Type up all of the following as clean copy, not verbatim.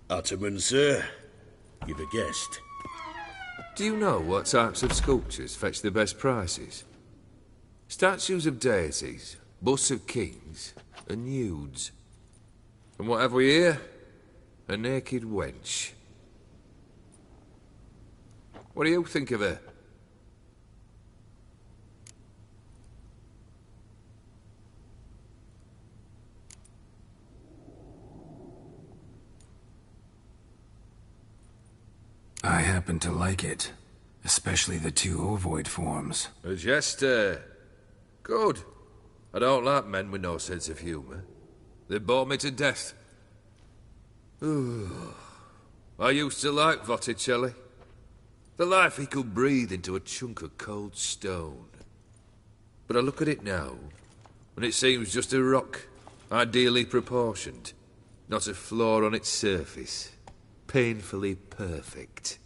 Ottoman, sir. You've a guest. Do you know what types of sculptures fetch the best prices? Statues of deities, busts of kings, and nudes. And what have we here? A naked wench. What do you think of her? I happen to like it. Especially the two ovoid forms. A jester. Good. I don't like men with no sense of humour. They bore me to death. I used to like Botticelli. The life he could breathe into a chunk of cold stone. But I look at it now, and it seems just a rock, ideally proportioned. Not a flaw on its surface. Painfully perfect.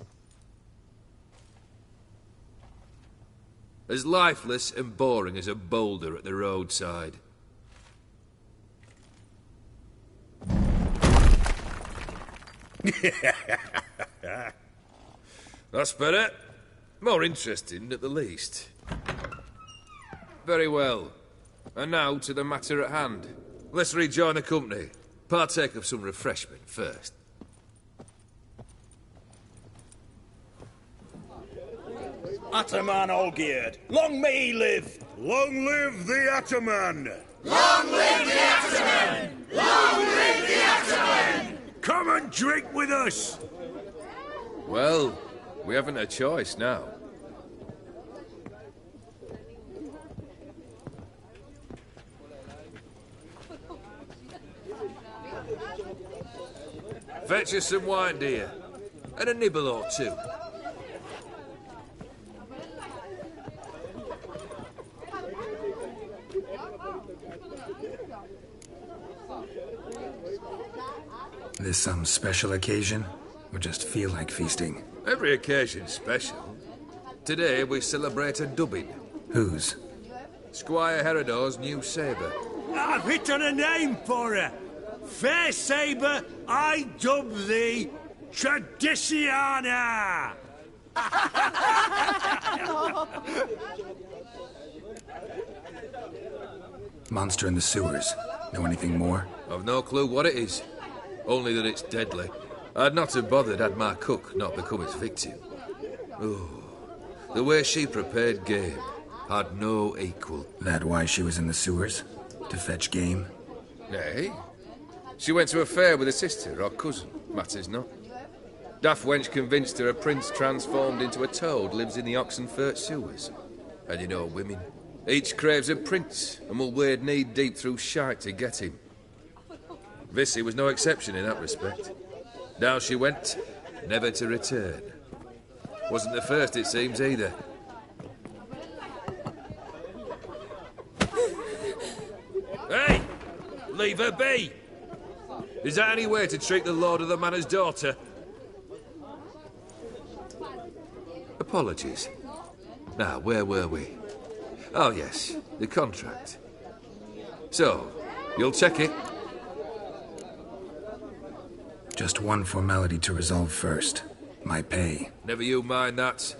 As lifeless and boring as a boulder at the roadside. That's better. More interesting, at the least. Very well. And now to the matter at hand. Let's rejoin the company. Partake of some refreshment first. Ataman Olgierd, long may he live! Long live the Ataman! Long live the Ataman! Long live the Ataman! Come and drink with us! Well, we haven't a choice now. Fetch us some wine, dear. And a nibble or two. This some special occasion? Or just feel like feasting? Every occasion's special. Today we celebrate a dubbing. Whose? Squire Herodor's new sabre. I've hit on a name for her. Fair sabre, I dub thee Tradiciana! Monster in the sewers. Know anything more? I've no clue what it is. Only that it's deadly. I'd not have bothered had my cook not become its victim. Oh, the way she prepared game had no equal. That why she was in the sewers? To fetch game? Nay. She went to a fair with a sister or cousin. Matters not. Daft wench convinced her a prince transformed into a toad lives in the Oxenfurt sewers. And you know women. Each craves a prince and will wade knee-deep through shite to get him. Vissy was no exception in that respect. Down she went, never to return. Wasn't the first, it seems, either. Hey! Leave her be! Is that any way to treat the lord of the manor's daughter? Apologies. Now, where were we? Oh, yes, the contract. So, you'll check it? Just one formality to resolve first. My pay. Never you mind that.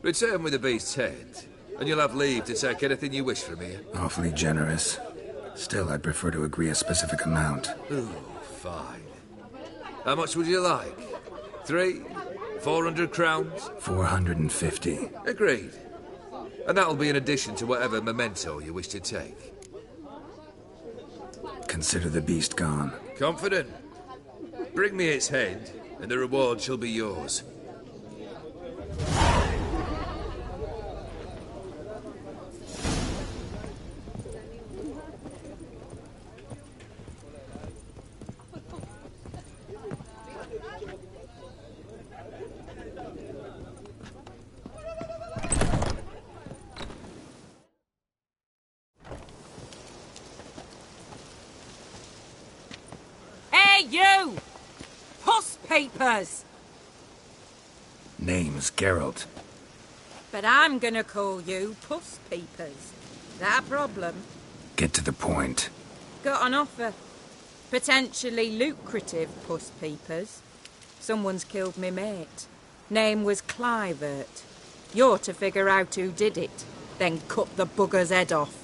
Return with the beast's head, and you'll have leave to take anything you wish from here. Awfully generous. Still, I'd prefer to agree a specific amount. Ooh, fine. How much would you like? 400 crowns? 450. Agreed. And that'll be in addition to whatever memento you wish to take. Consider the beast gone. Confident? Bring me its head, and the reward shall be yours. Hey, you! Puss papers! Name's Geralt. But I'm gonna call you Puss Peepers. That a problem? Get to the point. Got an offer. Potentially lucrative Puss Peepers. Someone's killed me mate. Name was Clivert. You're to figure out who did it, then cut the bugger's head off.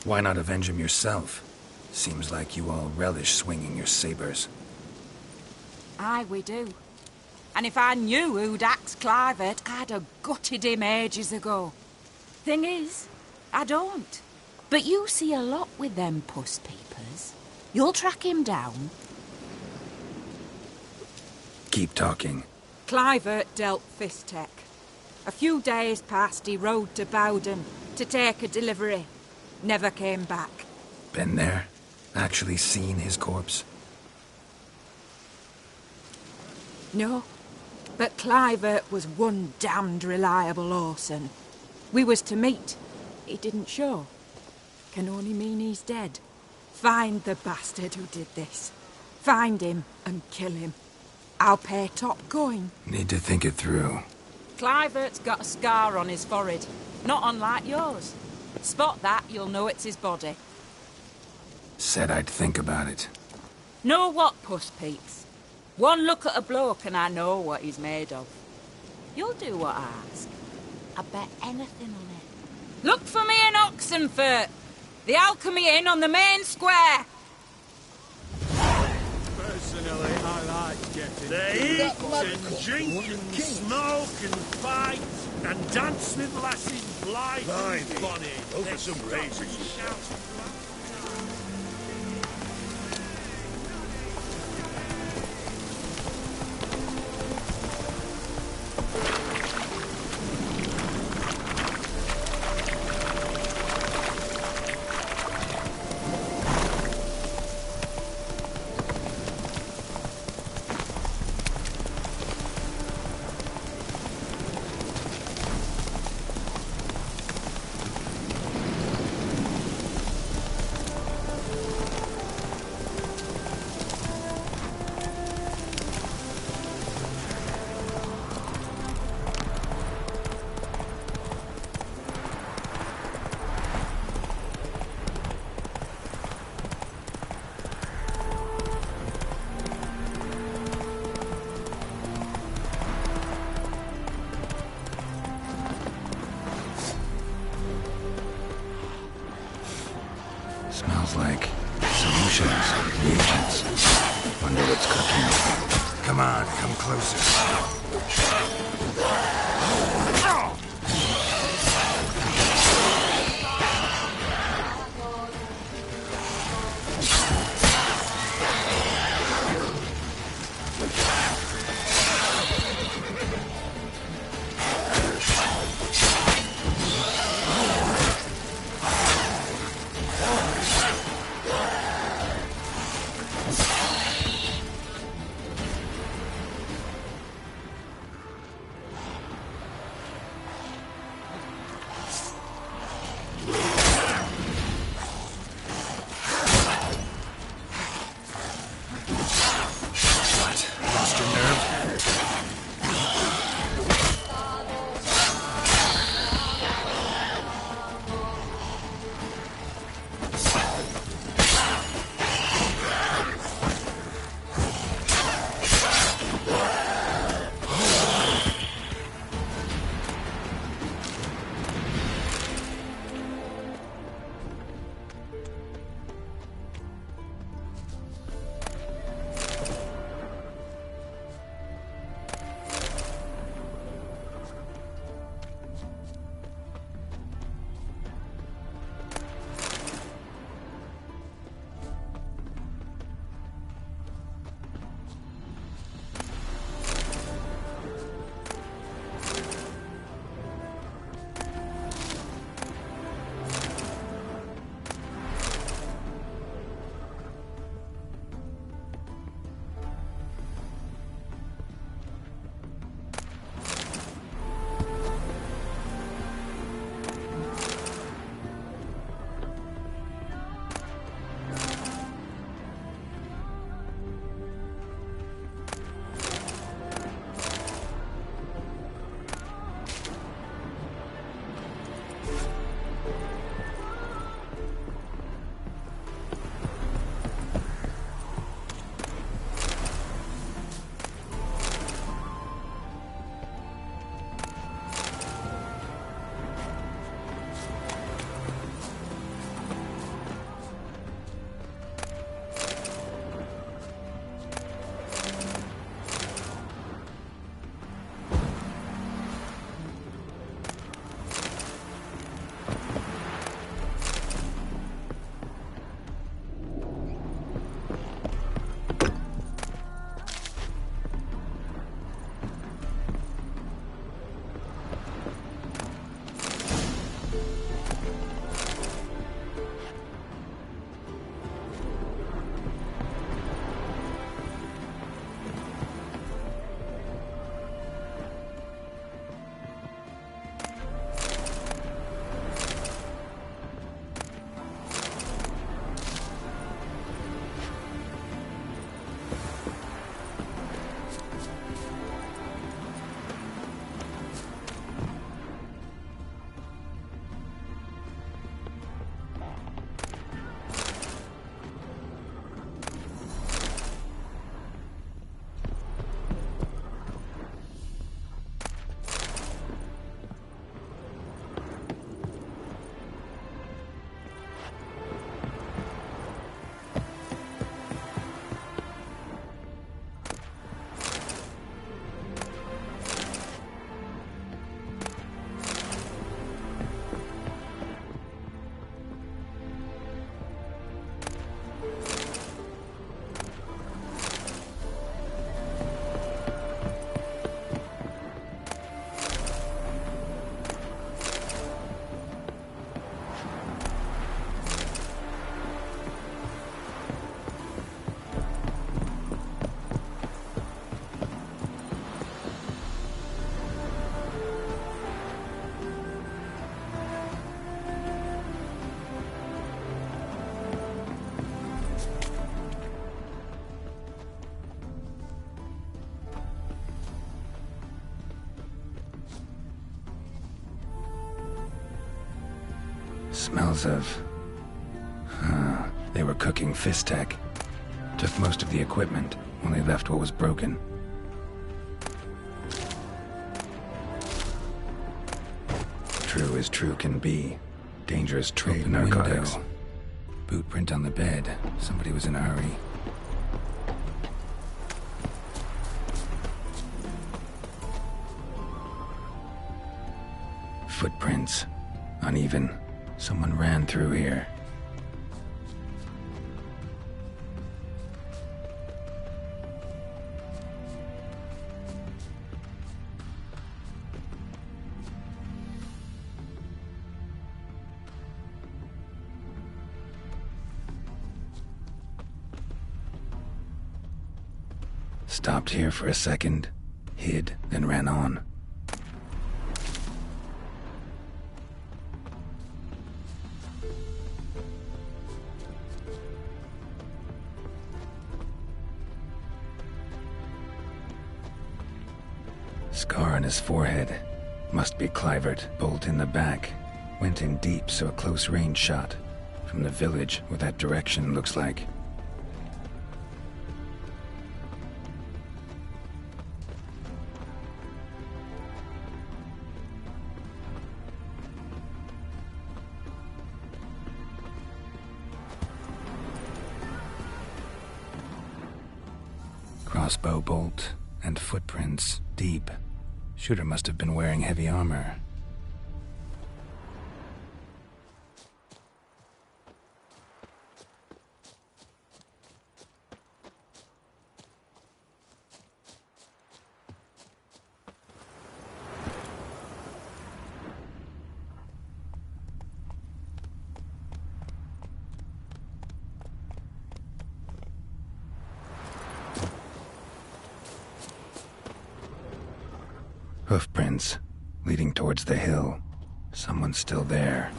Why not avenge him yourself? Seems like you all relish swinging your sabers. Aye, we do. And if I knew who'd axed Clivert, I'd have gutted him ages ago. Thing is, I don't. But you see a lot with them puss peepers. You'll track him down. Keep talking. Clivert dealt Fistek. A few days passed, he rode to Bowden to take a delivery. Never came back. Been there? Actually seen his corpse? No, but Clivert was one damned reliable horseman. We was to meet. He didn't show. Can only mean he's dead. Find the bastard who did this. Find him and kill him. I'll pay top coin. Need to think it through. Clivert's got a scar on his forehead, not unlike yours. Spot that, you'll know it's his body. Said I'd think about it. Know what, puss peeps? One look at a bloke and I know what he's made of. You'll do what I ask. I bet anything on it. Look for me in Oxenfurt. The Alchemy Inn on the main square. Personally, I like getting they eat and drink and smoke and fight and dance with lasses blithe and bonny. Over some raisins. Smells like solutions, reagents. Wonder what's cooking. Come on, come closer. Smells of... they were cooking Fistech. Took most of the equipment, only left what was broken. True as true can be. Dangerous trade in narcotics. Boot print on the bed. Somebody was in a hurry. Footprints. Uneven. Someone ran through here. Stopped here for a second, hid, then ran on. Scar on his forehead. Must be Clivert. Bolt in the back. Went in deep, so a close range shot. From the village, what that direction looks like. Crossbow bolt and footprints deep. Shooter must have been wearing heavy armor. Hoofprints, leading towards the hill. Someone's still there.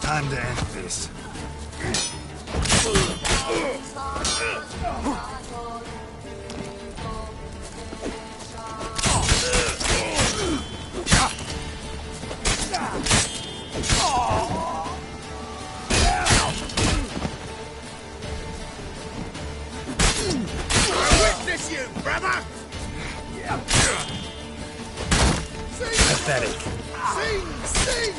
Time to end this. Witness you, brother! Pathetic. Sing!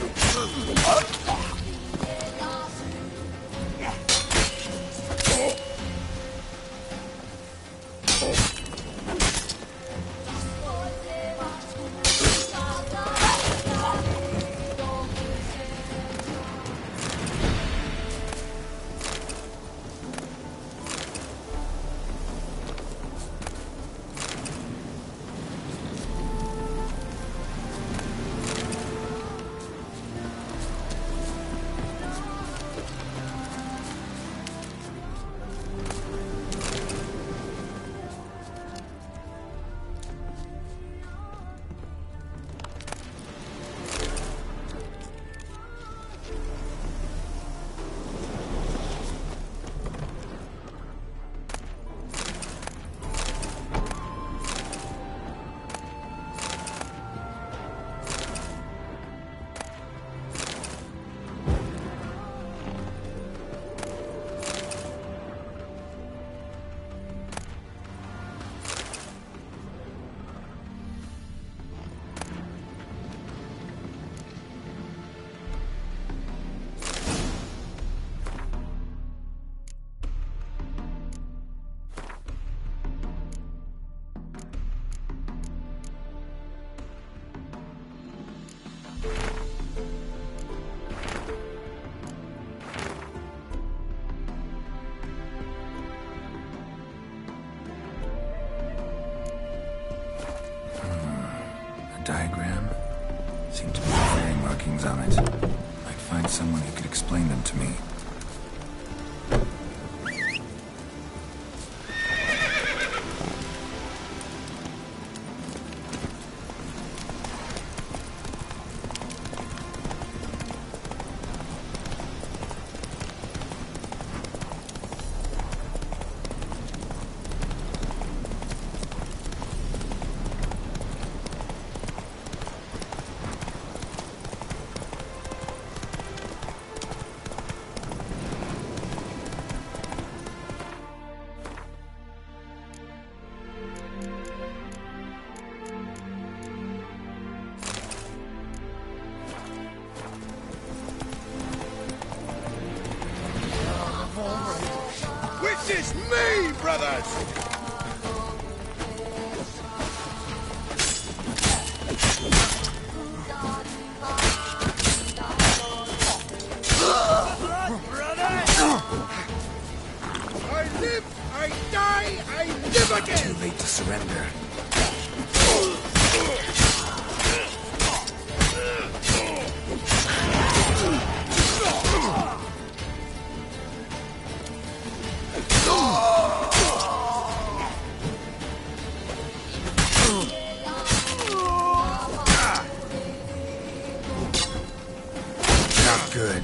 diagram? Seemed to be fairy markings on it. Might find someone who could explain them to me. Witness me, brothers! I live, I die, I live again! Too late to surrender. Not good.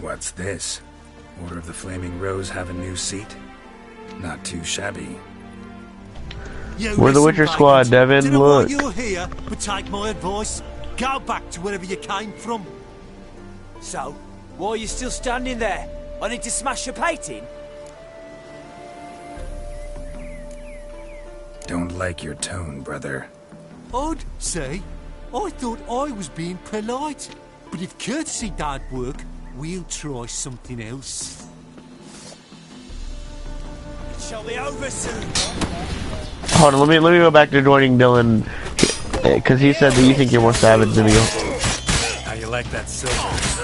What's this? Order of the Flaming Rose have a new seat? Not too shabby. We're the Witcher Squad, Devin. Don't know Look. why you're here, but take my advice. Go back to wherever you came from. So, why are you still standing there? I need to smash your painting? Don't like your tone, brother. I'd say, I thought I was being polite. But if courtesy don't work, we'll try something else. It shall be over soon. Hold on, let me go back to joining Dylan, because he said that you think you're more savage than me. How you like that silver?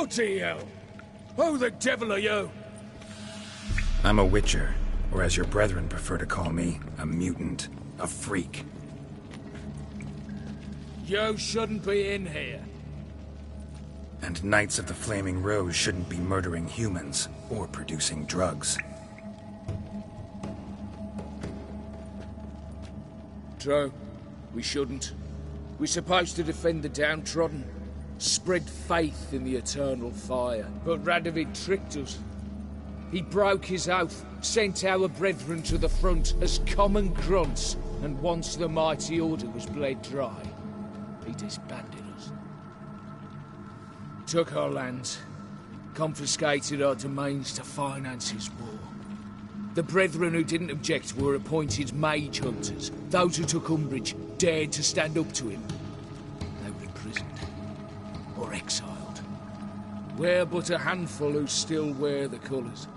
Bloody hell! Who the devil are you? I'm a witcher, or as your brethren prefer to call me, a mutant, a freak. You shouldn't be in here. And Knights of the Flaming Rose shouldn't be murdering humans, or producing drugs. True. We shouldn't. We're supposed to defend the downtrodden, spread faith in the eternal fire. But Radovid tricked us. He broke his oath, sent our brethren to the front as common grunts, and once the mighty order was bled dry, he disbanded us. Took our lands, confiscated our domains to finance his war. The brethren who didn't object were appointed mage hunters. Those who took umbrage dared to stand up to him. They were imprisoned or exiled. We're but a handful who still wear the colours.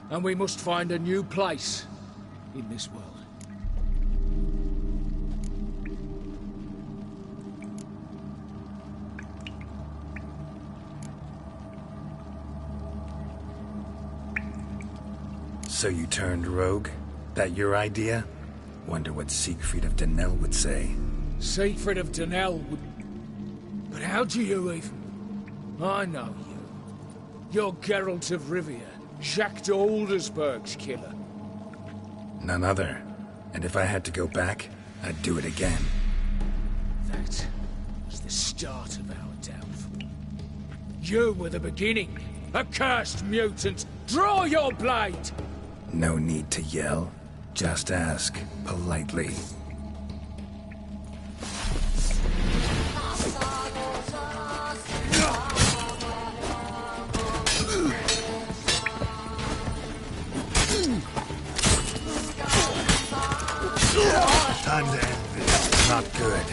And we must find a new place in this world. So you turned rogue? That your idea? Wonder what Siegfried of Denel would say. Siegfried of Denel would... But how do you even... I know you. You're Geralt of Rivia, Jacques de Aldersberg's killer. None other. And if I had to go back, I'd do it again. That was the start of our downfall. You were the beginning. Accursed mutant! Draw your blade! No need to yell. Just ask, politely. Time to end this. Not good.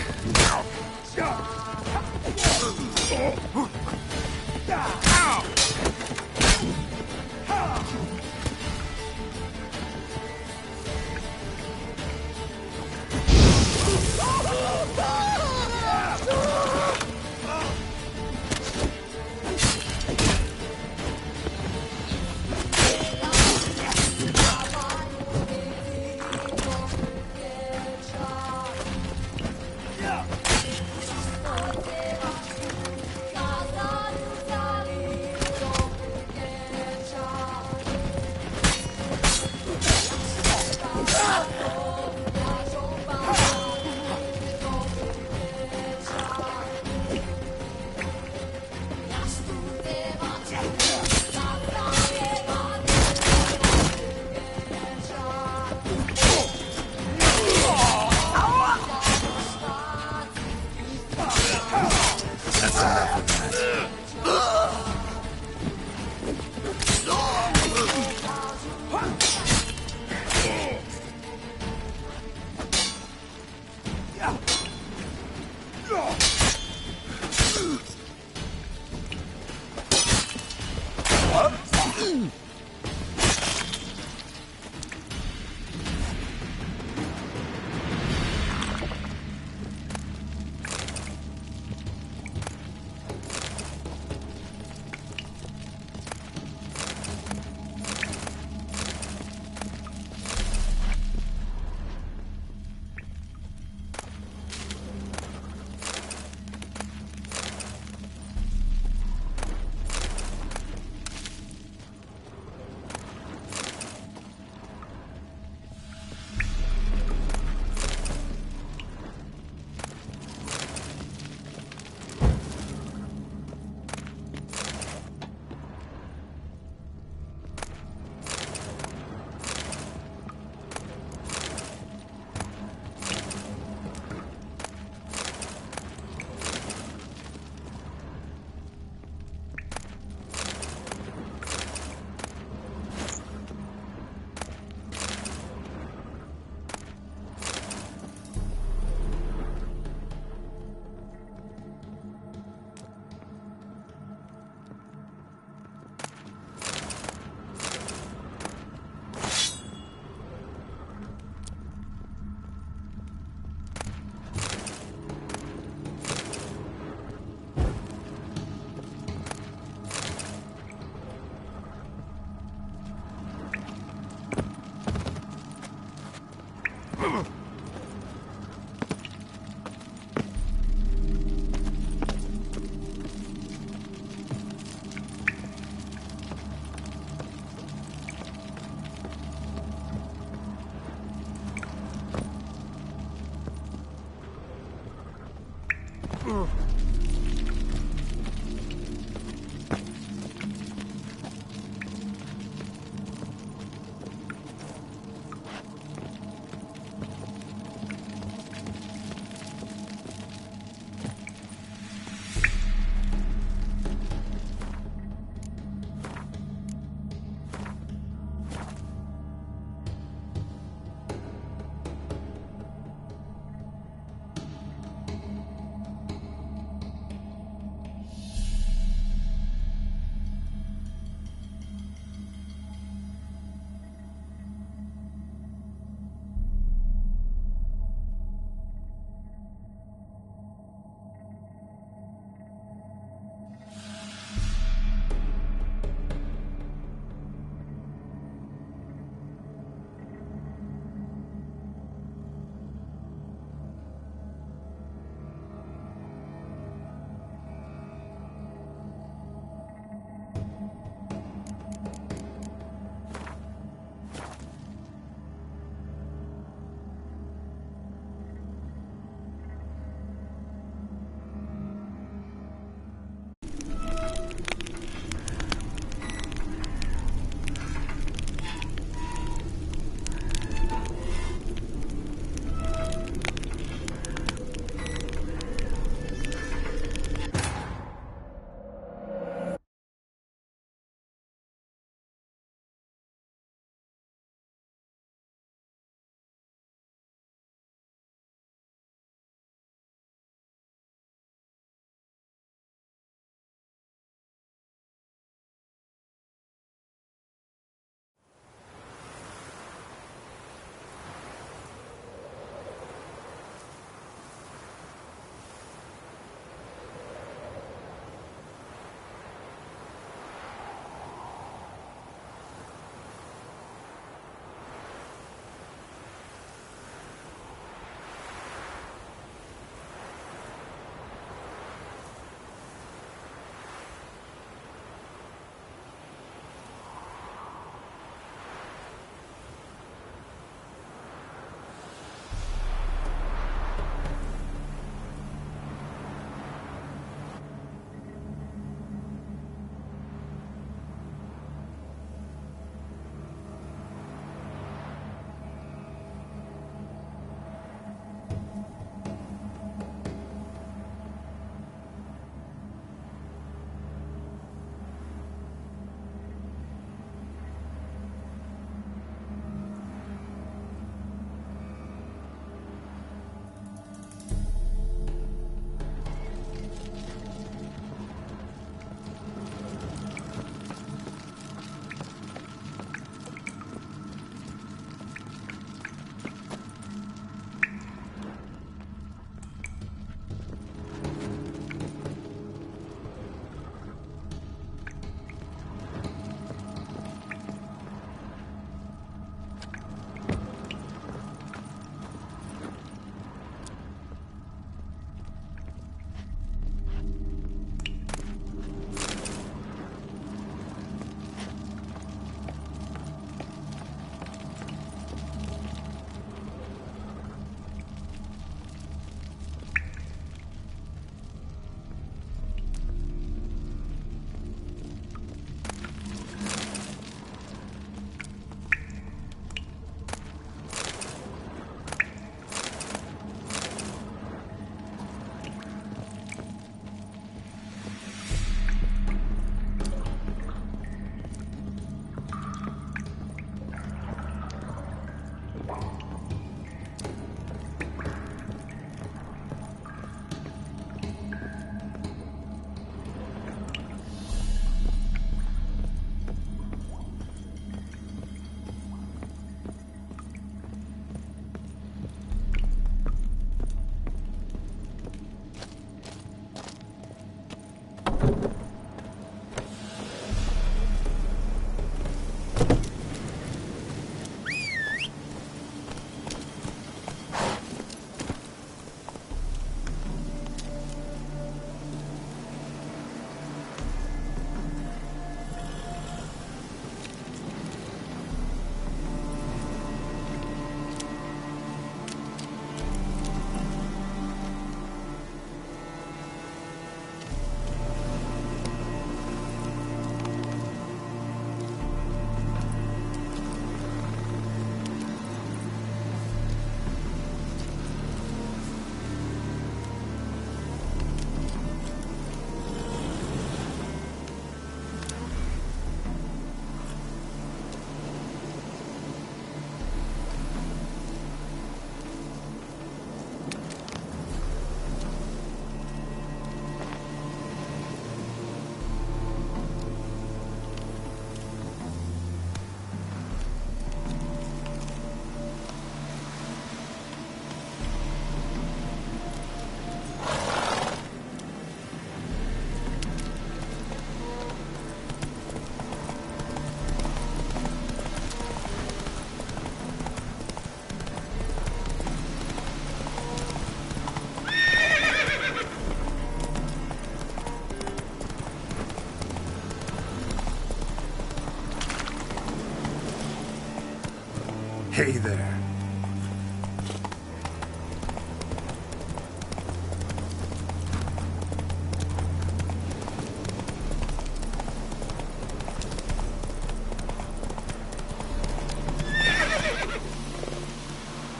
Hey there.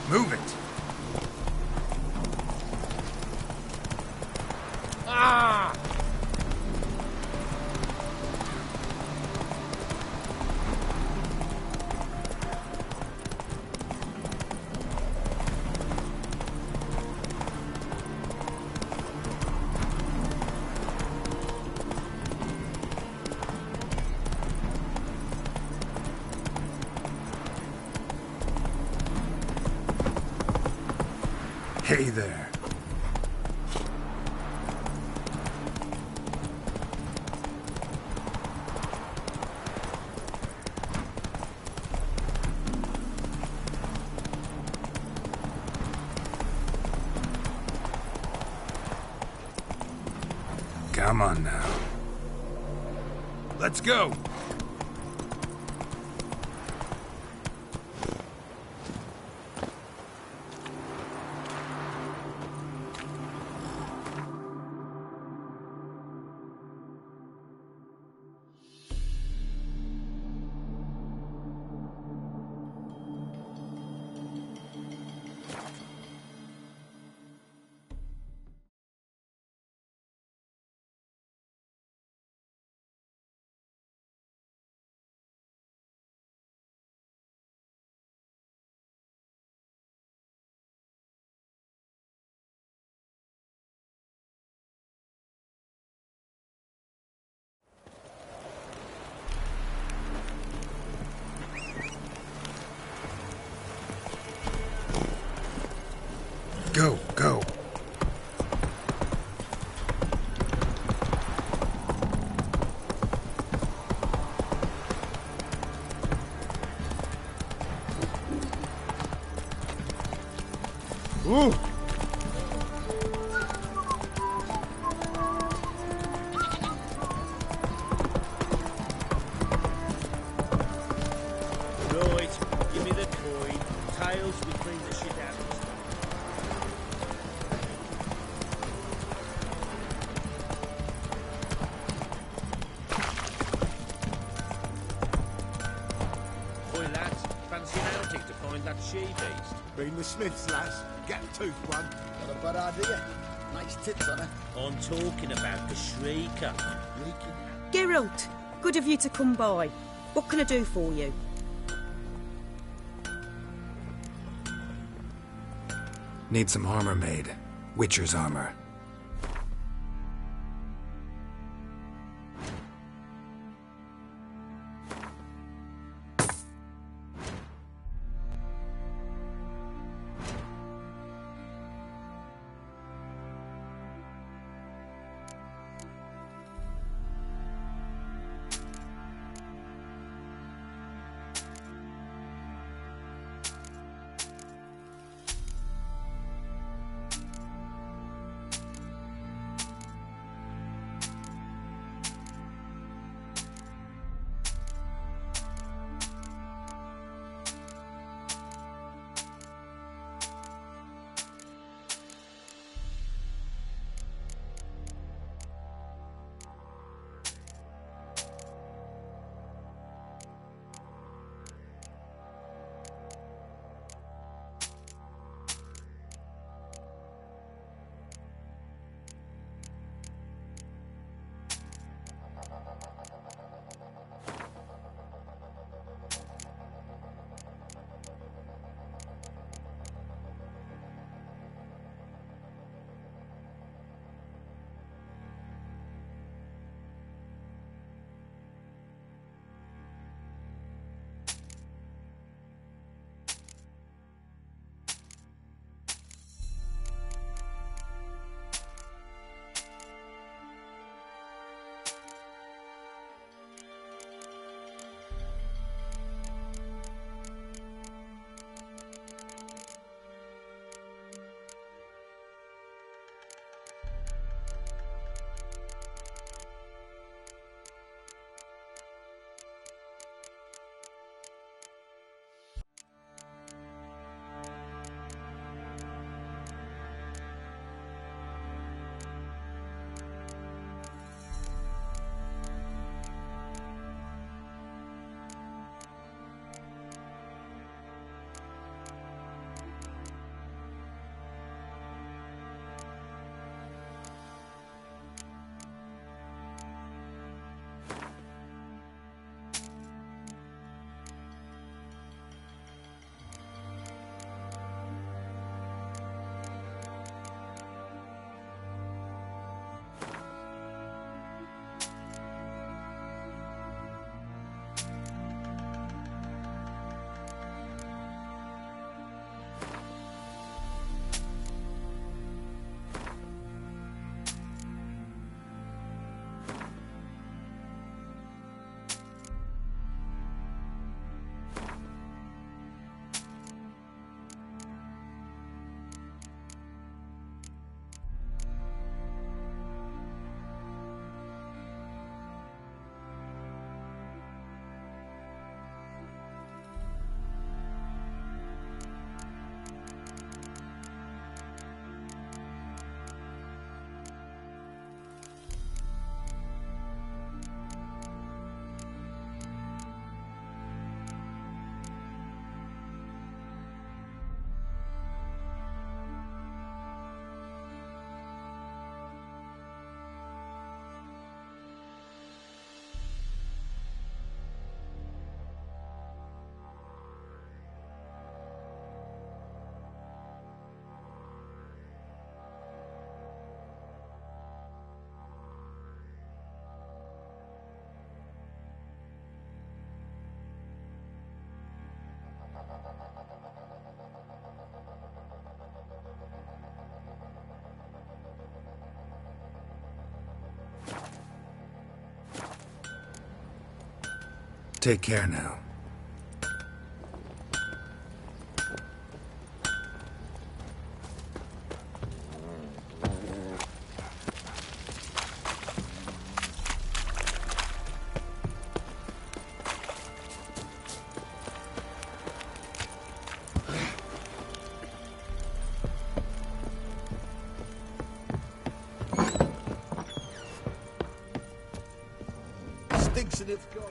Move it. Ah! Hey there. Come on now. Let's go. Go, go. Ooh! Right, give me the coin. Tails, we clean the shit out of this. Boy, lads, fancy an outing to find that she-beast? Been the Smiths, lass. Get a tooth one. Not a bad idea. Nice tits on her. I'm talking about the Shrieker. Geralt, good of you to come by. What can I do for you? Need some armor made. Witcher's armor. Take care now. Stinks and it's gone.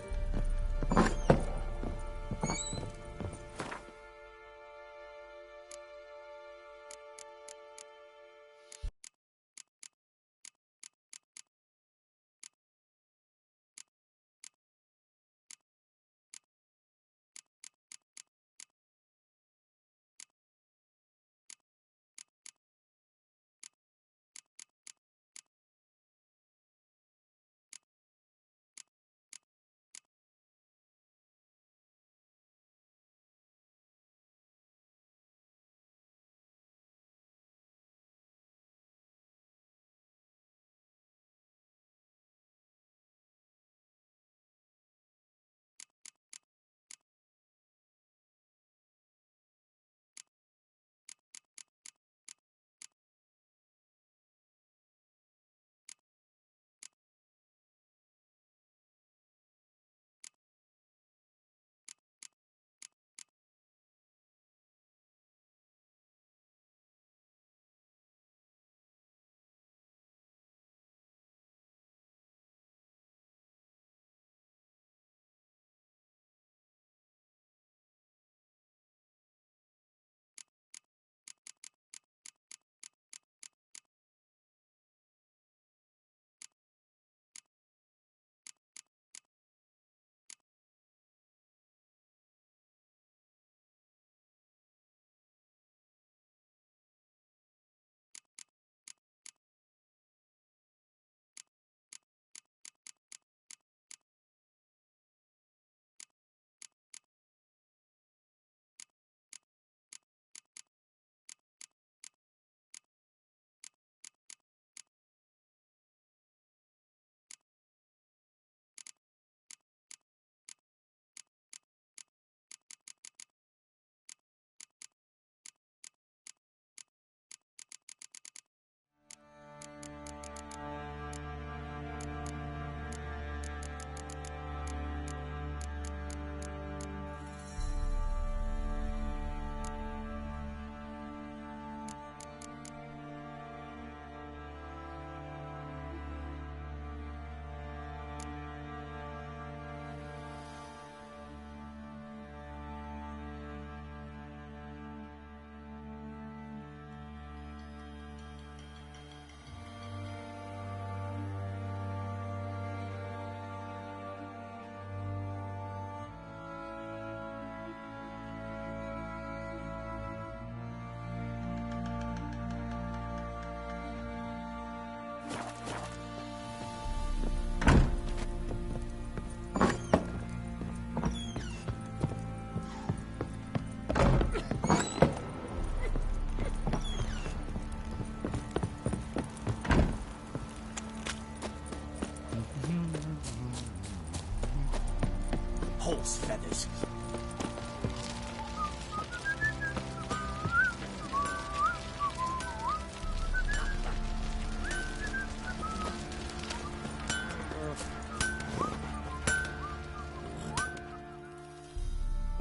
Horse feathers.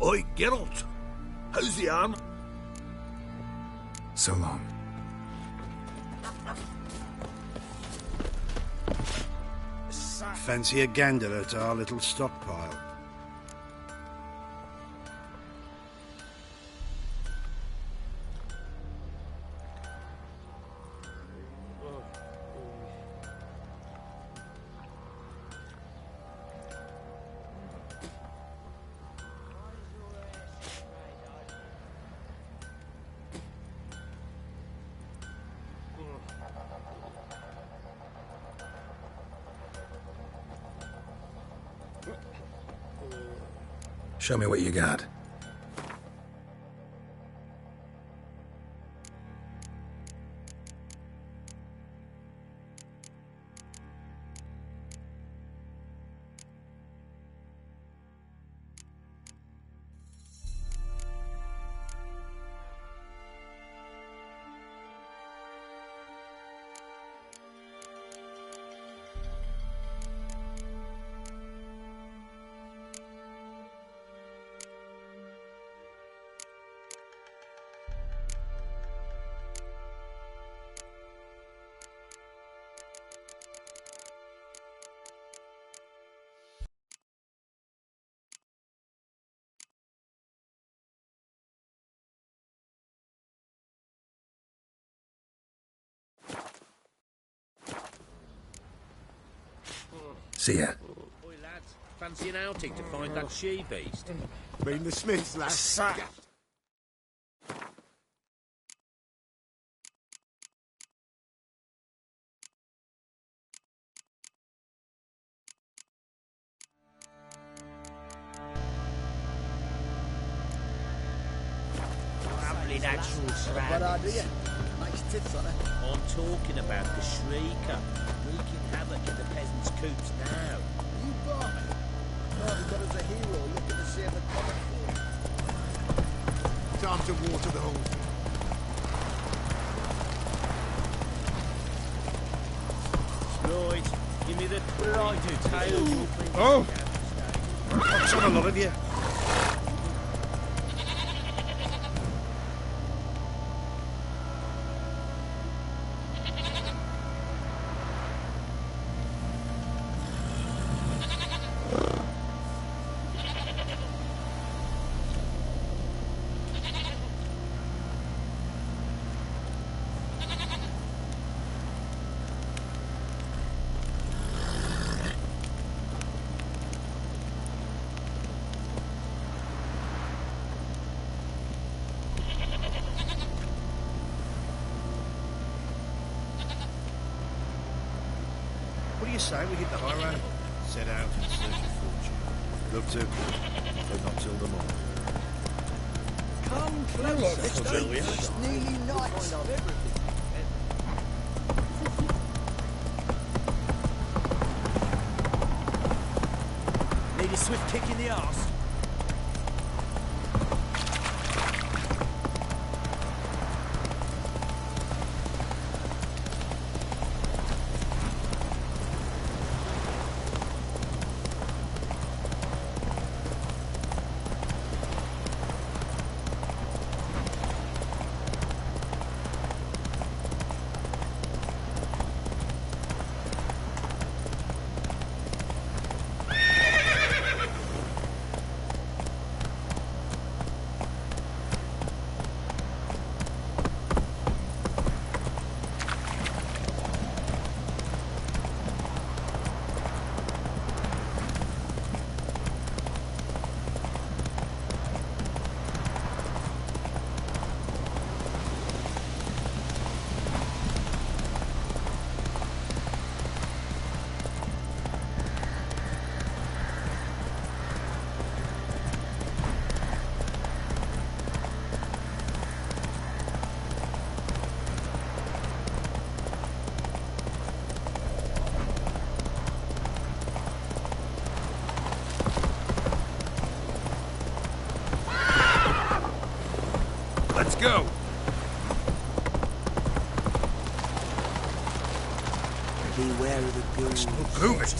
Oi, Geralt. How's the arm? So long. Fancy a gander at our little stockpile. Show me what you got. See ya. Oi, lads, fancy an outing to find that she-beast? Mean the Smiths, lad. Lovely natural surroundings. Nice tits on it. I'm talking about the Shrieker, wreaking havoc in the peasants' coops now. You buy. Oh, he got us a hero looking to save the comic book. Time to water the horse. Right, give me the right tails. Oh! What's on a lot of you? What do you say we hit the high road? Set out in search of fortune. Love to, but not till the morning. Come closer, it's nearly night. Need a swift kick in the arse. Let's go! Beware of the ghouls. Move it!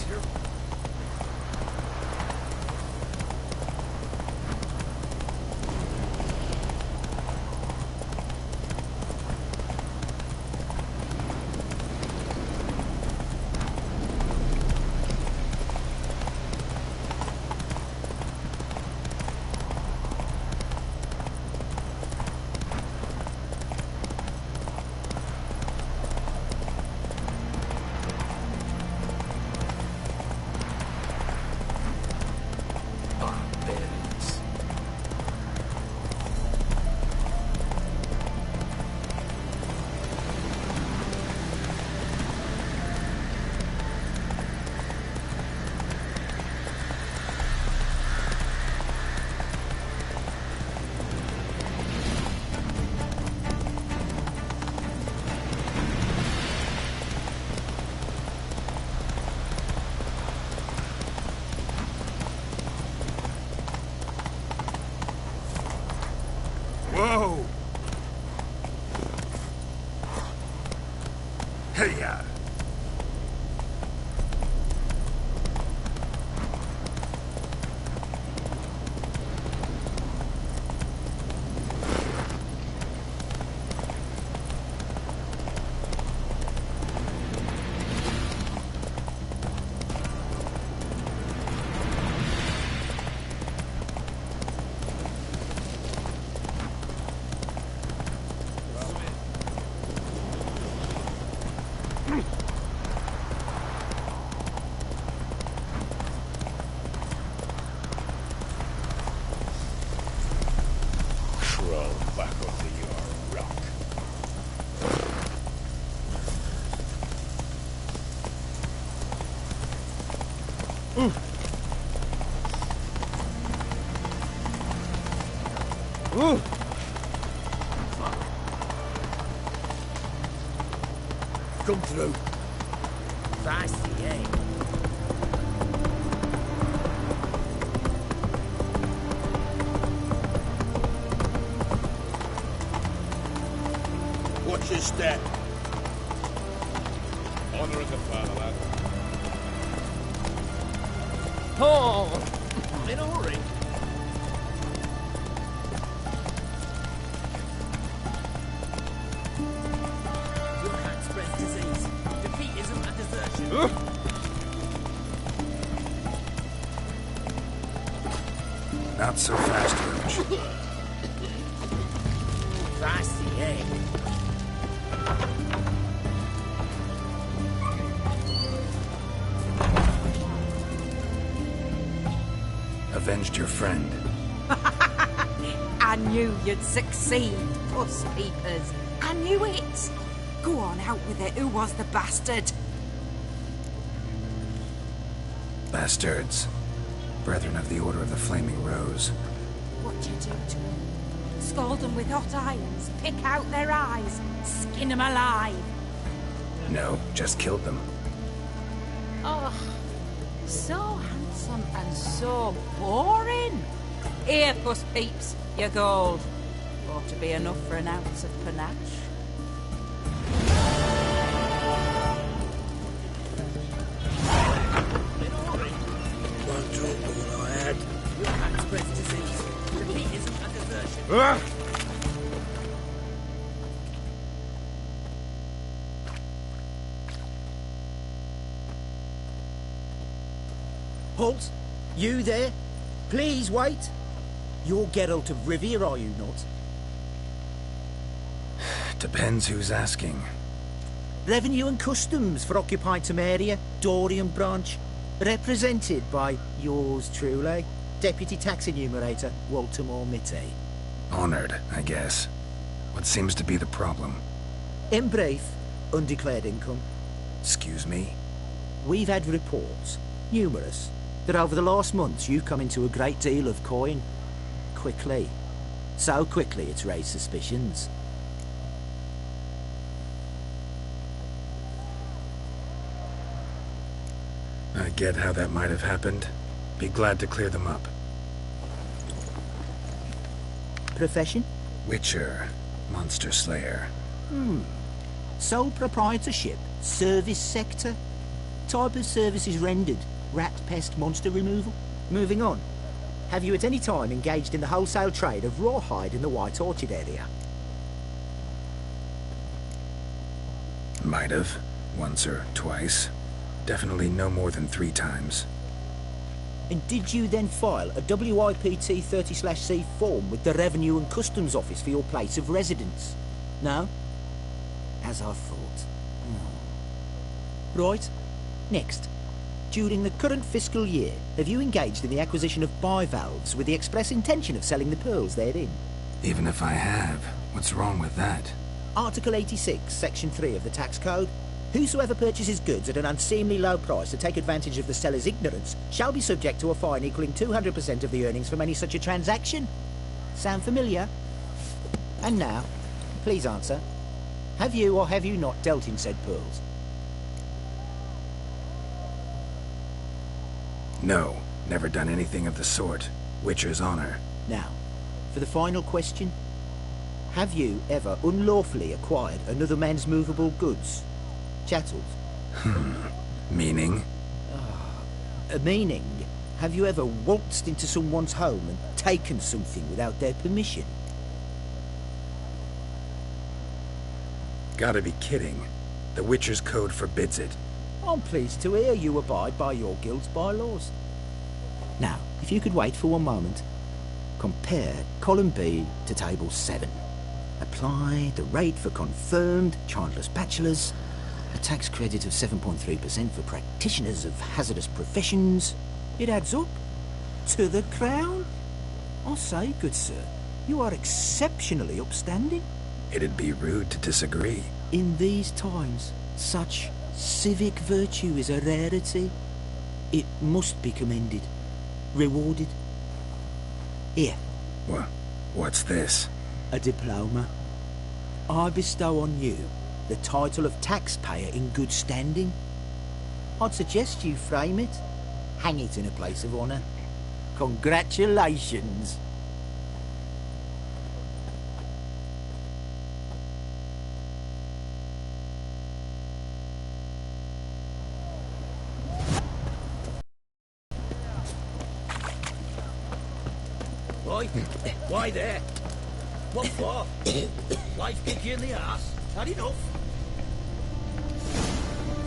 Come through. Feisty, eh? Watch your step. Honour of the fatherland. Oh! In a hurry. You can't spread disease. Defeat isn't a desertion. Not so fast, Roach. Feisty, eh? Avenged your friend. I knew you'd succeed, puss peepers. I knew it. Go on, out with it. Who was the bastard? Bastards. Brethren of the Order of the Flaming Rose. What'd you do to them? Scald them with hot irons, pick out their eyes, skin them alive. No, just killed them. Oh, so handsome and so boring. Here, puss peeps, your gold. Ought to be enough for an ounce of panache. Won't talk more than I had. You can't spread disease. Defeat isn't a desertion. Halt! You there? Please wait. You're Geralt of Rivia, are you not? Depends who's asking. Revenue and Customs for occupied Temeria, Dorian branch. Represented by yours truly, Deputy Tax Enumerator Walter Mitty. Honored, I guess. What seems to be the problem? In brief, undeclared income. Excuse me? We've had reports, numerous, that over the last months you've come into a great deal of coin. Quickly. So quickly it's raised suspicions. I get how that might have happened. Be glad to clear them up. Profession? Witcher. Monster Slayer. Sole proprietorship? Service sector? Type of services rendered? Rat, pest, monster removal? Moving on. Have you at any time engaged in the wholesale trade of rawhide in the White Orchard area? Might have. Once or twice. Definitely no more than 3 times. And did you then file a WIPT 30/C form with the Revenue and Customs Office for your place of residence? No? As I thought. Right. Next. During the current fiscal year, have you engaged in the acquisition of bivalves with the express intention of selling the pearls therein? Even if I have, what's wrong with that? Article 86, Section 3 of the Tax Code. Whosoever purchases goods at an unseemly low price to take advantage of the seller's ignorance shall be subject to a fine equaling 200% of the earnings from any such a transaction. Sound familiar? And now, please answer. Have you or have you not dealt in said pearls? No, never done anything of the sort. Witcher's honor. Now, for the final question. Have you ever unlawfully acquired another man's movable goods? Chattels? Meaning? Meaning, have you ever waltzed into someone's home and taken something without their permission? Gotta be kidding. The Witcher's Code forbids it. I'm pleased to hear you abide by your guild's bylaws. Now, if you could wait for one moment, compare column B to table 7. Apply the rate for confirmed childless bachelors, a tax credit of 7.3% for practitioners of hazardous professions. It adds up to the crown. I say, good sir, you are exceptionally upstanding. It'd be rude to disagree. In these times, such civic virtue is a rarity. It must be commended, rewarded. Here. What's this? A diploma. I bestow on you the title of taxpayer in good standing. I'd suggest you frame it, hang it in a place of honour. Congratulations. Why there? What for? Life kick you in the arse? Had enough?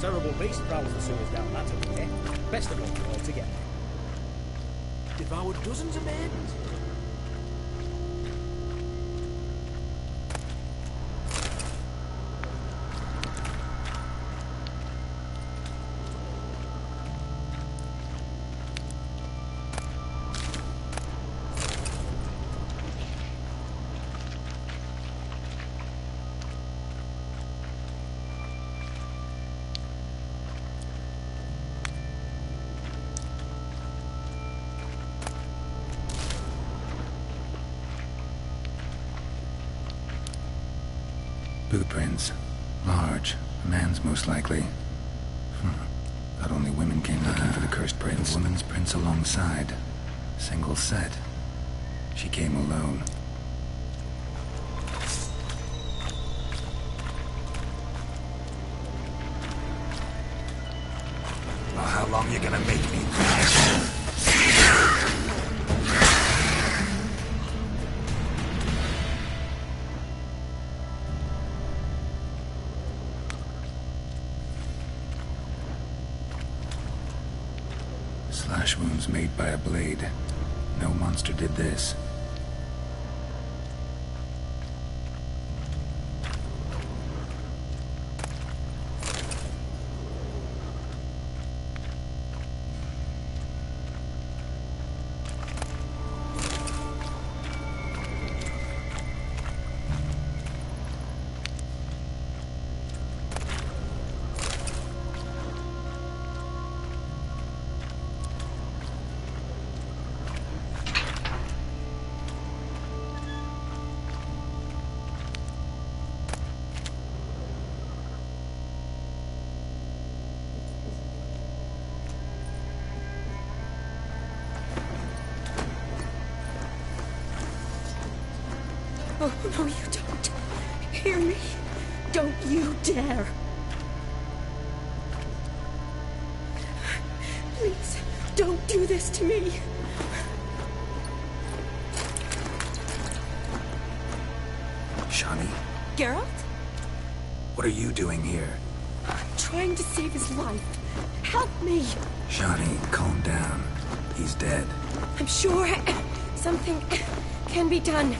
Terrible beast prowls the sewers down that way. Best of luck to all together. Devoured dozens of men. Boot prints. Large. A man's most likely. Thought only women came looking for the cursed prints. Woman's prints alongside. Single set. She came alone. Well, how long you gonna make me? Slash wounds made by a blade. No monster did this. Oh, no, you don't. Hear me? Don't you dare. Please, don't do this to me. Shani? Geralt? What are you doing here? Trying to save his life. Help me. Shani, calm down. He's dead. I'm sure something can be done.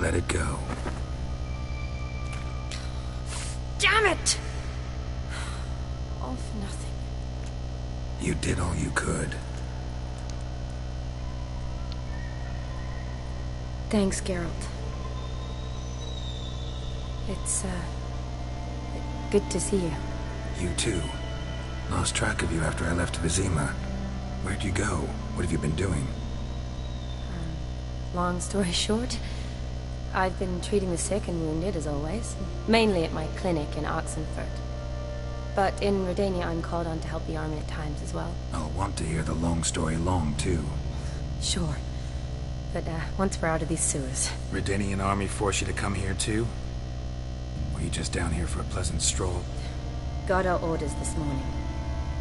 Let it go. Damn it! All for nothing. You did all you could. Thanks, Geralt. It's, good to see you. You too. Lost track of you after I left Vizima. Where'd you go? What have you been doing? Long story short, I've been treating the sick and wounded, as always. Mainly at my clinic in Oxenfurt. But in Redania, I'm called on to help the army at times as well. I'll want to hear the long story long, too. Sure. But, once we're out of these sewers... Redanian army force you to come here, too? Or are you just down here for a pleasant stroll? Got our orders this morning.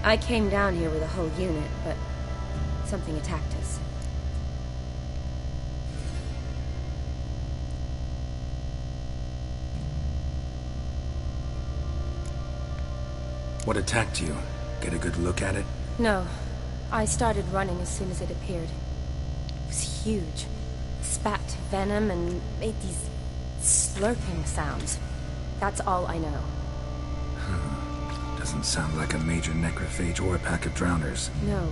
I came down here with a whole unit, but something attacked us. What attacked you? Get a good look at it? No. I started running as soon as it appeared. It was huge. Spat venom and made these slurping sounds. That's all I know. Doesn't sound like a major necrophage or a pack of drowners. No.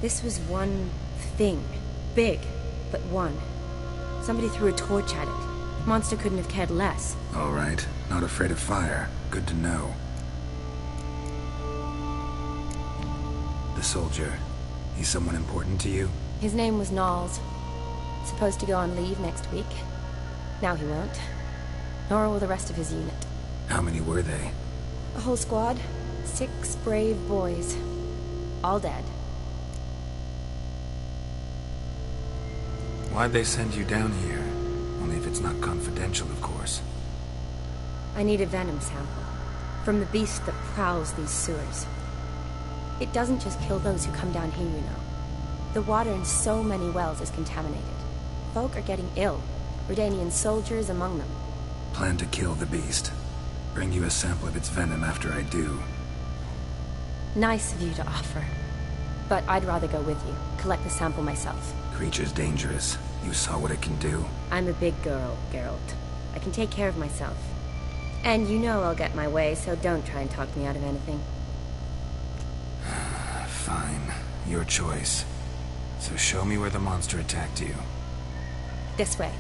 This was one thing. Big, but one. Somebody threw a torch at it. Monster couldn't have cared less. All right. Not afraid of fire. Good to know. The soldier. He's someone important to you? His name was Knowles. Supposed to go on leave next week. Now he won't. Nor will the rest of his unit. How many were they? A whole squad. 6 brave boys. All dead. Why'd they send you down here? Only if it's not confidential, of course. I need a venom sample. From the beast that prowls these sewers. It doesn't just kill those who come down here, you know. The water in so many wells is contaminated. Folk are getting ill. Redanian soldiers among them. Plan to kill the beast. Bring you a sample of its venom after I do. Nice of you to offer. But I'd rather go with you. Collect the sample myself. Creature's dangerous. You saw what it can do. I'm a big girl, Geralt. I can take care of myself. And you know I'll get my way, so don't try and talk me out of anything. Fine. Your choice. So show me where the monster attacked you. This way.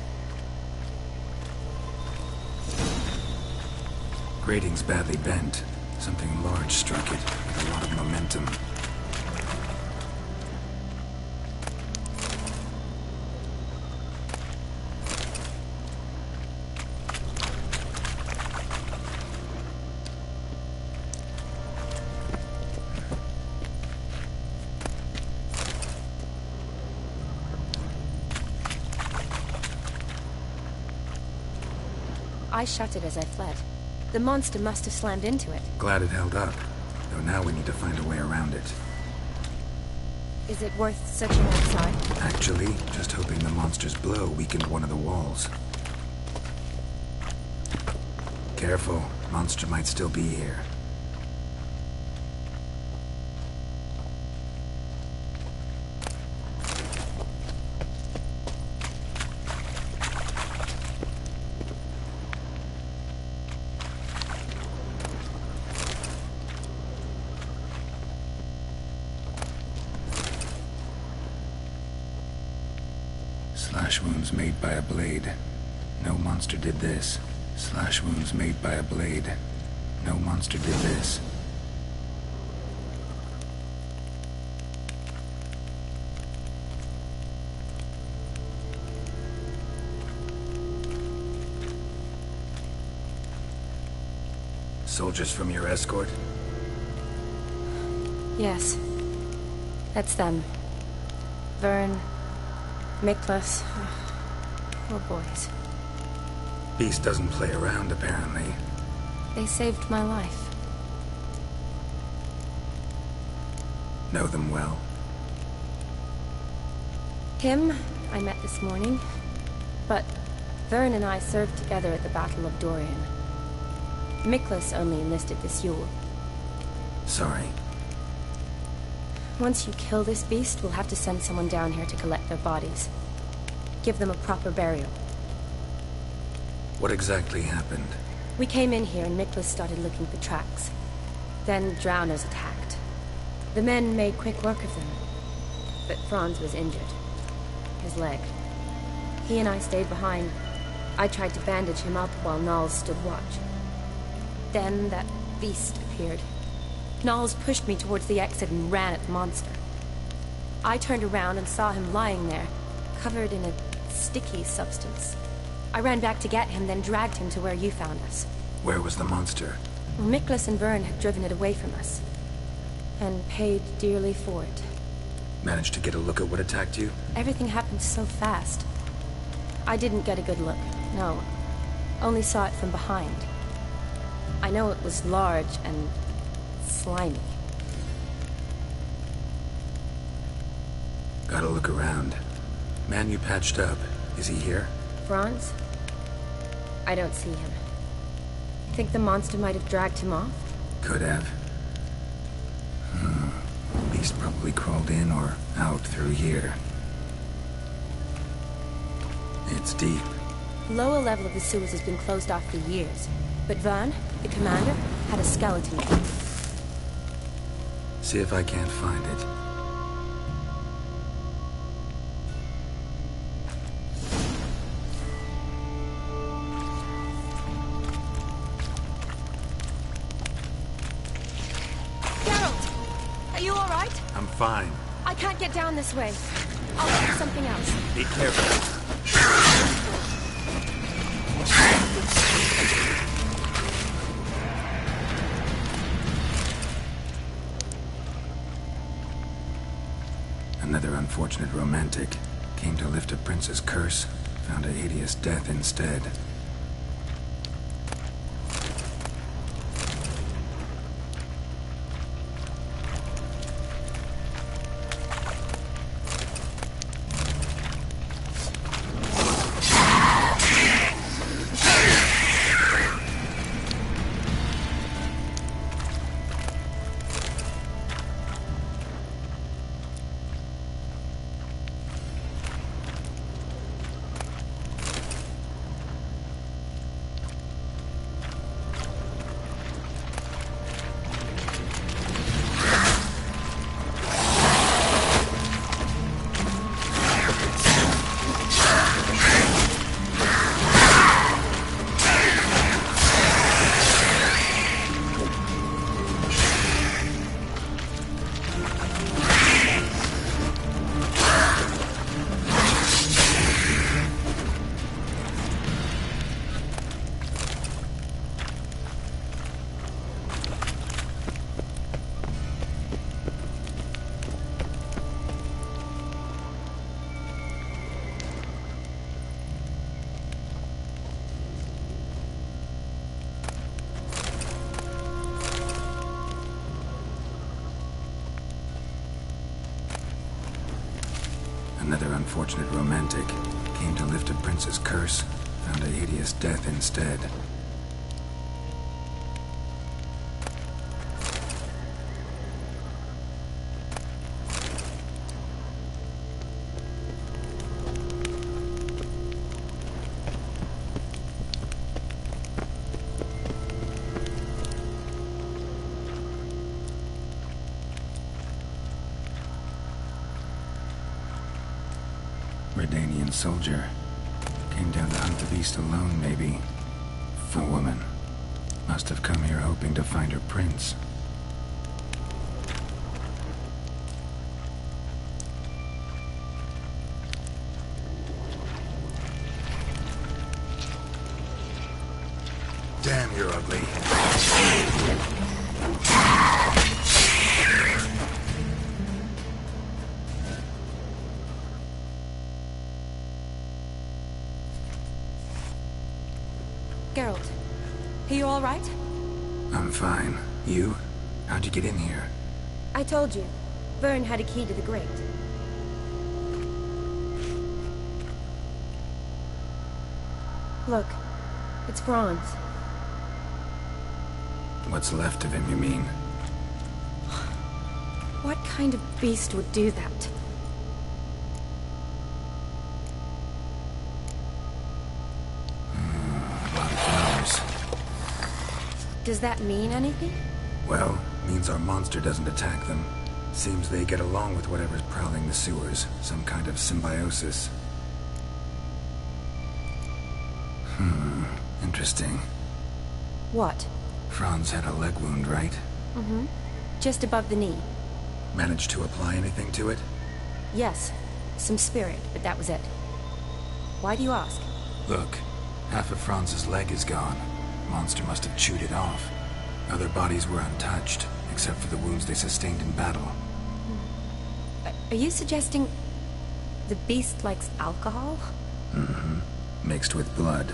Grating's badly bent. Something large struck it, with a lot of momentum. I shut it as I fled. The monster must have slammed into it. Glad it held up. Though now we need to find a way around it. Is it worth searching outside? Actually, just hoping the monster's blow weakened one of the walls. Careful. Monster might still be here. Slash wounds made by a blade. No monster did this. Slash wounds made by a blade. No monster did this. Soldiers from your escort? Yes. That's them. Vern, Miklas. Poor boys. Beast doesn't play around, apparently. They saved my life. Know them well? Him, I met this morning. But Vern and I served together at the Battle of Dorian. Miklas only enlisted this Yule. Sorry. Once you kill this beast, we'll have to send someone down here to collect their bodies. Give them a proper burial. What exactly happened? We came in here and Miklas started looking for tracks. Then drowners attacked. The men made quick work of them. But Franz was injured. His leg. He and I stayed behind. I tried to bandage him up while Knowles stood watch. Then that beast appeared. Knowles pushed me towards the exit and ran at the monster. I turned around and saw him lying there, covered in a sticky substance. I ran back to get him, then dragged him to where you found us. Where was the monster? Miklas and Vern had driven it away from us. And paid dearly for it. Managed to get a look at what attacked you? Everything happened so fast. I didn't get a good look, no. Only saw it from behind. I know it was large and slimy. Gotta look around. Man you patched up, is he here? Franz? I don't see him. Think the monster might have dragged him off? Could have. Beast probably crawled in or out through here. It's deep. The lower level of the sewers has been closed off for years. But Vern, the commander, had a skeleton key. See if I can't find it. Geralt! Are you alright? I'm fine. I can't get down this way. I'll look for something else. Be careful. Another unfortunate romantic came to lift a prince's curse, found a hideous death instead. Another unfortunate romantic came to lift a prince's curse, found a hideous death instead. Redanian soldier. Came down to hunt the beast alone, maybe. A woman. Must have come here hoping to find her prince. Damn, you're ugly. Geralt, are you all right? I'm fine. You? How'd you get in here? I told you. Vern had a key to the grate. Look, it's Franz. What's left of him, you mean? What kind of beast would do that? Does that mean anything? Well, means our monster doesn't attack them. Seems they get along with whatever's prowling the sewers. Some kind of symbiosis. Interesting. What? Franz had a leg wound, right? Mm-hmm. Just above the knee. Managed to apply anything to it? Yes. Some spirit, but that was it. Why do you ask? Look, half of Franz's leg is gone. Monster must have chewed it off. Other bodies were untouched, except for the wounds they sustained in battle. Are you suggesting the beast likes alcohol? Mm-hmm. Mixed with blood.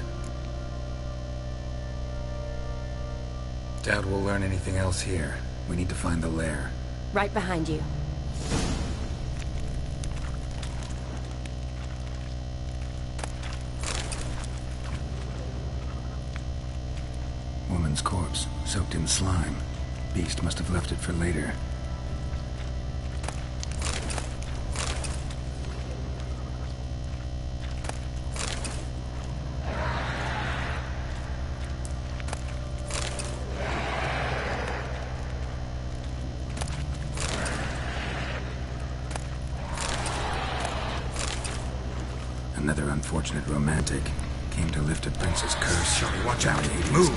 Doubt we'll learn anything else here. We need to find the lair. Right behind you. Woman's corpse, soaked in slime. Beast must have left it for later. Another unfortunate romantic came to lift a prince's curse. Shall we watch out? Move!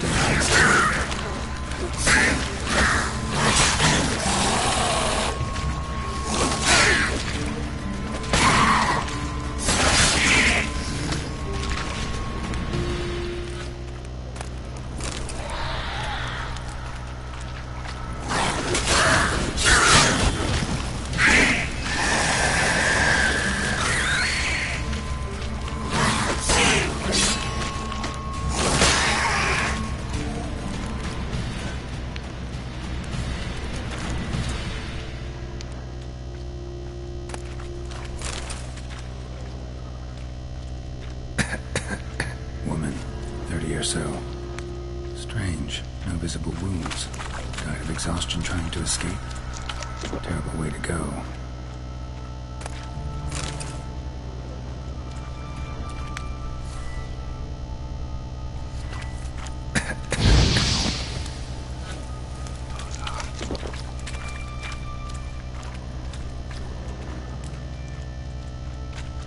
or so. Strange. No visible wounds. Died of exhaustion trying to escape. Terrible way to go.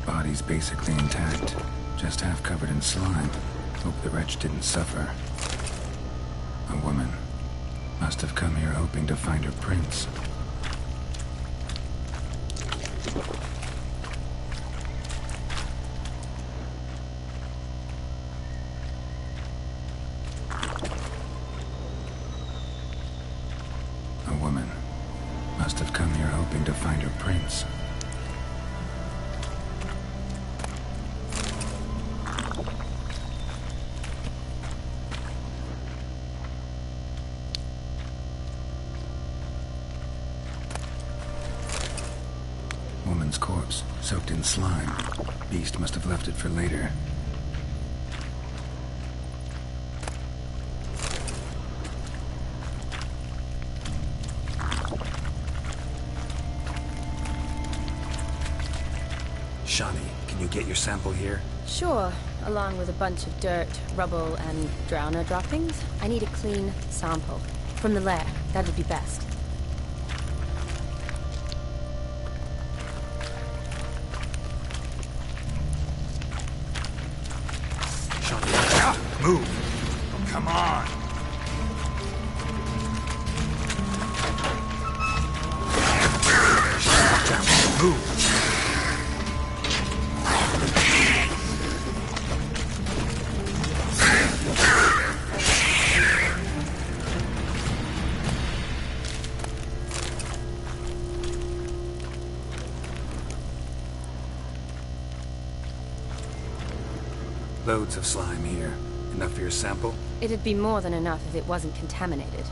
Body's basically intact, just half covered in slime. Hope the wretch didn't suffer. A woman. Must have come here hoping to find her prince. A woman. Must have come here hoping to find her prince. Woman's corpse, soaked in slime. Beast must have left it for later. Shawnee, can you get your sample here? Sure, along with a bunch of dirt, rubble, and drowner droppings. I need a clean sample. From the lair, that would be best. Move! Come on! Move! Loads of slime here. Enough for your sample? It'd be more than enough if it wasn't contaminated.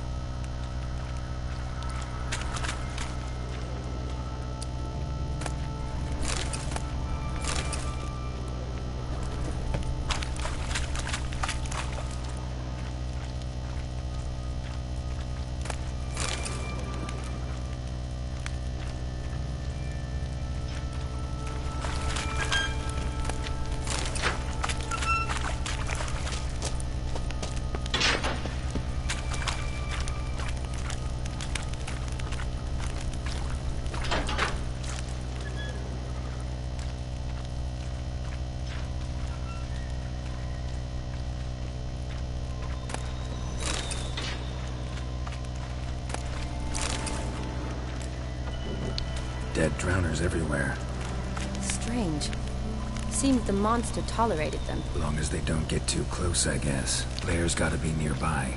Dead drowners everywhere. Strange. Seems the monster tolerated them. Long as they don't get too close, I guess. Lair's gotta be nearby.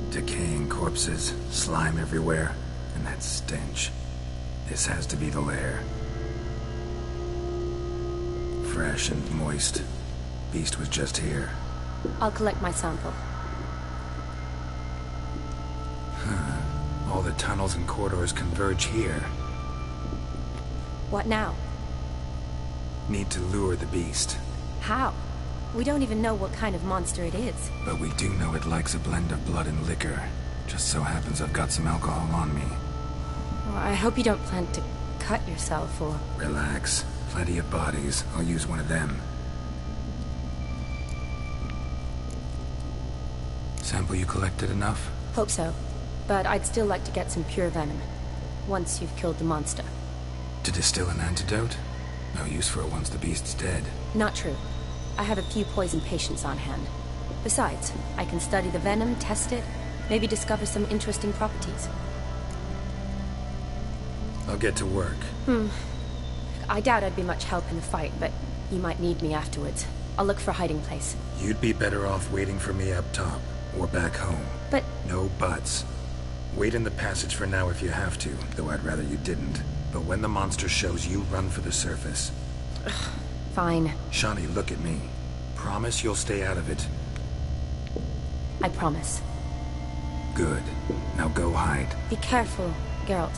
Decaying corpses, slime everywhere, and that stench. This has to be the lair. Fresh and moist. Beast was just here. I'll collect my sample. All the tunnels and corridors converge here. What now? Need to lure the beast. How? We don't even know what kind of monster it is. But we do know it likes a blend of blood and liquor. Just so happens I've got some alcohol on me. Well, I hope you don't plan to cut yourself or... Relax. Plenty of bodies. I'll use one of them. Sample you collected enough? Hope so. But I'd still like to get some pure venom. Once you've killed the monster. To distill an antidote? No use for it once the beast's dead. Not true. I have a few poison patients on hand. Besides, I can study the venom, test it, maybe discover some interesting properties. I'll get to work. I doubt I'd be much help in the fight, but you might need me afterwards. I'll look for a hiding place. You'd be better off waiting for me up top, or back home. But... No buts. Wait in the passage for now if you have to, though I'd rather you didn't. But when the monster shows you, run for the surface. Fine. Shawnee, look at me. Promise you'll stay out of it. I promise. Good. Now go hide. Be careful, Geralt.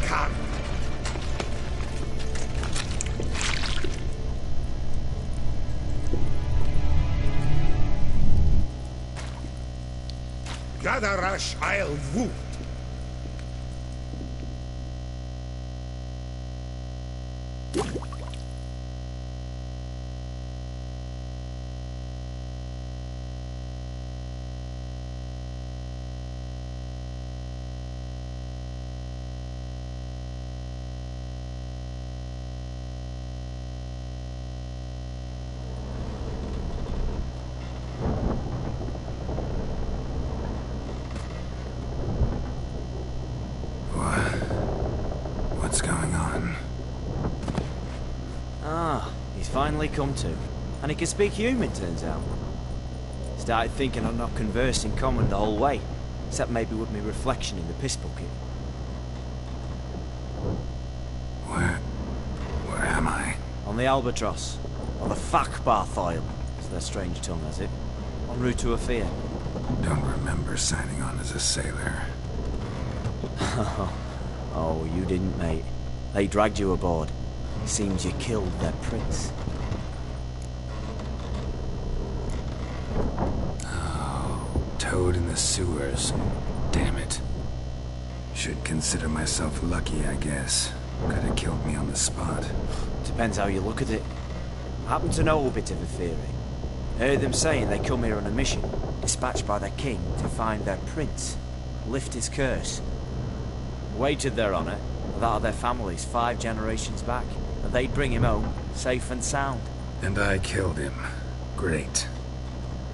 Elkar! Gadarash I'll woo. What's going on? Ah, he's finally come to. And he can speak human, turns out. Started thinking I'd not conversed in common the whole way, except maybe with me reflection in the piss bucket. Where am I? On the Albatross, or the Fakbarth Isle, as their strange tongue has it, en route to Afir. Don't remember signing on as a sailor. Oh, you didn't, mate. They dragged you aboard. Seems you killed their prince. Oh, toad in the sewers. Damn it. Should consider myself lucky, I guess. Could have killed me on the spot. Depends how you look at it. I happen to know a bit of a theory. Heard them saying they come here on a mission, dispatched by their king to find their prince, lift his curse. Wagered their honour, that of their families 5 generations back, and they'd bring him home, safe and sound. And I killed him. Great.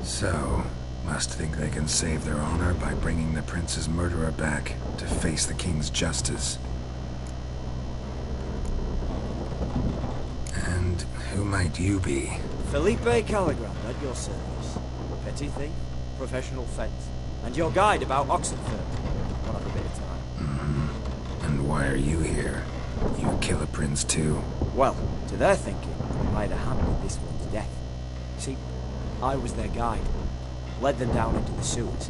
So, must think they can save their honor by bringing the prince's murderer back to face the king's justice. And who might you be? Felipe Caligram, at your service. Petty thief, professional fence, and your guide about Oxenford. We'll have a bit of time. And why are you here? You kill a prince too? Well, to their thinking, I might have handled this one's death. See, I was their guide. Led them down into the sewers.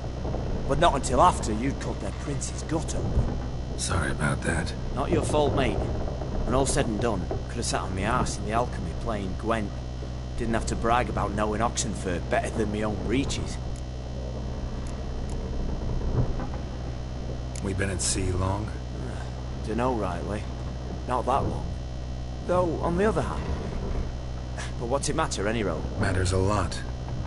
But not until after you'd cut their prince's gut open. Sorry about that. Not your fault, mate. When all said and done, could have sat on my arse in the alchemy playing Gwent. Didn't have to brag about knowing Oxenford better than my own breeches. We been at sea long? Dunno rightly. Not that long. Though, on the other hand... But what's it matter, any road? Matters a lot.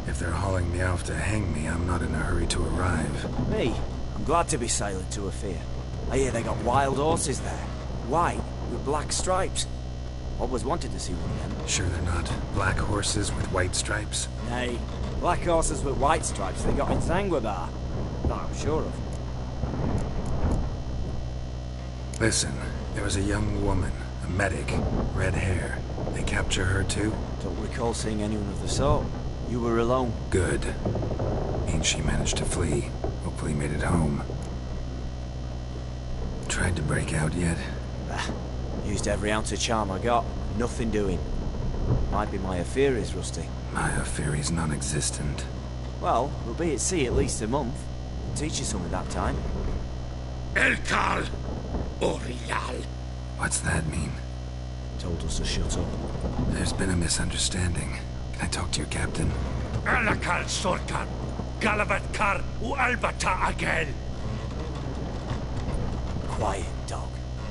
If they're hauling me off to hang me, I'm not in a hurry to arrive. Me? I'm glad to be sailing to Afir. I hear they got wild horses there. White, with black stripes. Always wanted to see one of them. Sure they're not black horses with white stripes? Nay, black horses with white stripes they got in Sanguibar. That I'm sure of. Listen, there was a young woman, a medic, red hair. They capture her too? Don't recall seeing anyone of the sort. You were alone. Good. Means she managed to flee. Hopefully made it home. Tried to break out yet? Used every ounce of charm I got. Nothing doing. Might be my affair is rusty. My affair is non-existent. Well, we'll be at sea at least a month. Teach you something that time. Elkar! Orial! What's that mean? Told us to shut up. There's been a misunderstanding. Can I talk to your captain? Alakal Sorkan! Galavat Kar u Albata Agel! Quiet, dog.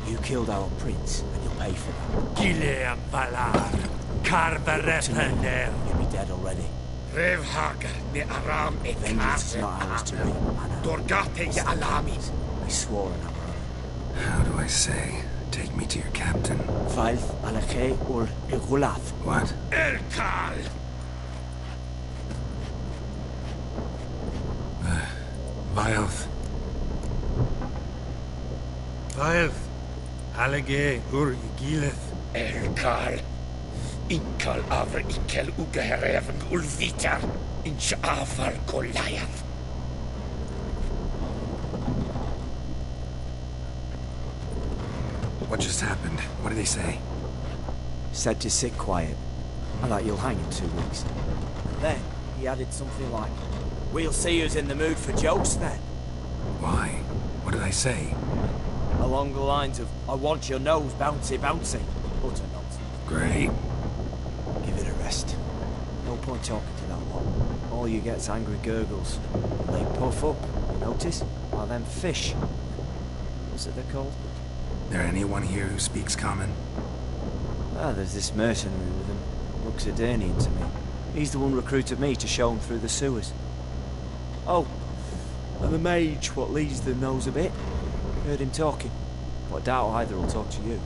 You killed our prince, and you'll pay for that. Gileam Valar! Karvarepener! You'll be dead already. Revhagar ne Aram e Vengeance is not ours to reap, Anna. Dorgate ya Alamis! I swore an hour. How do I say? Take me to your captain. Valth Alakhe ur Igulath. What? Elkal! Vilth. Vilth. Alage ur Igileth. Elkal. Inkal avr ikel ugeherevn ulvitar. Inch afar Goliath. What just happened? What did he say? Said to sit quiet, and that you'll hang in 2 weeks. And then he added something like, "We'll see who's in the mood for jokes then." Why? What did I say? A along the lines of, I want your nose bouncy bouncy. Utter nonsense. Great. Give it a rest. No point talking to that one. All you get's angry gurgles. They puff up, you notice? While them fish. What's it they're called? There anyone here who speaks common? Ah, there's this mercenary with him. Looks Edirnian to me. He's the one recruited me to show him through the sewers. Oh, and the mage what leads them knows a bit. Heard him talking. But I doubt either will talk to you.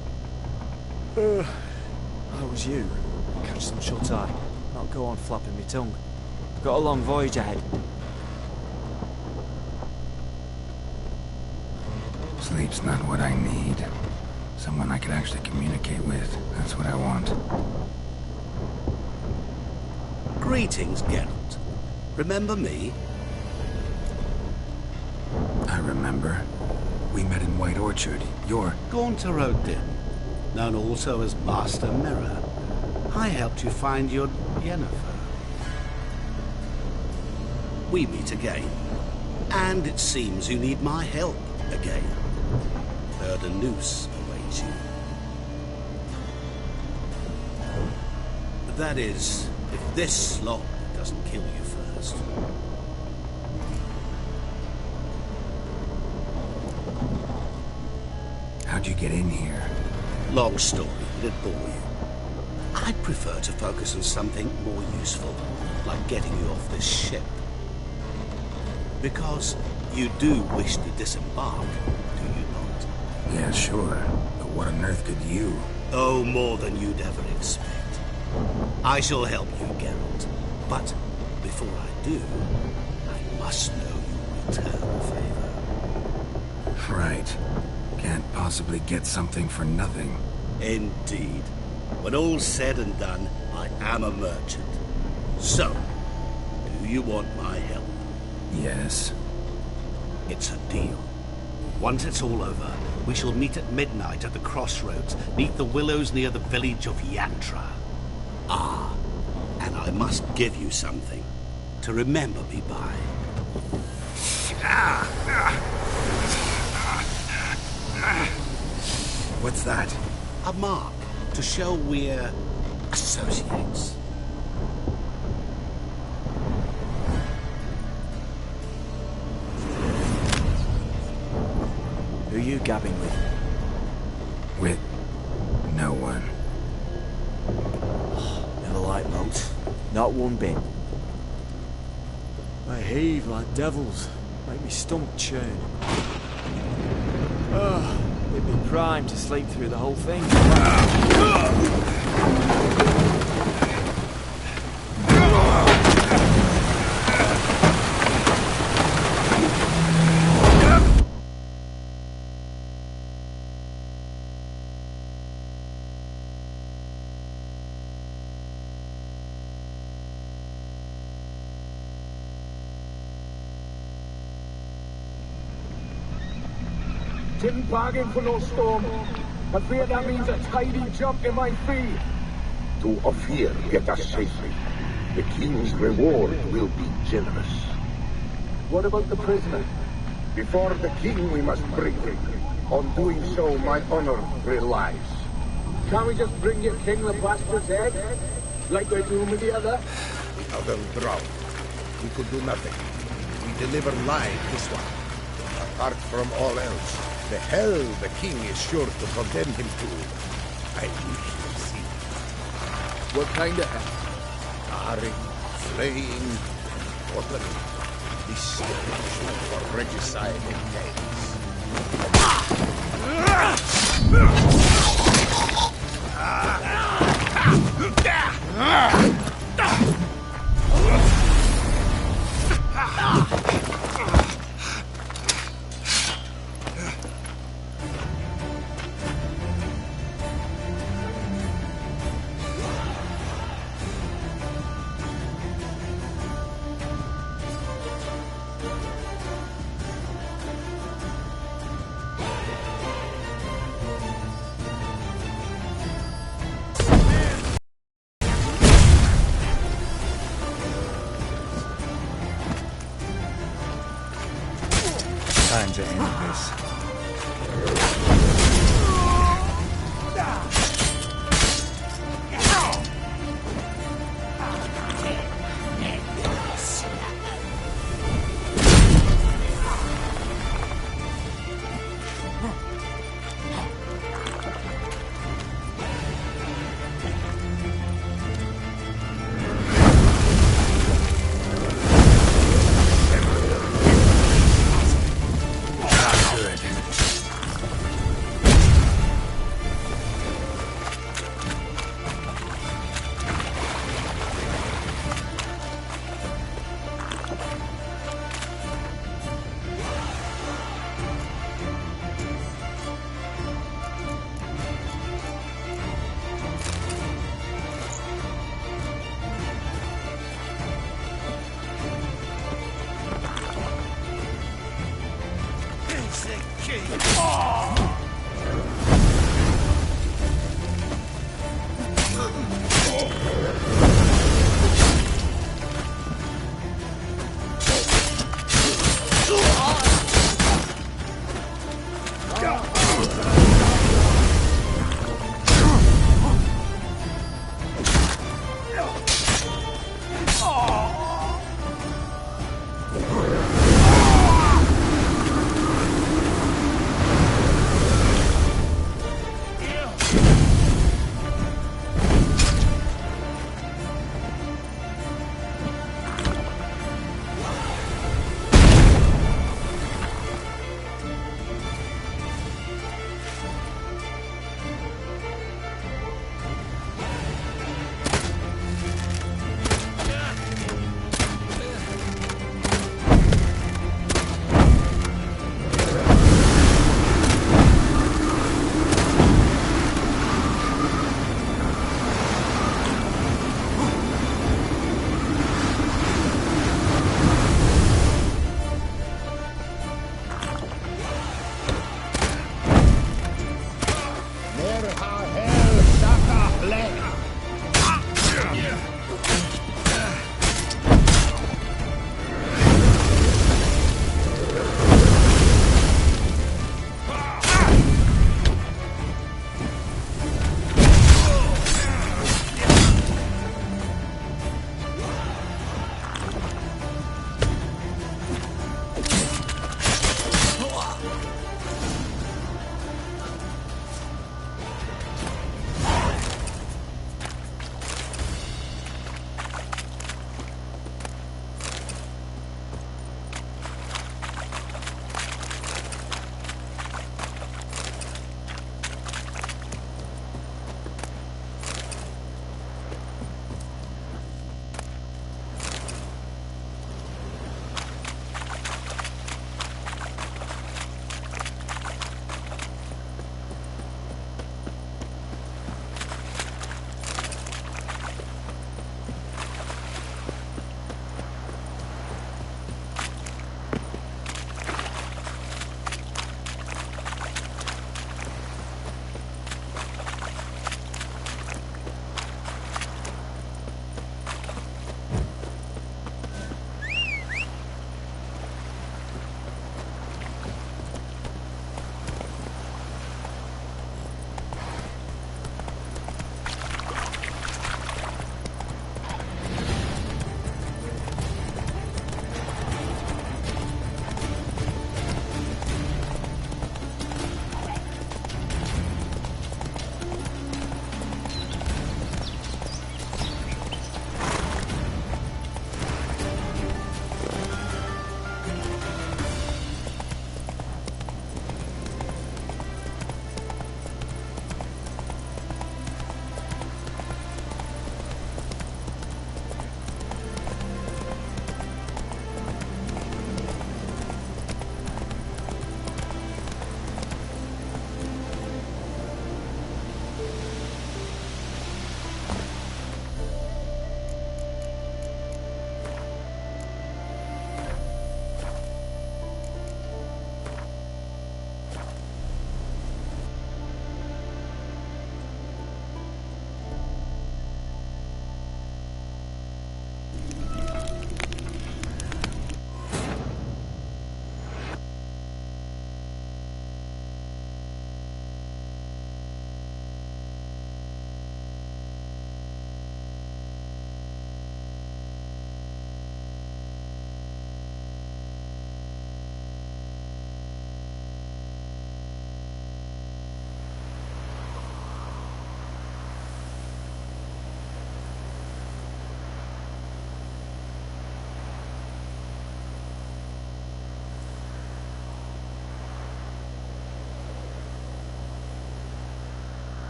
How was you? Catch some shut-eye. Not go on flapping my tongue. Got a long voyage ahead. Sleep's not what I need. Someone I can actually communicate with. That's what I want. Greetings, Geralt. Remember me? I remember. We met in White Orchard. You're... Gaunter Odin, known also as Master Mirror. I helped you find your Yennefer. We meet again. And it seems you need my help again. Heard a noose awaits you. That is, if this slog doesn't kill you first. How'd you get in here? Long story, it'd bore you. I'd prefer to focus on something more useful, like getting you off this ship. Because you do wish to disembark, do you not? Yeah, sure. But what on earth could you? Oh, more than you'd ever expect. I shall help you, Geralt. But before I do, I must know you return the favor. Right. Can't possibly get something for nothing. Indeed. When all's said and done, I am a merchant. So, do you want my help? Yes. It's a deal. Once it's all over, we shall meet at midnight at the crossroads, neath the willows near the village of Yantra. Ah, and I must give you something to remember me by. What's that? A mark to show we're associates. Who are you gabbing with? With no one. Never liked boats. Not one bit. They heave like devils. Make me stomach churn. It'd be primed to sleep through the whole thing. Didn't bargain for no storm. I fear that means a tidy jump in my fee. To Ophir, get us safely. The king's reward will be generous. What about the prisoner? Before the king we must bring him. On doing so, my honor relies. Can't we just bring your king the bastard's head? Like we're doing with the other? The other drowned. We could do nothing. We deliver live this one. Apart from all else, the hell the king is sure to condemn him to, I wish to see. What kind of hell? Tarring, flaying, quartering. This is punishment for regicide and Time to end this.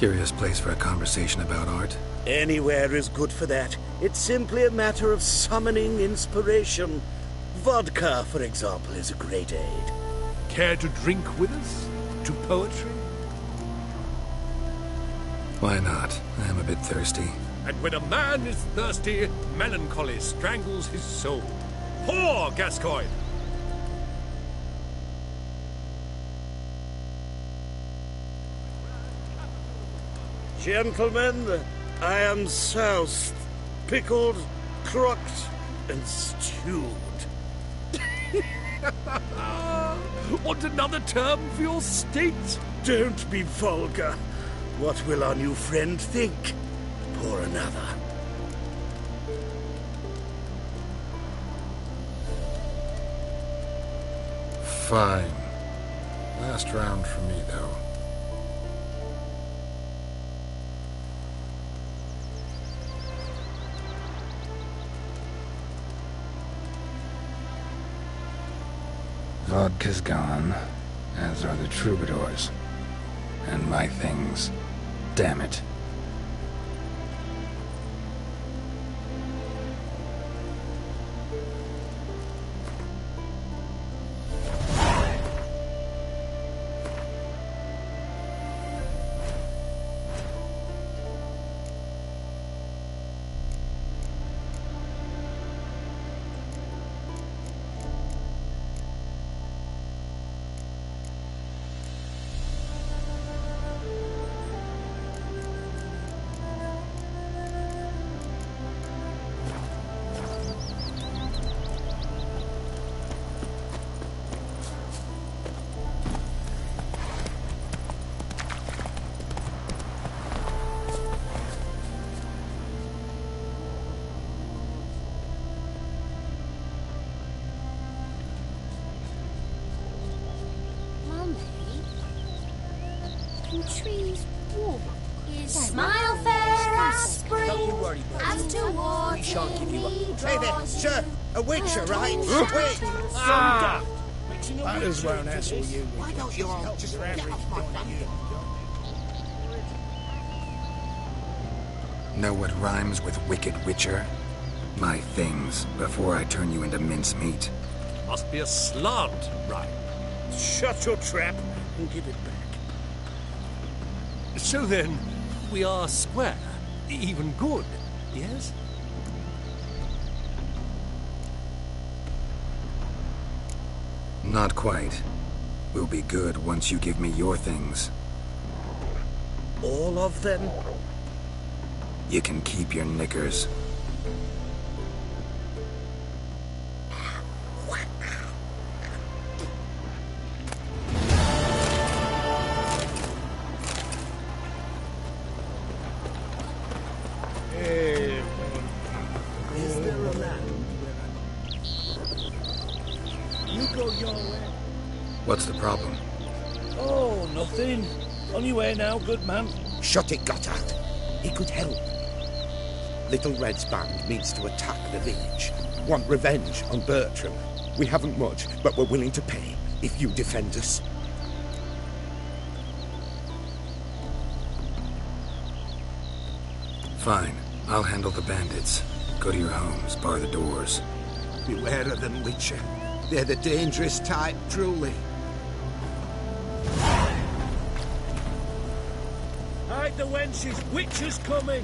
Curious place for a conversation about art. Anywhere is good for that. It's simply a matter of summoning inspiration. Vodka, for example, is a great aid. Care to drink with us? To poetry? Why not? I am a bit thirsty. And when a man is thirsty, melancholy strangles his soul. Pour, Gascoigne! Gentlemen, I am soused, pickled, crocked, and stewed. Want another term for your state? Don't be vulgar. What will our new friend think? Pour another. Fine. Last round for me, though. Vodka's gone, as are the troubadours. And my things. Damn it. Trees walk. Smile fair as spring. As towards we shan't give you up. Hey there, sir. A witcher, right? Wait. Might as well hassle you. Why don't you all just get off my back? Know what rhymes with wicked witcher? My things, before I turn you into mincemeat. Must be a slant, right? Shut your trap and give it back. So then, we are square, even good, yes? Not quite. We'll be good once you give me your things. All of them? You can keep your knickers. What's the problem? Oh, nothing. On your way now, good man. Shut it, Gotthard. He could help. Little Red's band means to attack the village. Want revenge on Bertram. We haven't much, but we're willing to pay if you defend us. Fine. I'll handle the bandits. Go to your homes, bar the doors. Beware of them, Witcher. They're the dangerous type, truly. Hide the wenches. Witcher's coming.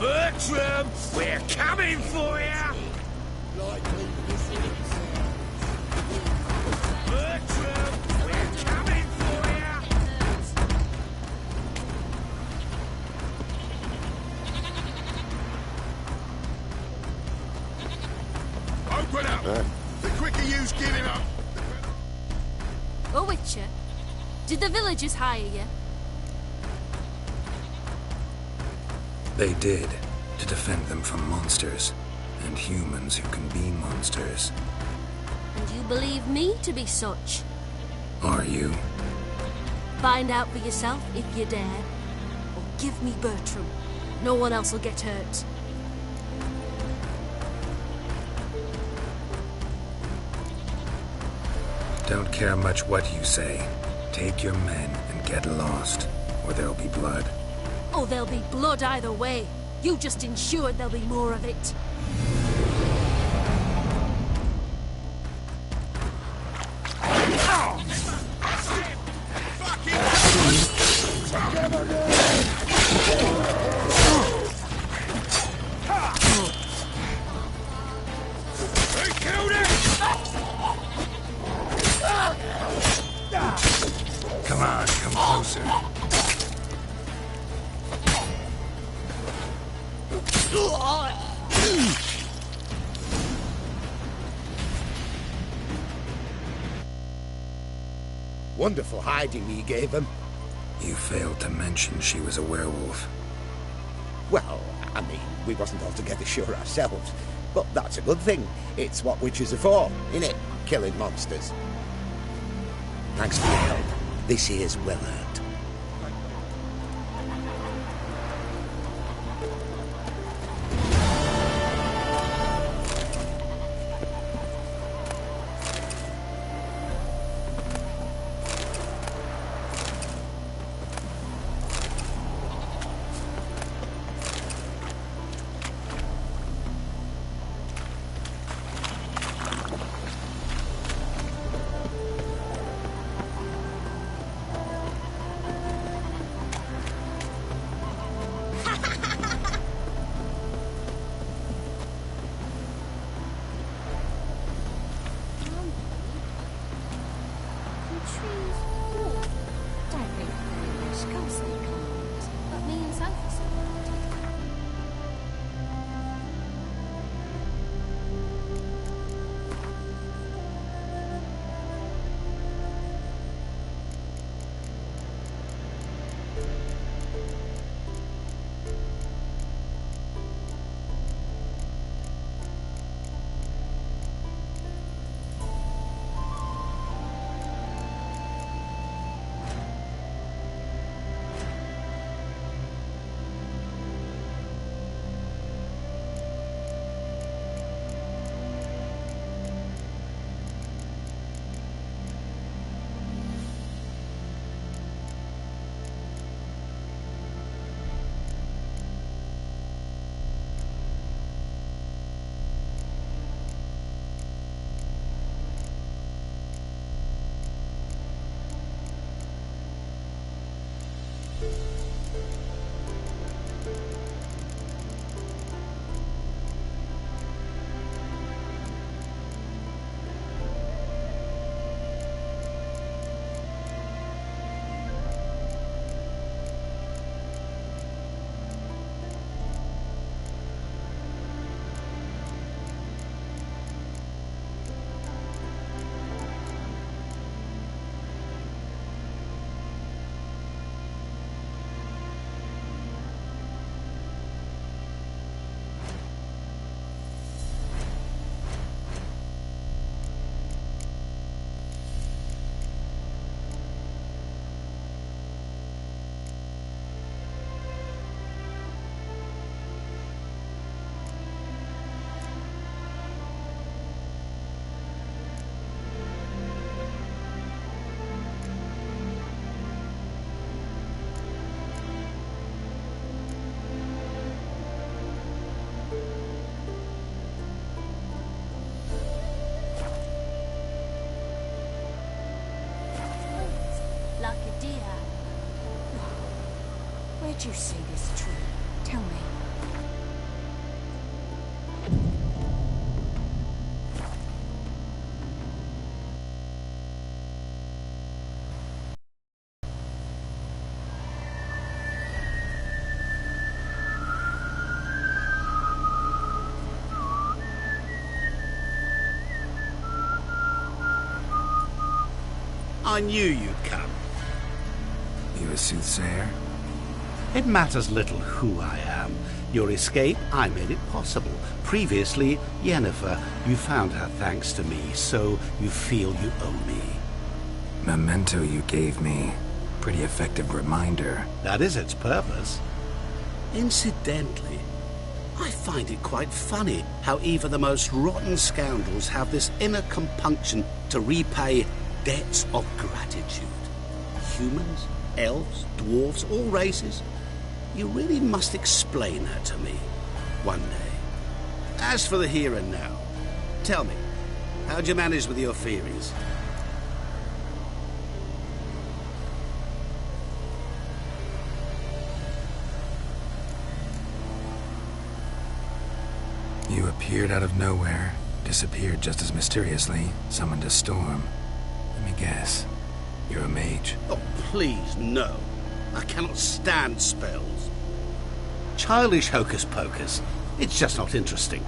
Bertram, we're coming for you! Bertram, we're coming for you! Open up! The quicker yous give him up! Oh, Witcher, did the villagers hire you? They did, to defend them from monsters, and humans who can be monsters. And you believe me to be such? Are you? Find out for yourself if you dare. Or give me Bertram. No one else will get hurt. Don't care much what you say. Take your men and get lost, or there'll be blood. Oh, there'll be blood either way. You just ensured there'll be more of it. Come on, come closer. Wonderful hiding you gave him. You failed to mention she was a werewolf. Well, I mean, we wasn't altogether sure ourselves. But that's a good thing. It's what witches are for, innit? Killing monsters. Thanks for your help. This here's well earned. Where'd you see this tree? Tell me. I knew you'd come. You a soothsayer? It matters little who I am. Your escape, I made it possible. Previously, Yennefer, you found her thanks to me, so you feel you owe me. Memento you gave me. Pretty effective reminder. That is its purpose. Incidentally, I find it quite funny how even the most rotten scoundrels have this inner compunction to repay debts of gratitude. Humans, elves, dwarves, all races. You really must explain that to me one day. As for the here and now, tell me, how'd you manage with your theories? You appeared out of nowhere, disappeared just as mysteriously, summoned a storm. Let me guess. You're a mage. Oh, please, no. I cannot stand spells. Childish hocus-pocus. It's just not interesting.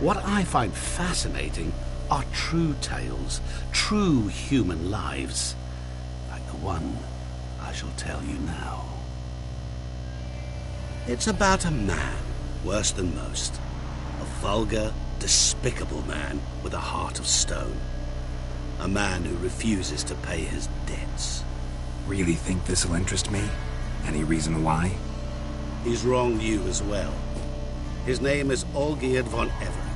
What I find fascinating are true tales, true human lives, like the one I shall tell you now. It's about a man, worse than most. A vulgar, despicable man with a heart of stone. A man who refuses to pay his debts. Really think this'll interest me? Any reason why? He's wronged you as well. His name is Olgierd von Everick.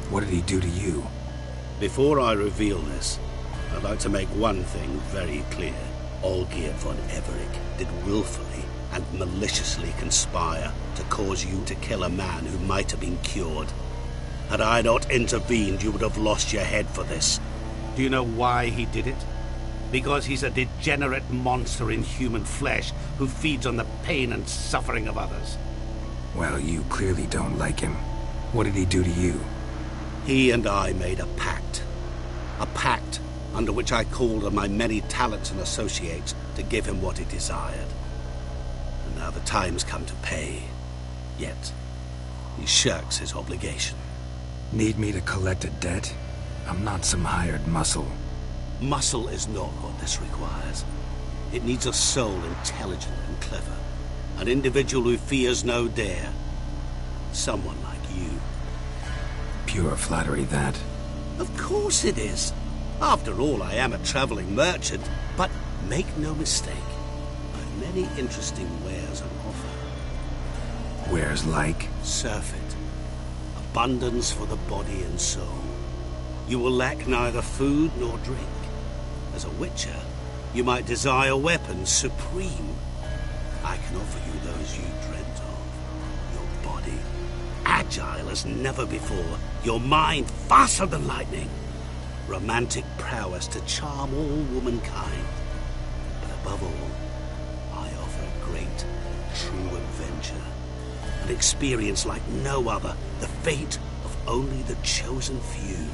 What did he do to you? Before I reveal this, I'd like to make one thing very clear. Olgierd von Everick did willfully and maliciously conspire to cause you to kill a man who might have been cured. Had I not intervened, you would have lost your head for this. Do you know why he did it? Because he's a degenerate monster in human flesh who feeds on the pain and suffering of others. Well, you clearly don't like him. What did he do to you? He and I made a pact. A pact under which I called on my many talents and associates to give him what he desired. And now the time's come to pay. Yet, he shirks his obligation. Need me to collect a debt? I'm not some hired muscle. Muscle is not what this requires. It needs a soul intelligent and clever. An individual who fears no dare. Someone like you. Pure flattery, that. Of course it is. After all, I am a traveling merchant. But make no mistake, I've many interesting wares on offer. Wares like? Surfeit. Abundance for the body and soul. You will lack neither food nor drink. As a witcher, you might desire weapons supreme. I can offer you those you dreamt of. Your body, agile as never before. Your mind, faster than lightning. Romantic prowess to charm all womankind. But above all, I offer great, true adventure. An experience like no other. The fate of only the chosen few.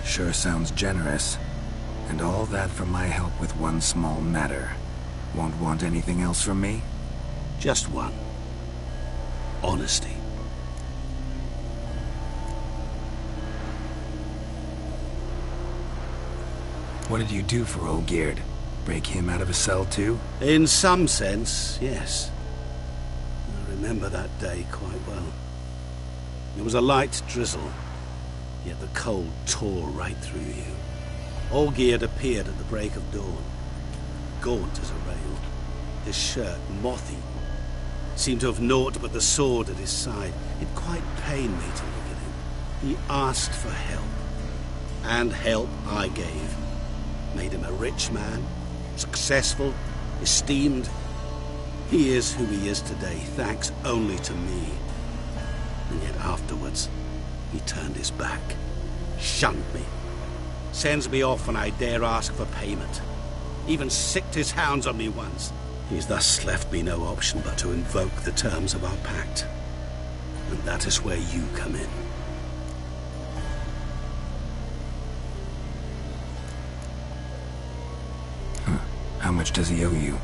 Sure sounds generous. And all that for my help with one small matter. Won't want anything else from me? Just one. Honesty. What did you do for Olgierd? Break him out of a cell too? In some sense, yes. I remember that day quite well. It was a light drizzle, yet the cold tore right through you. Olgierd appeared at the break of dawn, gaunt as a rail, his shirt moth-eaten. Seemed to have naught but the sword at his side. It quite pained me to look at him. He asked for help, and help I gave. Made him a rich man, successful, esteemed. He is who he is today, thanks only to me. And yet afterwards, he turned his back, shunned me, sends me off when I dare ask for payment. Even sicked his hounds on me once. He's thus left me no option but to invoke the terms of our pact. And that is where you come in. How much does he owe you?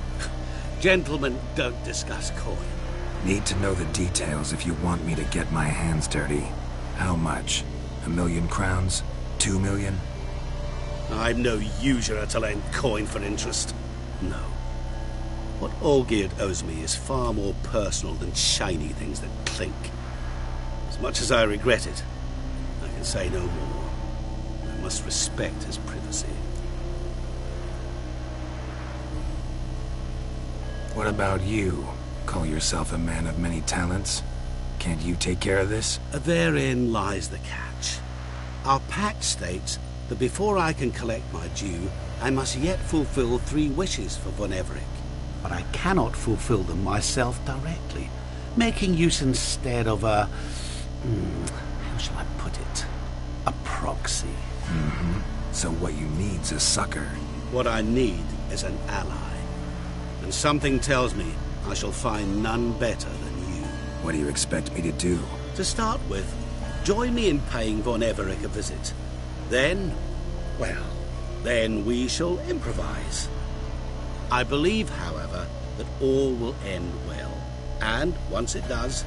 Gentlemen don't discuss coin. Need to know the details if you want me to get my hands dirty. How much? 1 million crowns? 2 million? I'm no usurer to lend coin for interest. No. What Olgierd owes me is far more personal than shiny things that clink. As much as I regret it, I can say no more. I must respect his privacy. What about you? Call yourself a man of many talents? Can't you take care of this? Therein lies the catch. Our pact states that before I can collect my due, I must yet fulfill 3 wishes for Von Everec. But I cannot fulfill them myself directly, making use instead of a... how shall I put it? A proxy. So what you need's a sucker. What I need is an ally. And something tells me I shall find none better than you. What do you expect me to do? To start with, join me in paying Von Everec a visit. Then, well, then we shall improvise. I believe, however, that all will end well. And, once it does,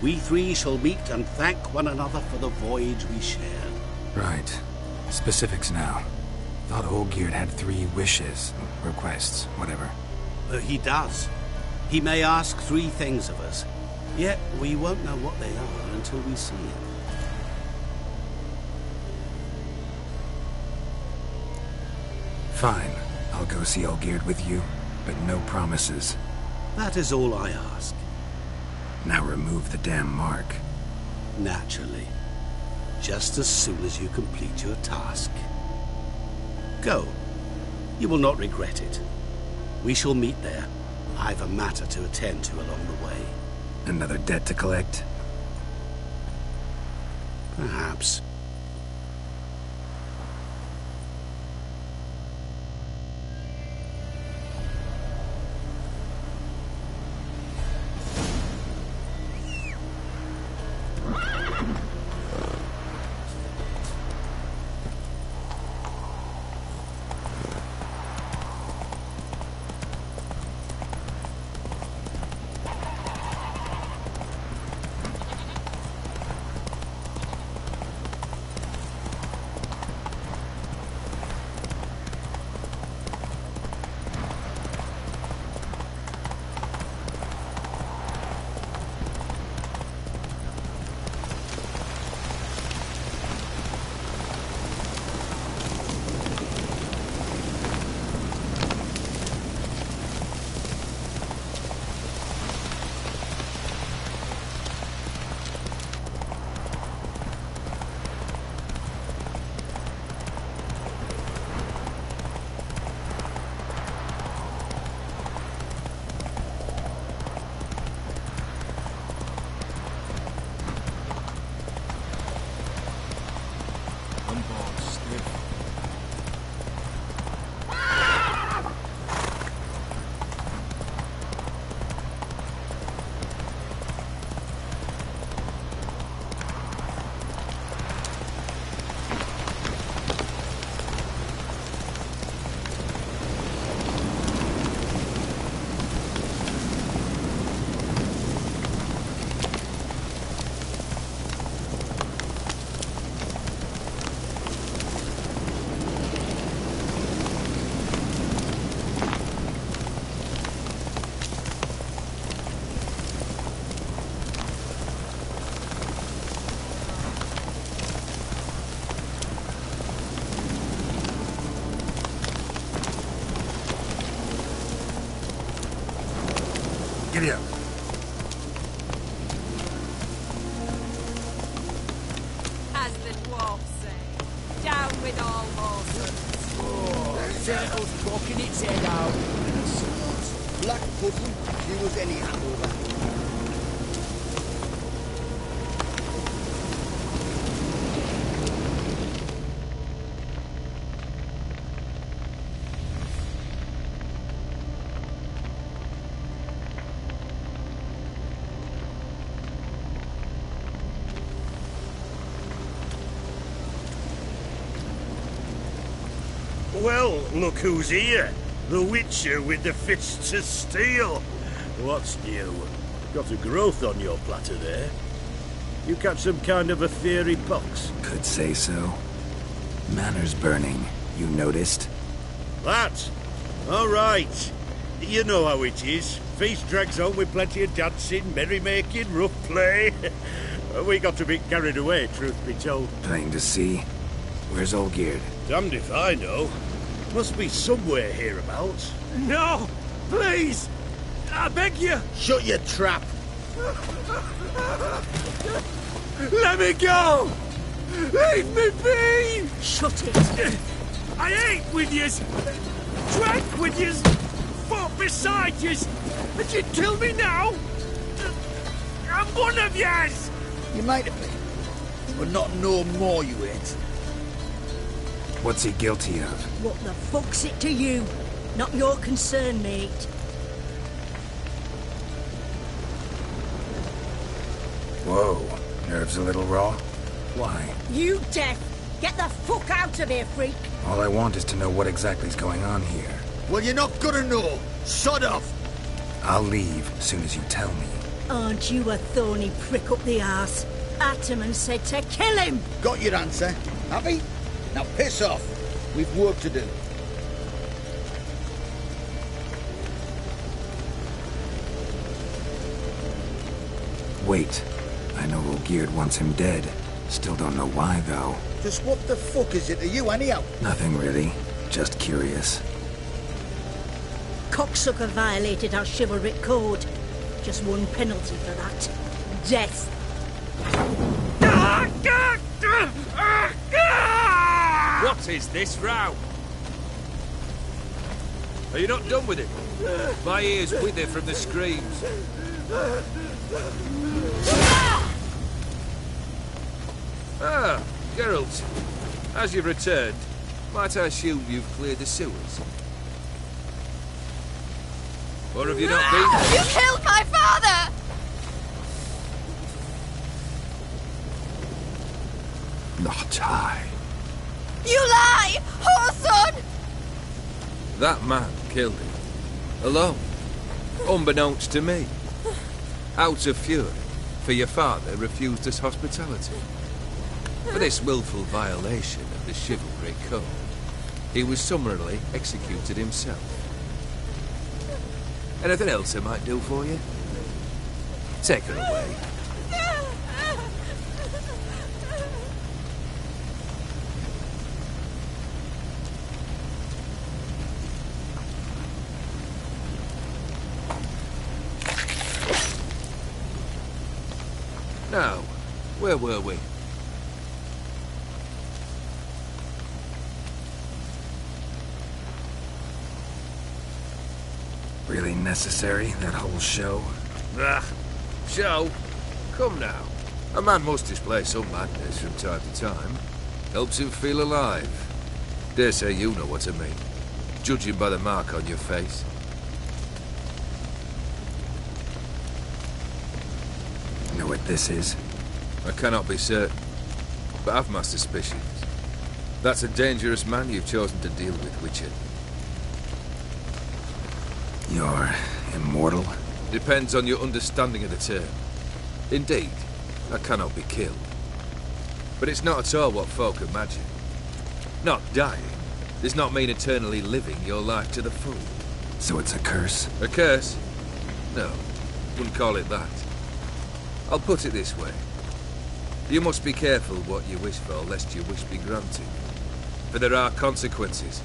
we 3 shall meet and thank one another for the voyage we shared. Right. Specifics now. Thought Olgierd had 3 wishes, requests, whatever. He does. He may ask 3 things of us, yet we won't know what they are until we see him. Fine. I'll go see Olgierd with you, but no promises. That is all I ask. Now remove the damn mark. Naturally. Just as soon as you complete your task. Go. You will not regret it. We shall meet there. I've a matter to attend to along the way. Another debt to collect? Perhaps. Giddy up. As the dwarfs say, down with all horses. Oh, turtle's poking its head out. Black pudding, she was any handle. Well, look who's here. The Witcher with the fists of steel. What's new? Got a growth on your platter there. You catch some kind of a fiery pox? Could say so. Manor's burning, you noticed? That? All right. You know how it is. Feast drags on with plenty of dancing, merrymaking, rough play. We got a bit carried away, truth be told. Plain to see. Where's Olgierd? Damned if I know. Must be somewhere hereabouts. No! Please! I beg you! Shut your trap! Let me go! Leave me be! Shut it! I ate with yous! Drank with yous! Fought beside yous! And you kill me now? I'm one of yous! You might have been, but not no more you ain't. What's he guilty of? What the fuck's it to you? Not your concern, mate. Whoa, nerves a little raw? Why? You deaf! Get the fuck out of here, freak! All I want is to know what exactly's going on here. Well, you're not gonna know. Sod off. I'll leave as soon as you tell me. Aren't you a thorny prick up the arse? Ataman said to kill him! Got your answer. Happy? Now piss off. We've work to do. Wait. I know Olgierd wants him dead. Still don't know why, though. Just what the fuck is it to you, anyhow? Nothing really. Just curious. Cocksucker violated our chivalric code. Just one penalty for that. Death. What is this row? Are you not done with it? My ears wither from the screams. Ah, Geralt. As you've returned, might I assume you've cleared the sewers? Or have you not been? You killed my father! Not I. You lie! Whoreson! That man killed him. Alone. Unbeknownst to me. Out of fury, for your father refused us hospitality. For this willful violation of the chivalry code, he was summarily executed himself. Anything else I might do for you? Take her away. Now, where were we? Really necessary, that whole show? Ah, show? Come now. A man must display some madness from time to time. Helps him feel alive. Dare say you know what I mean. Judging by the mark on your face. Know what this is? I cannot be certain, but I've my suspicions. That's a dangerous man you've chosen to deal with, Witcher. You're immortal? Depends on your understanding of the term. Indeed, I cannot be killed. But it's not at all what folk imagine. Not dying does not mean eternally living your life to the full. So it's a curse? A curse? No, wouldn't call it that. I'll put it this way. You must be careful what you wish for, lest your wish be granted. For there are consequences.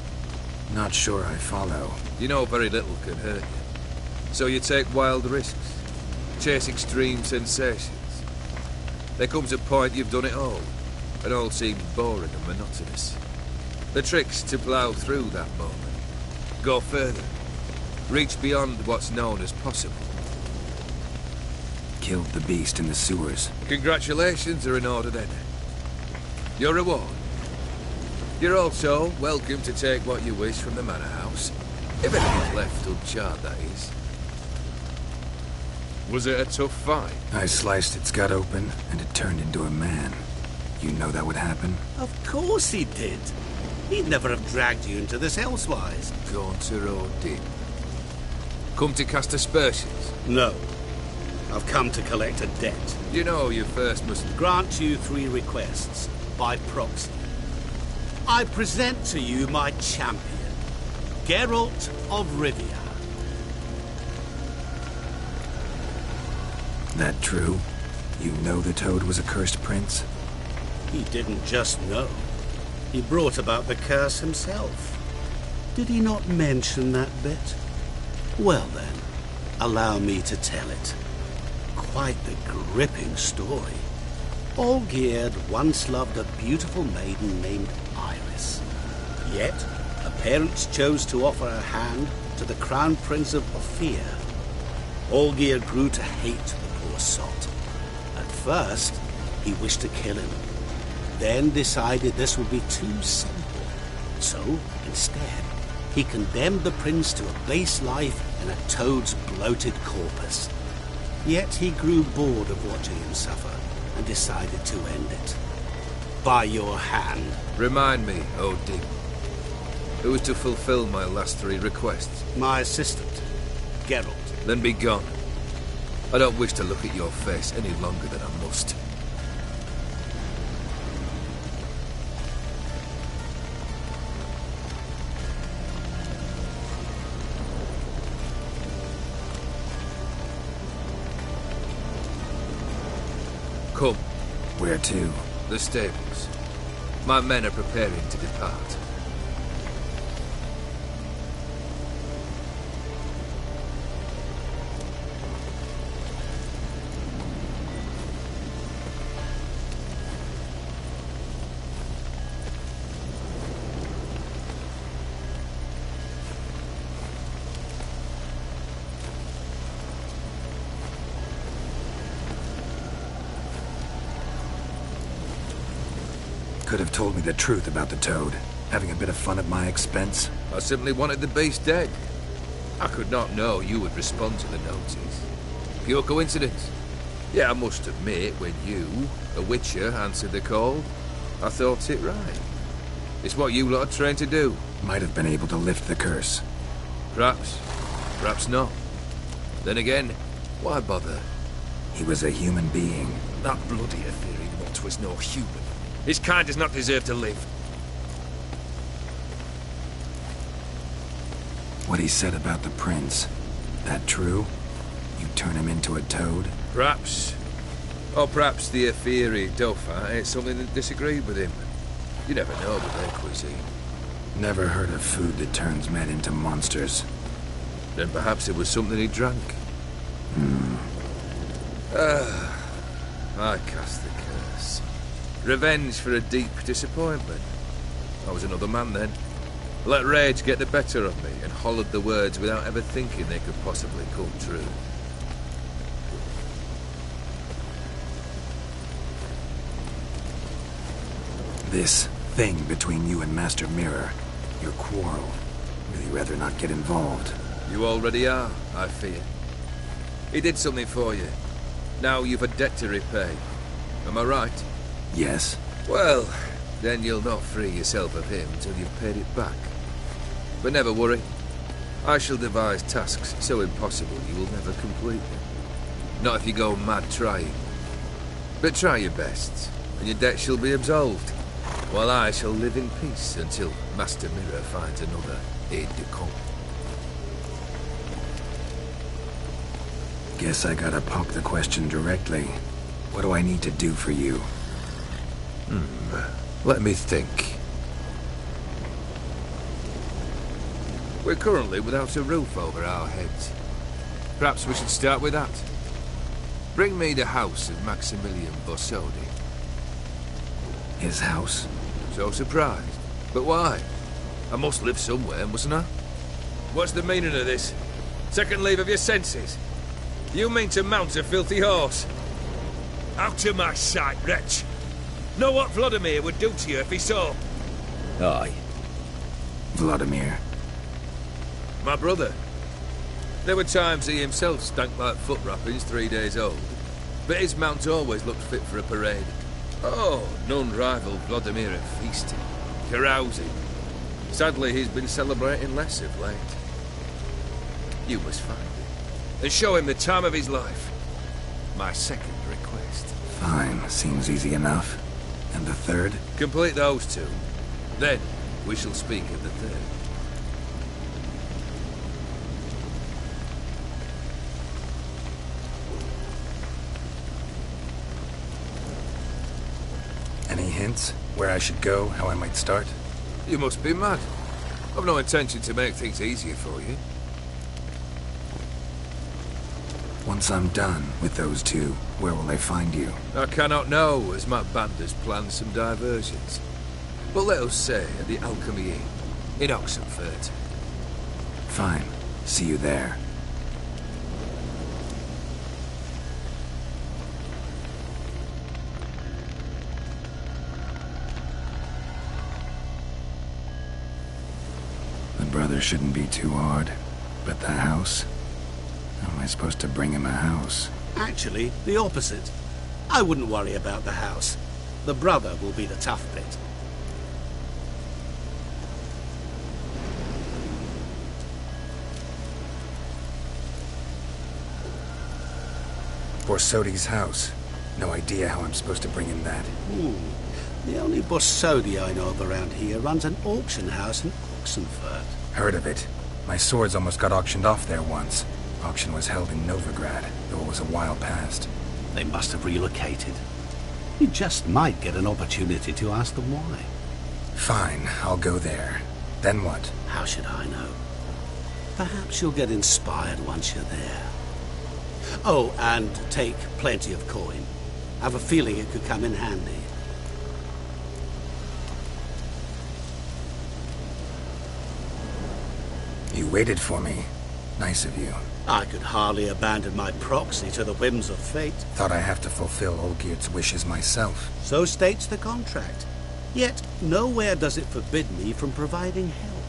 Not sure I follow. You know very little can hurt you. So you take wild risks. Chase extreme sensations. There comes a point you've done it all, and all seems boring and monotonous. The trick's to plough through that moment. Go further. Reach beyond what's known as possible. Killed the beast in the sewers. Congratulations are in order then. Your reward. You're also welcome to take what you wish from the manor house. If anything's left uncharred, that is. Was it a tough fight? I sliced its gut open, and it turned into a man. You know that would happen? Of course he did. He'd never have dragged you into this elsewise. Gaunter Odin. Come to cast aspersions? No. I've come to collect a debt. You know you first must... Grant you 3 requests, by proxy. I present to you my champion, Geralt of Rivia. That true? You know the Toad was a cursed prince? He didn't just know. He brought about the curse himself. Did he not mention that bit? Well then, allow me to tell it. Quite the gripping story. Olgierd once loved a beautiful maiden named Iris. Yet, her parents chose to offer her hand to the Crown Prince of Ophir. Olgierd grew to hate the poor sot. At first, he wished to kill him. Then decided this would be too simple. So, instead, he condemned the prince to a base life in a toad's bloated corpus. Yet he grew bored of watching him suffer and decided to end it. By your hand. Remind me, Odin. Who is to fulfill my last 3 requests? My assistant, Geralt. Then be gone. I don't wish to look at your face any longer than I must. Come. Where to? The stables. My men are preparing to depart. Could have told me the truth about the Toad, having a bit of fun at my expense. I simply wanted the beast dead. I could not know you would respond to the notice. Pure coincidence. Yeah, I must admit, when you, a witcher, answered the call, I thought it right. It's what you lot are trained to do. Might have been able to lift the curse. Perhaps. Perhaps not. Then again, why bother? He was a human being. That bloody Ethereal Mott was no human. His kind does not deserve to live. What he said about the prince, that true? You turn him into a toad? Perhaps. Or perhaps the Ethereal Dauphin ate something that disagreed with him. You never know with their cuisine. Never heard of food that turns men into monsters. Then perhaps it was something he drank. I cast the curse. Revenge for a deep disappointment. I was another man then. Let rage get the better of me and hollered the words without ever thinking they could possibly come true. This thing between you and Master Mirror, your quarrel, really rather not get involved. You already are, I fear. He did something for you. Now you've a debt to repay. Am I right? Yes. Well, then you'll not free yourself of him till you've paid it back. But never worry. I shall devise tasks so impossible you will never complete them. Not if you go mad trying. But try your best, and your debt shall be absolved, while I shall live in peace until Master Mirror finds another aide-de-camp. Guess I gotta poke the question directly. What do I need to do for you? Let me think. We're currently without a roof over our heads. Perhaps we should start with that. Bring me the house of Maximilian Borsodi. His house? So surprised. But why? I must live somewhere, mustn't I? What's the meaning of this? Second leave of your senses? You mean to mount a filthy horse? Out of my sight, wretch! Know what Vladimir would do to you if he saw? Aye. Vladimir. My brother. There were times he himself stank like foot wrappings 3 days old, but his mount always looked fit for a parade. Oh, none rivaled Vladimir at feasting, carousing, Sadly, he's been celebrating less of late. You must find him and show him the time of his life. My second request. Fine, seems easy enough. And the third? Complete those two. Then, we shall speak of the third. Any hints? Where I should go? How I might start? You must be mad. I've no intention to make things easier for you. Once I'm done with those two, where will they find you? I cannot know, as my band has planned some diversions. But let us say at the Alchemy Inn, in Oxenfurt. Fine. See you there. The brother shouldn't be too hard. But the house? How am I supposed to bring him a house? Actually, the opposite. I wouldn't worry about the house. The brother will be the tough bit. Borsodi's house. No idea how I'm supposed to bring him that. The only Borsodi I know of around here runs an auction house in Oxenfurt. Heard of it. My swords almost got auctioned off there once. Auction was held in Novigrad, though it was a while past. They must have relocated. You just might get an opportunity to ask them why. Fine, I'll go there. Then what? How should I know? Perhaps you'll get inspired once you're there. Oh, and take plenty of coin. I have a feeling it could come in handy. You waited for me. Nice of you. I could hardly abandon my proxy to the whims of fate. Thought I have to fulfill Olgierd's wishes myself. So states the contract. Yet, nowhere does it forbid me from providing help.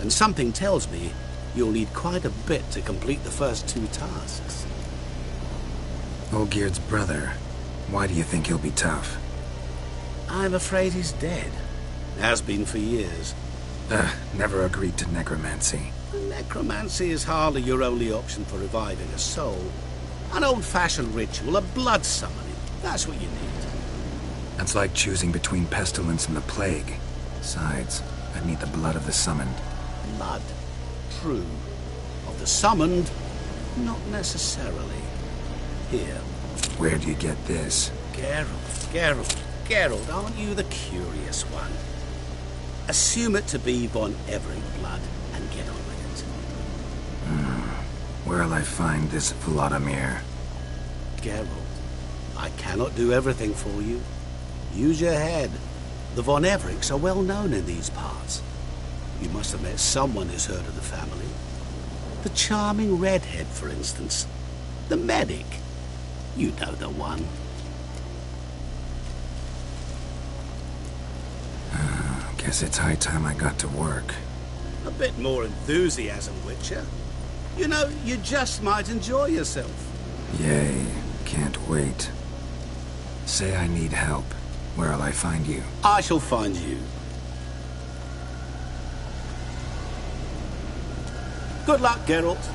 And something tells me you'll need quite a bit to complete the first two tasks. Olgierd's brother. Why do you think he'll be tough? I'm afraid he's dead. Has been for years. Never agreed to necromancy. Necromancy is hardly your only option for reviving a soul. An old-fashioned ritual, a blood summoning. That's what you need. That's like choosing between pestilence and the plague. Besides, I'd need the blood of the summoned. Blood. True. Of the summoned, not necessarily. Here. Where do you get this? Geralt, aren't you the curious one? Assume it to be von Everett blood and get on with it. Where'll I find this Vladimir? Geralt, I cannot do everything for you. Use your head. The von Evericks are well known in these parts. You must have met someone who's heard of the family. The charming redhead, for instance. The medic. You know the one. Guess it's high time I got to work. A bit more enthusiasm, Witcher. You know, you just might enjoy yourself. Yay. Can't wait. Say I need help. Where'll I find you? I shall find you. Good luck, Geralt.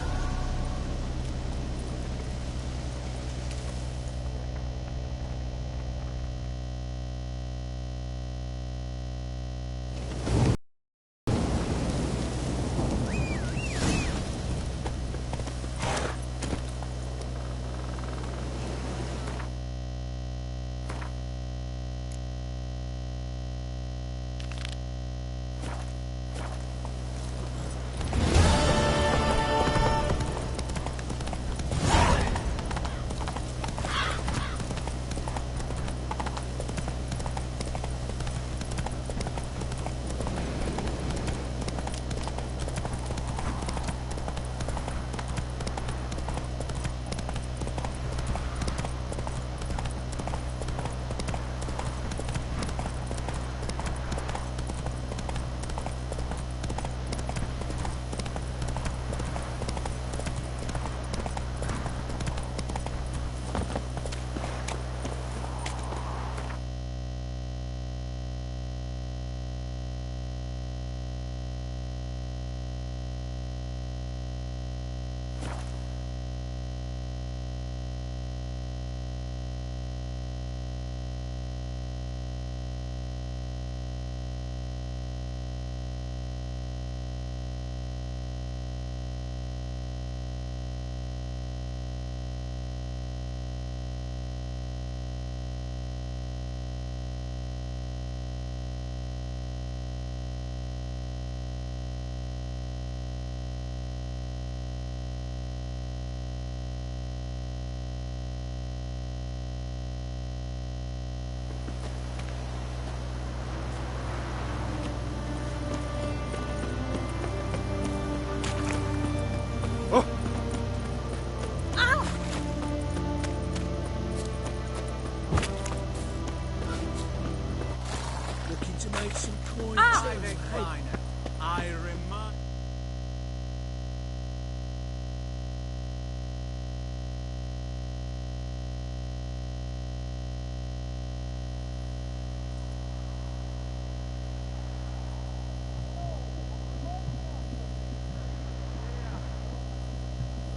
find some coins. Private Kleiner, I remind...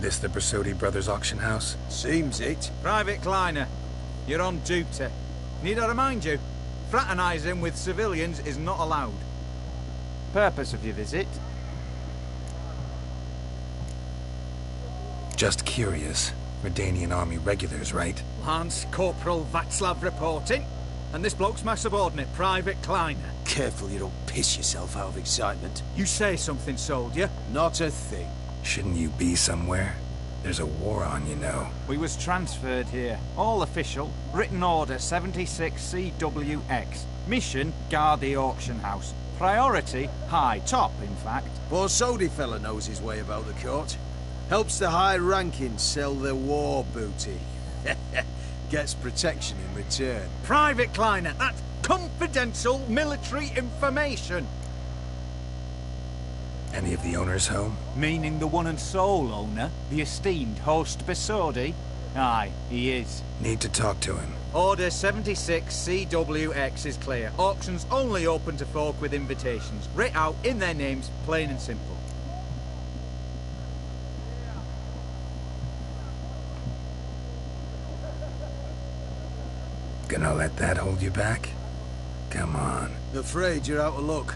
This the Brasodi Brothers auction house? Seems it. Private Kleiner, you're on duty. Need I remind you, fraternising with civilians is not allowed. Purpose of your visit? Just curious. Redanian army regulars, right? Lance Corporal Václav reporting. And this bloke's my subordinate, Private Kleiner. Careful you don't piss yourself out of excitement. You say something, soldier? Not a thing. Shouldn't you be somewhere? There's a war on, you know. We was transferred here. All official. Written order 76 CWX. Mission, guard the auction house. Priority, high. Top, in fact. Borsodi fella knows his way about the court. Helps the high-rankings sell their war booty. Gets protection in return. Private Kleiner, that's confidential military information. Any of the owners home? Meaning the one and sole owner, the esteemed host Borsodi? Aye, he is. Need to talk to him. Order 76 CWX is clear. Auctions only open to folk with invitations. Writ out in their names, plain and simple. Gonna let that hold you back? Come on. Afraid you're out of luck.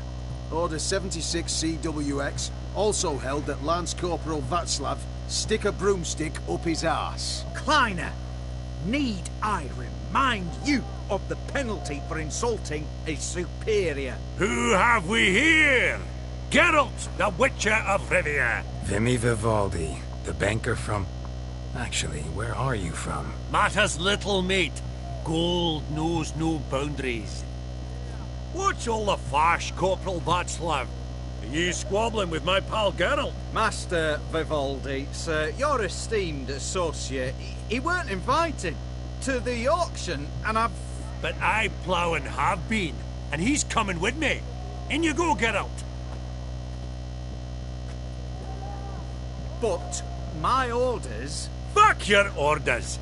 Order 76 CWX also held that Lance Corporal Václav stick a broomstick up his arse. Kleiner, need I remind you of the penalty for insulting a superior? Who have we here? Geralt, the Witcher of Rivia. Vimy Vivaldi, the banker from... Actually, where are you from? Matters little, mate. Gold knows no boundaries. What's all the fash, Corporal Václav? Are you squabbling with my pal Geralt? Master Vivaldi, sir, your esteemed associate, he weren't invited to the auction, and I've... But I plough and have been, and he's coming with me. In you go, Geralt. But my orders... Fuck your orders!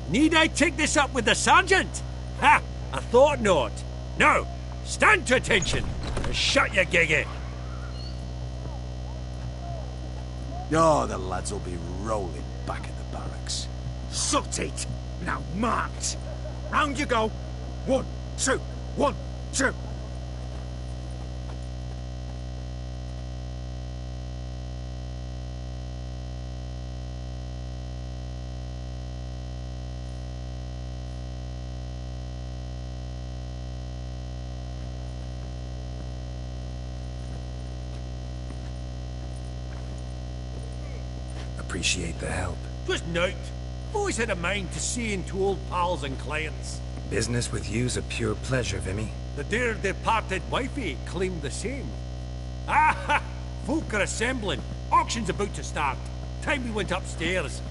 Need I take this up with the sergeant? Ha! I thought not. Now, stand to attention and shut your giggy. Oh, the lads will be rolling back at the barracks. Sut it! Now march! Round you go! 1, 2, 1, 2! Appreciate the help. Just note, always had a mind to see into old pals and clients. Business with you's a pure pleasure, Vimy. The dear departed wifey claimed the same. Ah! Folk are assembling. Auction's about to start. Time we went upstairs.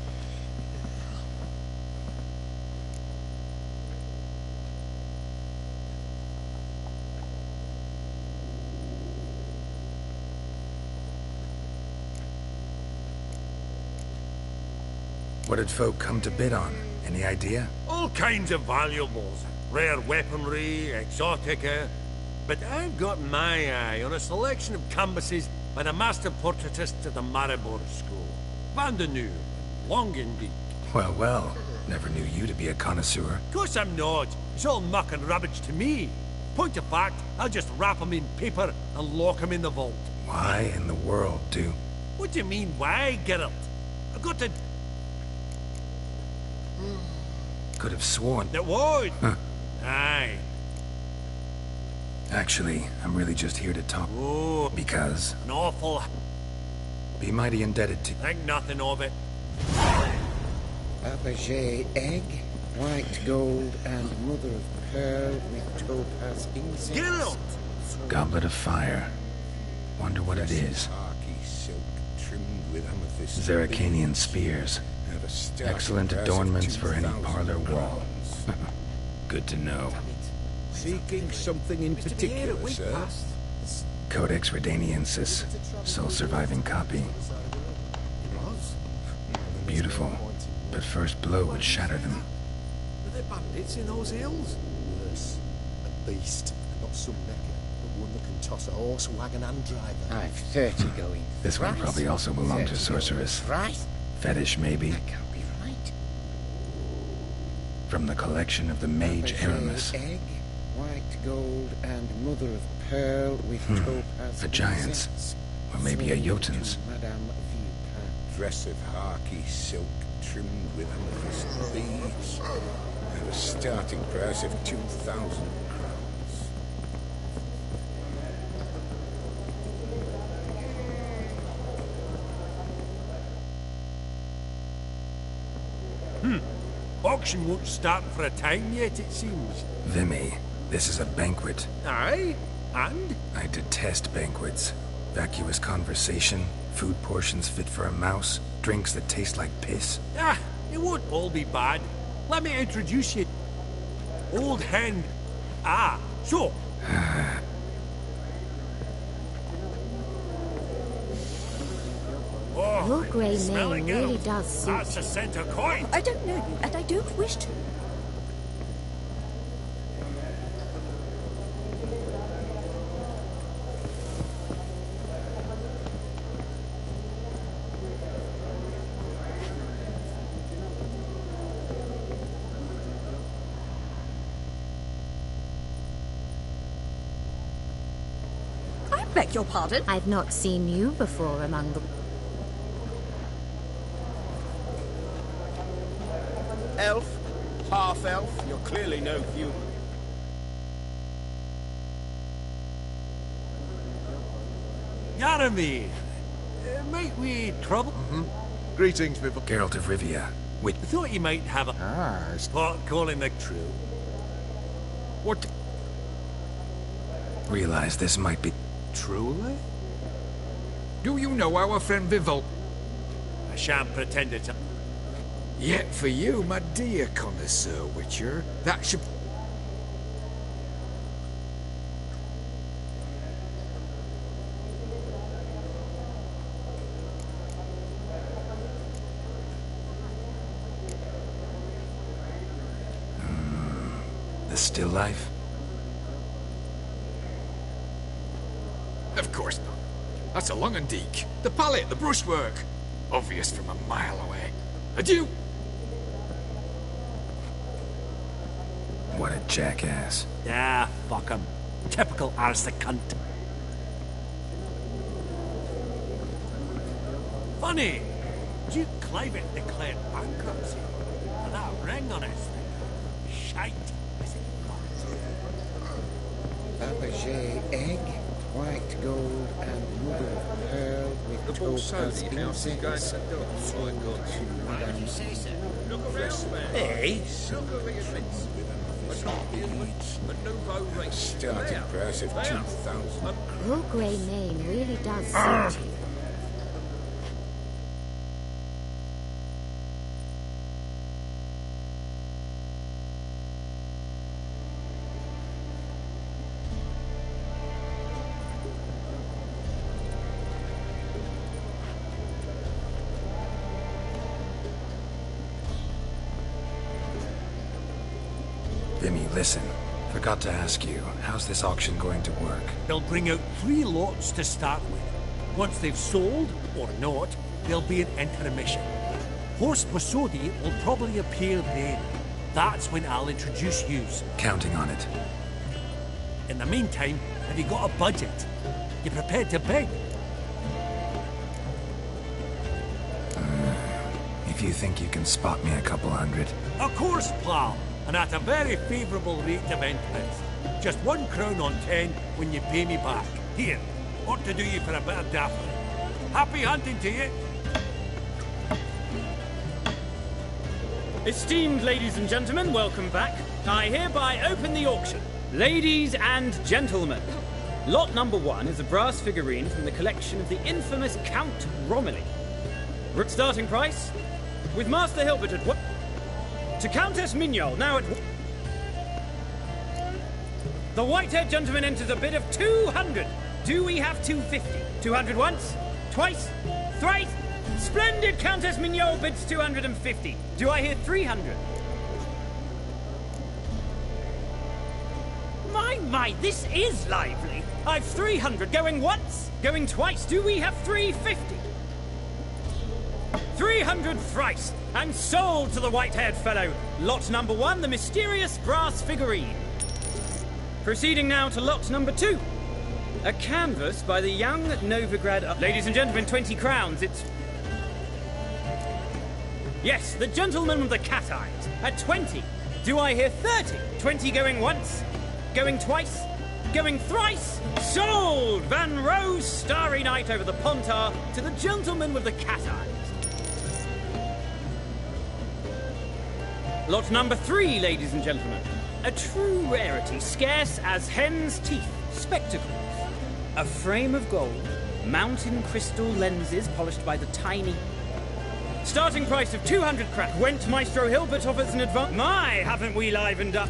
What did folk come to bid on? Any idea? All kinds of valuables. Rare weaponry, exotica. But I've got my eye on a selection of canvases by the master portraitist at the Maribor School. Van de Nieuw, Longenbeek. Well, well. Never knew you to be a connoisseur. Of course I'm not. It's all muck and rubbish to me. Point of fact, I'll just wrap 'em in paper and lock 'em in the vault. Why in the world, do? What do you mean, why, Geralt? I've got to... Could have sworn. It would. Huh. Aye. Actually, I'm really just here to talk. Oh. Because... An awful... Be mighty indebted to... Think nothing of it. Fabergé egg, white gold, and mother of pearl with topaz insects. Geralt! Goblet of fire. Wonder what it is. Zeracanian spears. Excellent adornments for any parlor wall. Good to know. Seeking something in particular, sir? Codex Redaniensis, sole surviving copy. Beautiful, but first blow would shatter them. Are there bandits in those hills? Worse. A beast. Not some necker, but one that can toss a horse, wagon and driver. I've 30 going. This one probably also belonged to Sorceress. Right? Fetish, maybe? That can't be right. From the collection of the Mage Aramis. Egg, white gold, and mother of pearl with topaz. A giant's. Or maybe a Jotun's. Madame Dress of harky silk trimmed with amethyst beads. And a starting price of 2,000 crowns. Auction won't start for a time yet, it seems. Vimy, this is a banquet. Aye? And? I detest banquets. Vacuous conversation, food portions fit for a mouse, drinks that taste like piss. Ah, it won't all be bad. Let me introduce you. Old Hen. Ah, so. Your grey smell mane it, girl. really does suit That's a centre coin. I don't know you, and I don't wish to. I beg your pardon? I've not seen you before among the... Elf? Half-elf? You're clearly no human. Yaramir. Might we trouble? Greetings, people. Geralt of Rivia. I thought you might have a spot calling the true. What? Realize this might be... Truly? Do you know our friend Vivol? I shan't pretend it's... Yet for you, my dear connoisseur Witcher, that should... The still life? Of course not. That's a long and deek. The palette, the brushwork. Obvious from a mile away. Adieu! What a jackass. Ah, fuck him. Typical arse cunt. Funny, Duke Clivet declared bankruptcy for that ring on his finger. Shite. Fabergé egg, white gold, and mother of pearl with The topaz Bolsoni house is going insects. to go. My God. Madame Look around, man. Hey? Look at the events. I can't be a nouveau race. Starting price of 2,000. Your grey mane really does suit you. Vimy, listen. Forgot to ask you, how's this auction going to work? They'll bring out 3 lots to start with. Once they've sold, or not, there'll be an intermission. Horse Posodi will probably appear then. That's when I'll introduce yous. Counting on it. In the meantime, have you got a budget? You prepared to bid? If you think you can spot me a couple hundred. Of course, pal. And at a very favourable rate of interest. Just 1 crown on 10 when you pay me back. Here, ought to do you for a bit of daffodil. Happy hunting to you. Esteemed ladies and gentlemen, welcome back. I hereby open the auction. Ladies and gentlemen, lot number 1 is a brass figurine from the collection of the infamous Count Romilly. Starting price, with Master Hilbert at what? To Countess Mignol, now at... The white-haired gentleman enters a bid of 200. Do we have 250? 200 once? Twice? Thrice? Splendid! Countess Mignot bids 250. Do I hear 300? My, this is lively. I've 300 going once, going twice. Do we have 350? 300 thrice, and sold to the white-haired fellow. Lot number 1, the mysterious brass figurine. Proceeding now to lot number 2. A canvas by the young Novigrad... Ladies and gentlemen, 20 crowns, it's... Yes, the gentleman with the cat eyes, at 20. Do I hear 30? 20 going once, going twice, going thrice. Sold! Van Roe's Starry Night over the Pontar to the gentleman with the cat eyes. Lot number 3, ladies and gentlemen. A true rarity, scarce as hen's teeth. Spectacles. A frame of gold, mountain crystal lenses polished by the tiny... Starting price of 200 crap. Went Maestro Hilbert offers an advance. My, haven't we livened up?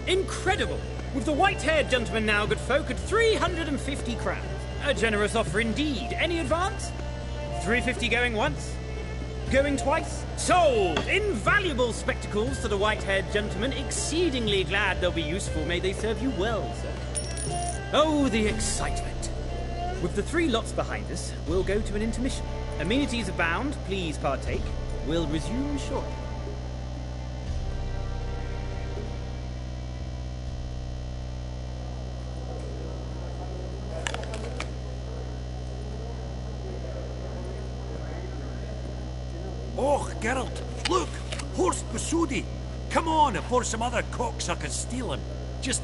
Incredible! With the white-haired gentleman now, good folk, at 350 crowns. A generous offer indeed. Any advance? 350 going once? Going twice? Sold! Invaluable spectacles to the white-haired gentleman. Exceedingly glad they'll be useful. May they serve you well, sir. Oh, the excitement. With the 3 lots behind us, we'll go to an intermission. Amenities abound. Please partake. We'll resume shortly. Oh, Geralt, look! Horst Basudi! Come on before some other cocksuckers steal him. Just,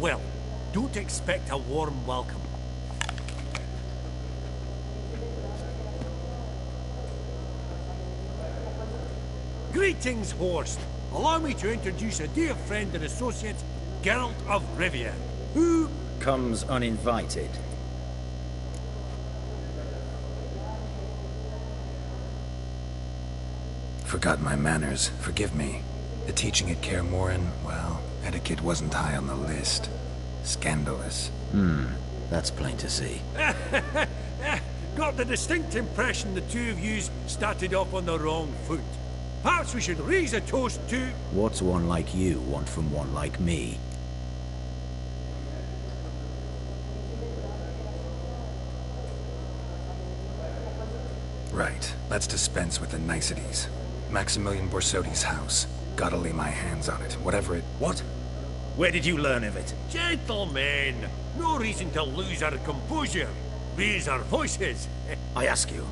well, don't expect a warm welcome. Greetings, Horst. Allow me to introduce a dear friend and associate, Geralt of Rivia, who... comes uninvited. Forgot my manners. Forgive me. The teaching at Kaer Morhen, well, etiquette wasn't high on the list. Scandalous. That's plain to see. Got the distinct impression the two of yous started off on the wrong foot. Perhaps we should raise a toast to... What's one like you want from one like me? Right. Let's dispense with the niceties. Maximilian Borsodi's house. Gotta lay my hands on it, whatever it... What? Where did you learn of it? Gentlemen, no reason to lose our composure. Raise our voices. I ask you,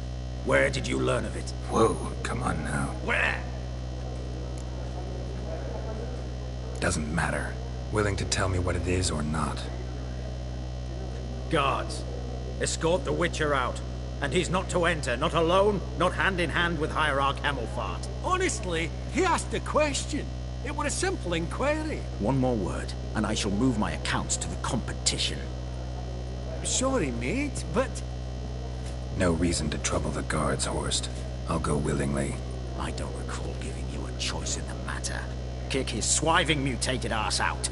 where did you learn of it? Whoa, come on now. Where? Doesn't matter. Willing to tell me what it is or not. Guards, escort the Witcher out. And he's not to enter, not alone, not hand in hand with Hierarch Hamelfart. Honestly, he asked a question. It was a simple inquiry. One more word, and I shall move my accounts to the competition. Sorry, mate, but... No reason to trouble the guards, Horst. I'll go willingly. I don't recall giving you a choice in the matter. Kick his swiving mutated ass out.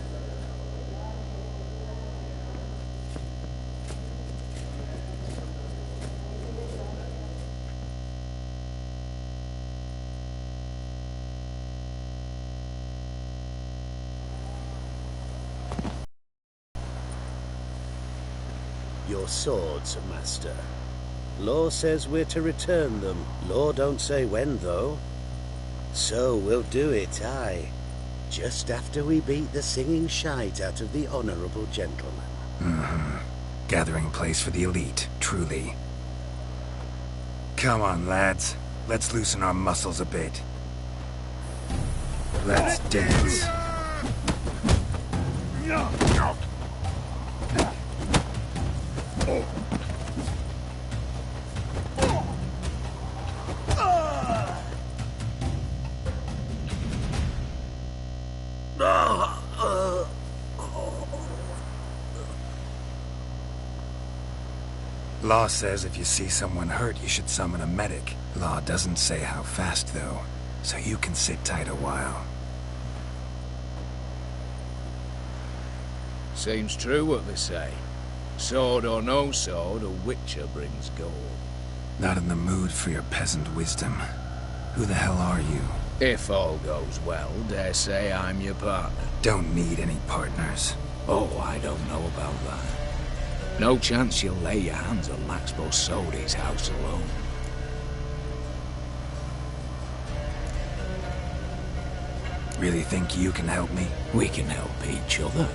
Your swords, Master. Law says we're to return them. Law don't say when, though. So we'll do it, aye. Just after we beat the singing shite out of the honourable gentleman. Gathering place for the elite, truly. Come on, lads. Let's loosen our muscles a bit. Let's dance. Law says if you see someone hurt, you should summon a medic. Law doesn't say how fast, though, so you can sit tight a while. Seems true what they say. Sword or no sword, a witcher brings gold. Not in the mood for your peasant wisdom. Who the hell are you? If all goes well, dare say I'm your partner. Don't need any partners. Oh, I don't know about that. No chance you'll lay your hands on Max Bosodi's house alone. Really think you can help me? We can help each other.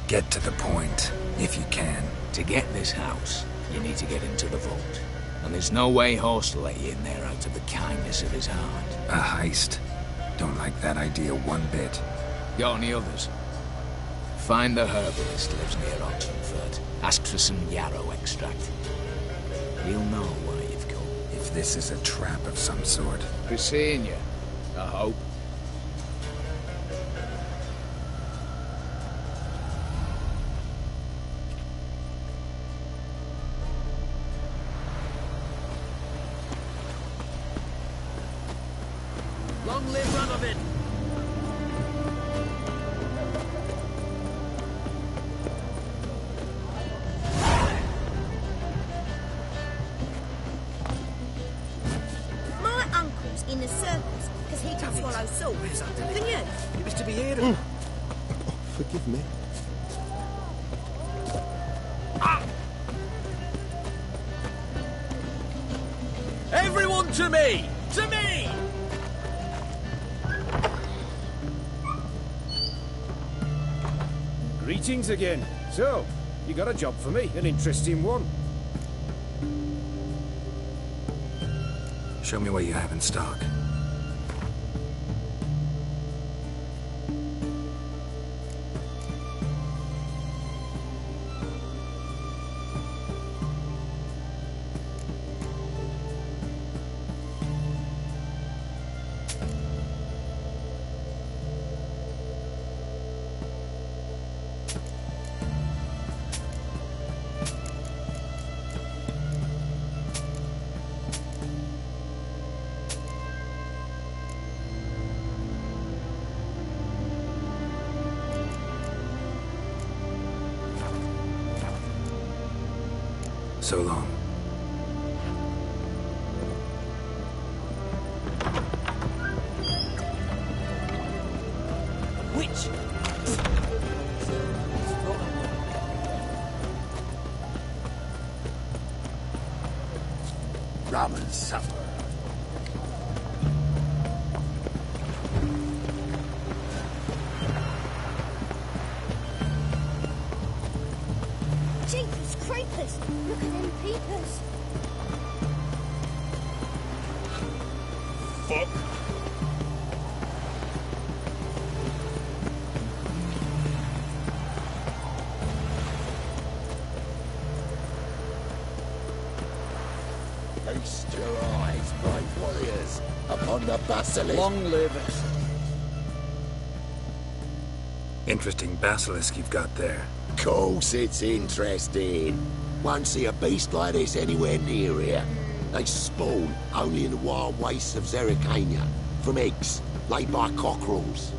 Get to the point, if you can. To get this house, you need to get into the vault. And there's no way Horst will let you in there out of the kindness of his heart. A heist? Don't like that idea one bit. Got any others? Find the herbalist lives near Oxenford. Ask for some yarrow extract. He'll know why you've come. If this is a trap of some sort. Be seeing you, I hope. Long live Radovid! My uncle's in the circus because he can swallow salt. Can you? It was to be here. Oh, forgive me. Everyone to me! To me! Greetings again. So, you got a job for me, an interesting one. Show me what you have in stock. So long. Which? Rum and supper. Jeepers creepers! Look at them peepers! Fuck. Feast your eyes, brave warriors, upon the basilisk. Long live us. Interesting basilisk you've got there. Course it's interesting. Won't see a beast like this anywhere near here. They spawn only in the wild wastes of Zerrikania, from eggs laid by cockerels.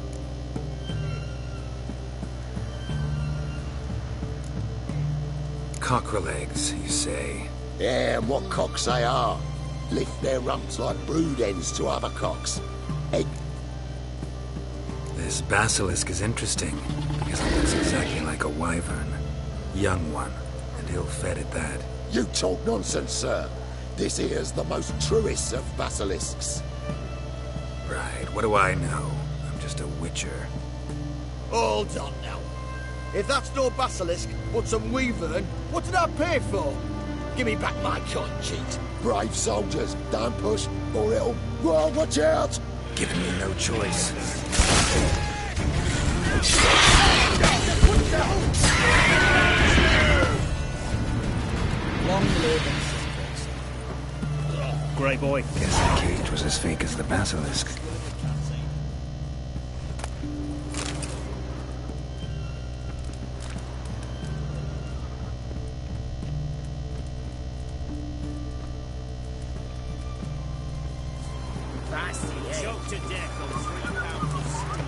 Cockerel eggs, you say? Yeah, and what cocks they are. Lift their rumps like brood hens to other cocks. Egg. This basilisk is interesting, because it looks exactly like a wyvern. Young one, and ill-fed at that. You talk nonsense, sir. This here's the most truest of basilisks. Right, what do I know? I'm just a witcher. Hold on now. If that's no basilisk, but some wyvern, what did I pay for? Give me back my cotton cheat. Brave soldiers, don't push, or it'll... Well, watch out! Giving me no choice. Long live Grey boy. Guess the cage was as fake as the basilisk. Choked to death on 3 pounds of steam.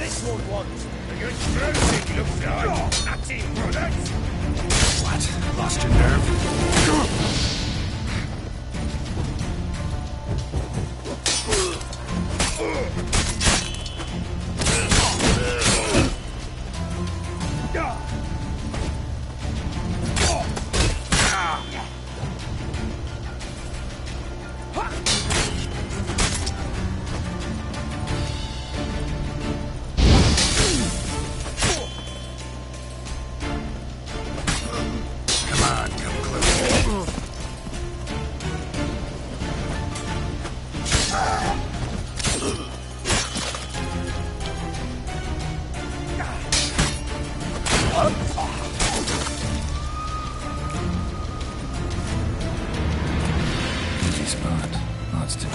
this one wants? You're drowning, looks like. Natty products. What? Lost your nerve? Easy spot. Lots to do.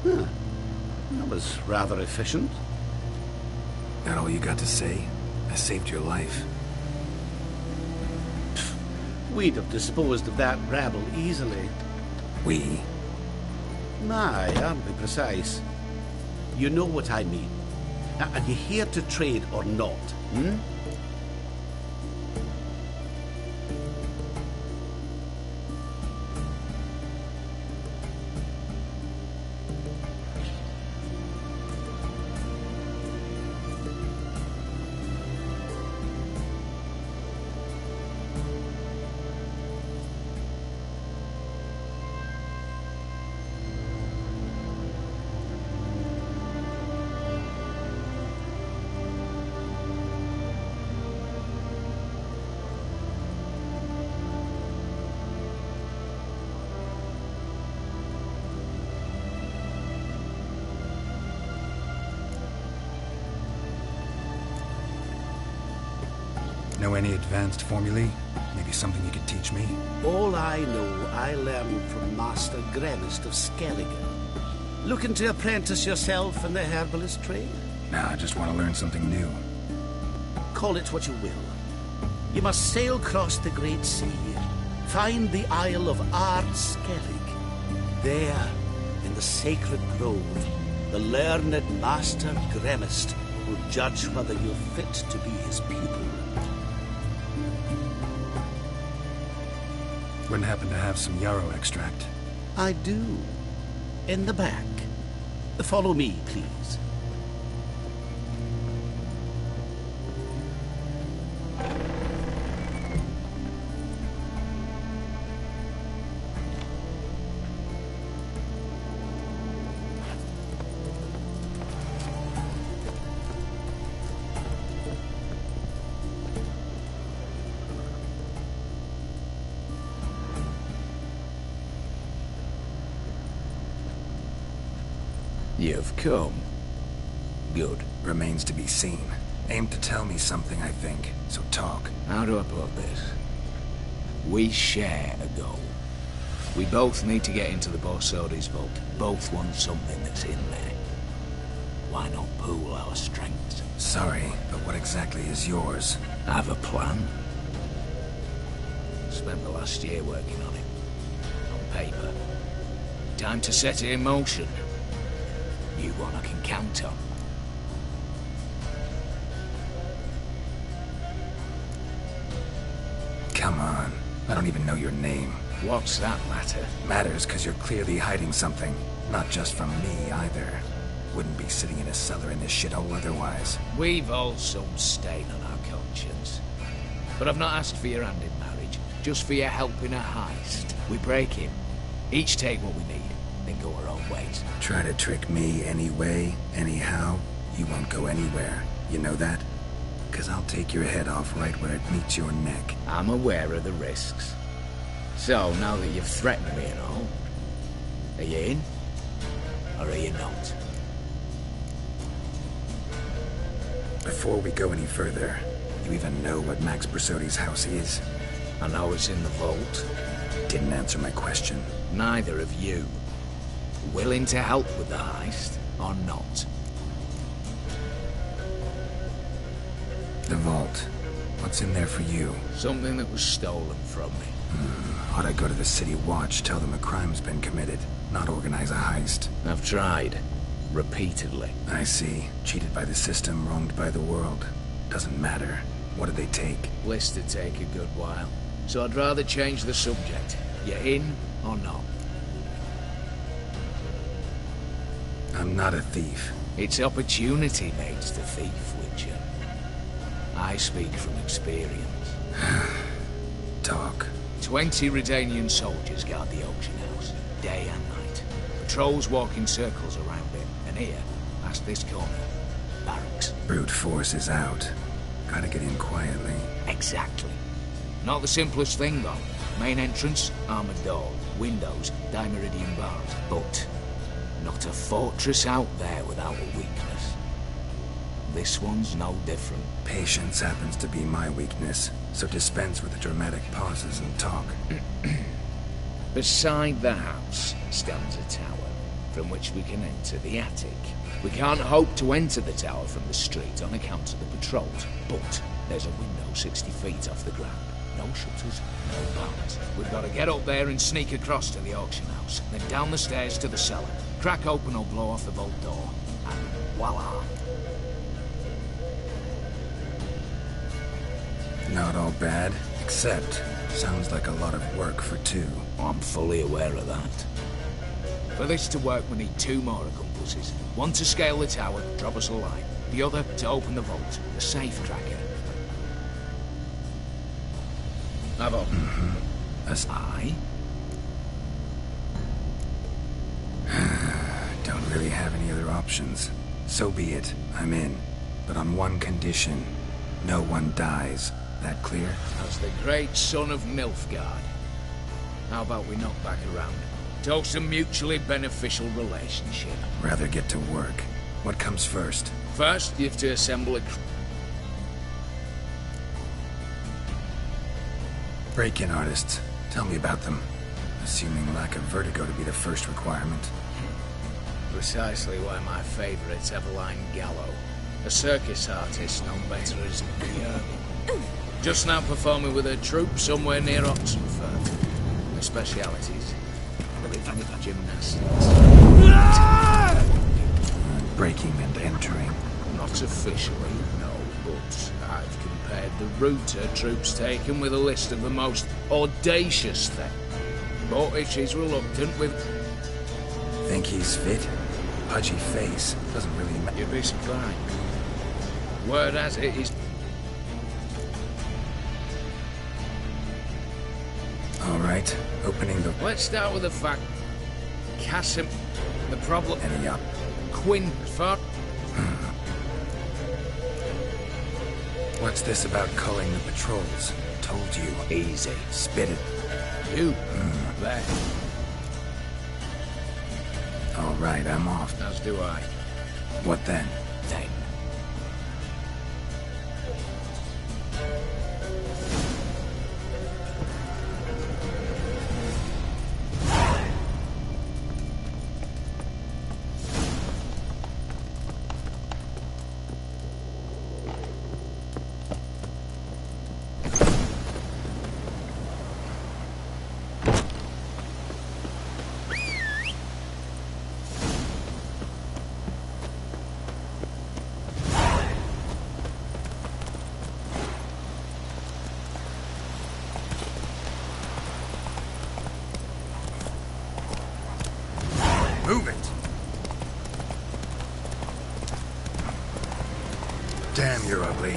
Huh. That was rather efficient. That all you got to say? I saved your life. We'd have disposed of that rabble easily. We? Aye, aren't we precise? You know what I mean. Are you here to trade or not, hmm? Know any advanced formulae? Maybe something you could teach me? All I know, I learned from Master Gremist of Skelligan. Looking to apprentice yourself in the herbalist trade? Nah, I just want to learn something new. Call it what you will. You must sail across the Great Sea, find the Isle of Ard Skellig. There, in the sacred grove, the learned Master Gremist will judge whether you're fit to be his pupil. Wouldn't happen to have some yarrow extract? I do. In the back. Follow me, please. You've come. Good. Remains to be seen. Aim to tell me something, I think. So talk. How do I put this? We share a goal. We both need to get into the Borsodi's vault. Both want something that's in there. Why not pool our strengths? Sorry, but what exactly is yours? I have a plan. Spent the last year working on it. On paper. Time to set it in motion. You one I can count on. Come on. I don't even know your name. What's that matter? Matters because you're clearly hiding something. Not just from me, either. Wouldn't be sitting in a cellar in this shithole otherwise. We've all some stain on our conscience. But I've not asked for your hand in marriage. Just for your help in a heist. We break in. Each take what we need. Then go our own ways. Try to trick me anyway, anyhow, you won't go anywhere. You know that? Because I'll take your head off right where it meets your neck. I'm aware of the risks. So, now that you've threatened me and all, are you in? Or are you not? Before we go any further, you even know what Max Bersodi's house is? I know it's in the vault. Didn't answer my question. Neither of you. Willing to help with the heist, or not? The vault. What's in there for you? Something that was stolen from me. Ought I go to the city watch, tell them a crime's been committed, not organize a heist? I've tried. Repeatedly. I see. Cheated by the system, wronged by the world. Doesn't matter. What did they take? List to take a good while. So I'd rather change the subject. You in or not? I'm not a thief. It's opportunity makes the thief, Witcher. I speak from experience. Talk. 20 Redanian soldiers guard the auction house, day and night. Patrols walk in circles around it, and here, past this corner, barracks. Brute force is out. Gotta get in quietly. Exactly. Not the simplest thing, though. Main entrance, armored door, windows, dimeridian bars. But not a fortress out there without a weakness. This one's no different. Patience happens to be my weakness, so dispense with the dramatic pauses and talk. Beside the house stands a tower, from which we can enter the attic. We can't hope to enter the tower from the street on account of the patrols, but there's a window 60 feet off the ground. No shutters, no bars. We've got to get up there and sneak across to the auction house, then down the stairs to the cellar, crack open or blow off the vault door, and voila. Not all bad, except sounds like a lot of work for two. I'm fully aware of that. For this to work, we need 2 more accomplices. One to scale the tower, drop us a line. The other to open the vault, the safe cracker. Have up. As I? Don't really have any other options. So be it. I'm in. But on one condition. No one dies. That clear? As the great son of Nilfgaard. How about we knock back around? Toast a mutually beneficial relationship. Rather get to work. What comes first? First, you have to assemble a... Break-in artists. Tell me about them. Assuming lack of vertigo to be the first requirement. Precisely why my favourite's Eveline Gallo. A circus artist known better as Yerby. Just now performing with her troupe somewhere near Oxenfurt. Her specialities: rhythmic gymnastics. Breaking and entering. Not officially, no, but I've compared the route her troupe's taken with a list of the most audacious things. But if she's reluctant with... Think he's fit? Pudgy face. Doesn't really matter. You'd be surprised. Word has it, he's... Alright, opening the... Let's start with the fact... Casim... The problem... Any up? Quinn... Far... What's this about culling the patrols? Told you. Easy. Spit it. You. There. Alright, I'm off. As do I. What then? Then. Move it! Damn, you're ugly.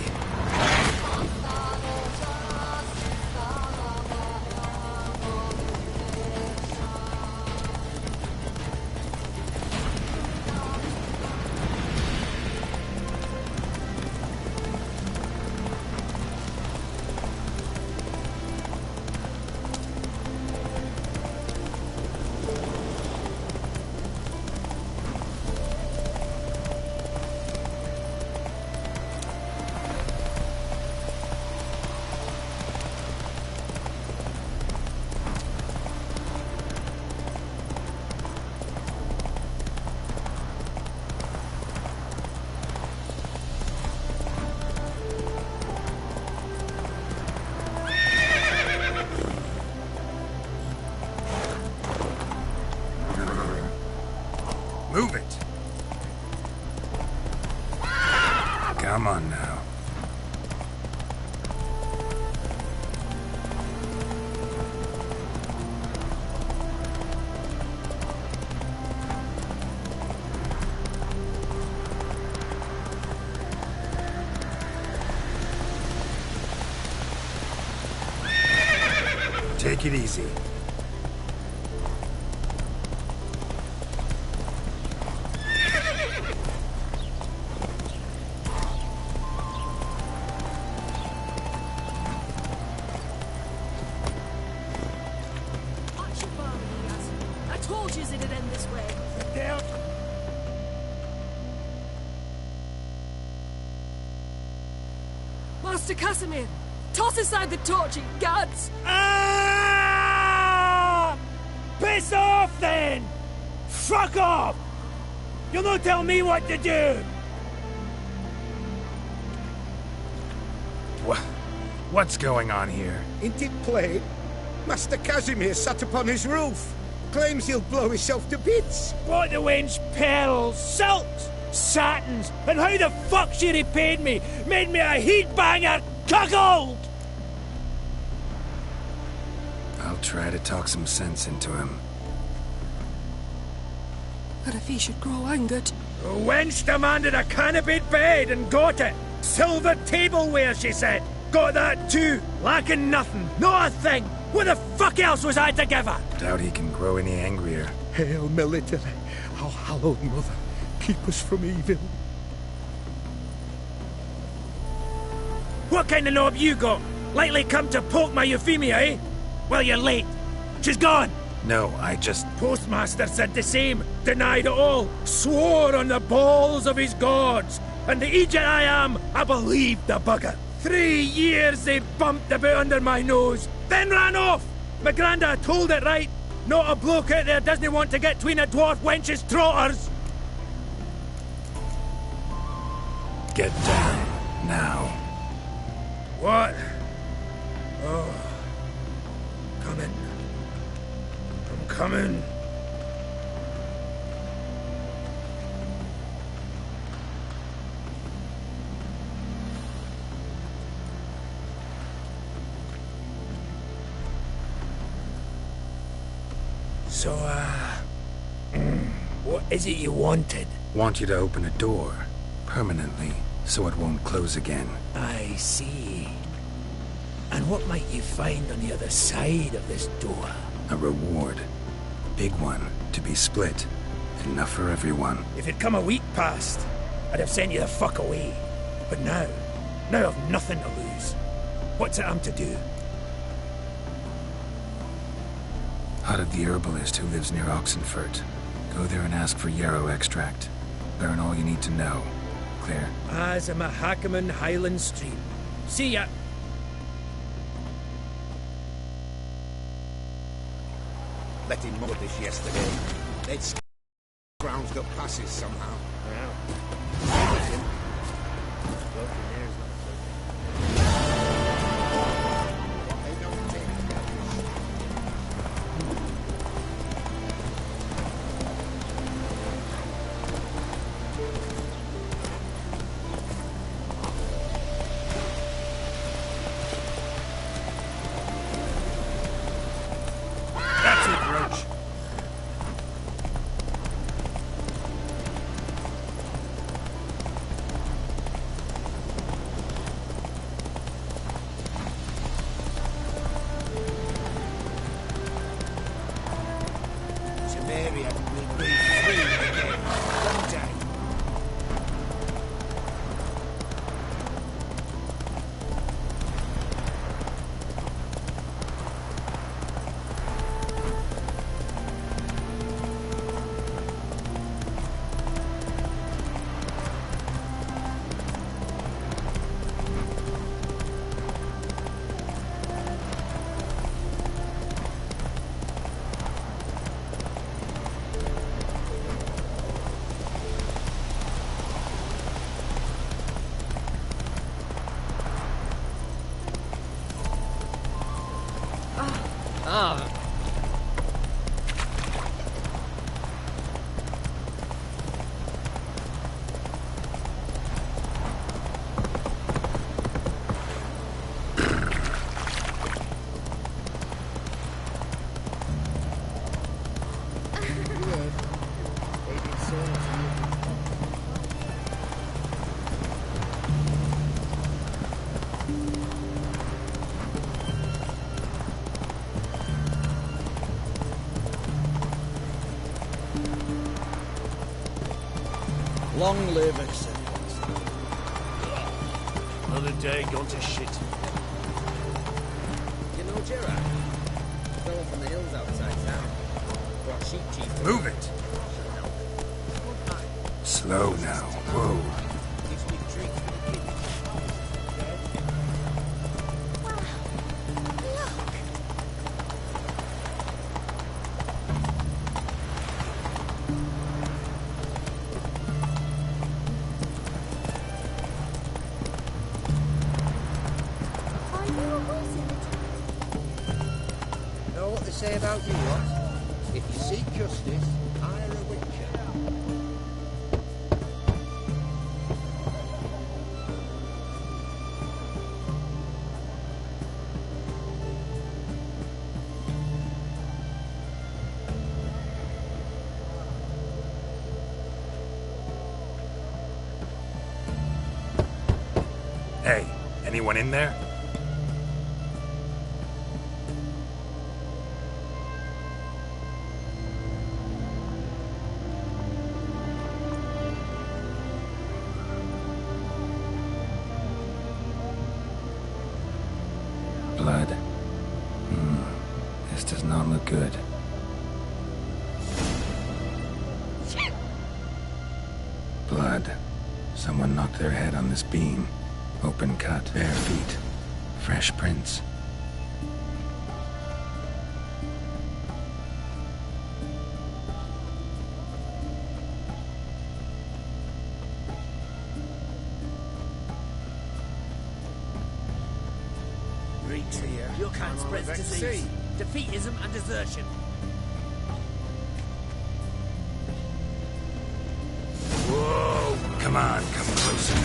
Take it easy. I told you it'd end this way. Master Casimir, toss aside the torch, guards! Ah! Piss off, then! Fuck off! You'll not tell me what to do! What's going on here? Ain't it plain? Master Casimir sat upon his roof. Claims he'll blow himself to bits. What the wench pearls, silks, satins, and how the fuck she repaid me? Made me a heat-banger cuckold! I'll try to talk some sense into him. But if he should grow angered... The wench demanded a canopied bed and got it. Silver tableware, she said. Got that too. Lacking nothing. Not a thing. What the fuck else was I to give her? Doubt he can grow any angrier. Hail military, our hallowed mother, keep us from evil. What kind of knob you got? Likely come to poke my Euphemia, eh? Well, you're late. She's gone. No, I just... Postmaster said the same. Denied it all. Swore on the balls of his gods. And the Egypt I am, I believed the bugger. 3 years they bumped about under my nose, then ran off. My granda told it right. Not a bloke out there doesn't want to get between a dwarf wench's trotters. Get down, now. What? Oh. Coming. I'm coming. So, what is it you wanted? Want you to open a door, permanently, so it won't close again. I see. And what might you find on the other side of this door? A reward. Big one, to be split. Enough for everyone. If it'd come a week past, I'd have sent you the fuck away. But now I've nothing to lose. What's it I'm to do? Out of the herbalist who lives near Oxenfurt. Go there and ask for yarrow extract. Learn all you need to know. Clear? As a Mahakaman Highland Stream. See ya! Let him mow this yesterday. They'd scrounged up passes somehow. Long live acceptance. Another day gone to shit. You know Gerard? The fellow from the hills outside town. Brought sheep chief. Move it! Slow now. Whoa. Gives me drink for the kids. Know what they say about you, what? If you seek justice, hire a witcher. Hey, anyone in there? Blood. This does not look good. Blood. Someone knocked their head on this beam. Open cut, bare feet, fresh prints. Greeks here. Your kind spreads disease, defeatism and desertion. Whoa! Come on, come closer.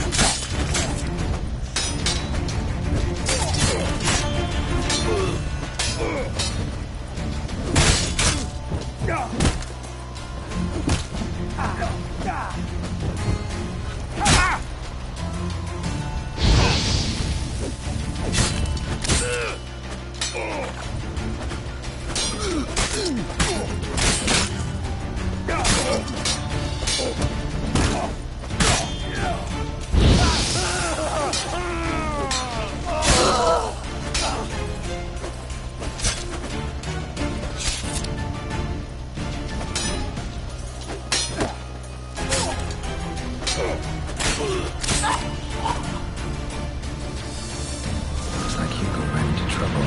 Looks like Hugo ran into trouble.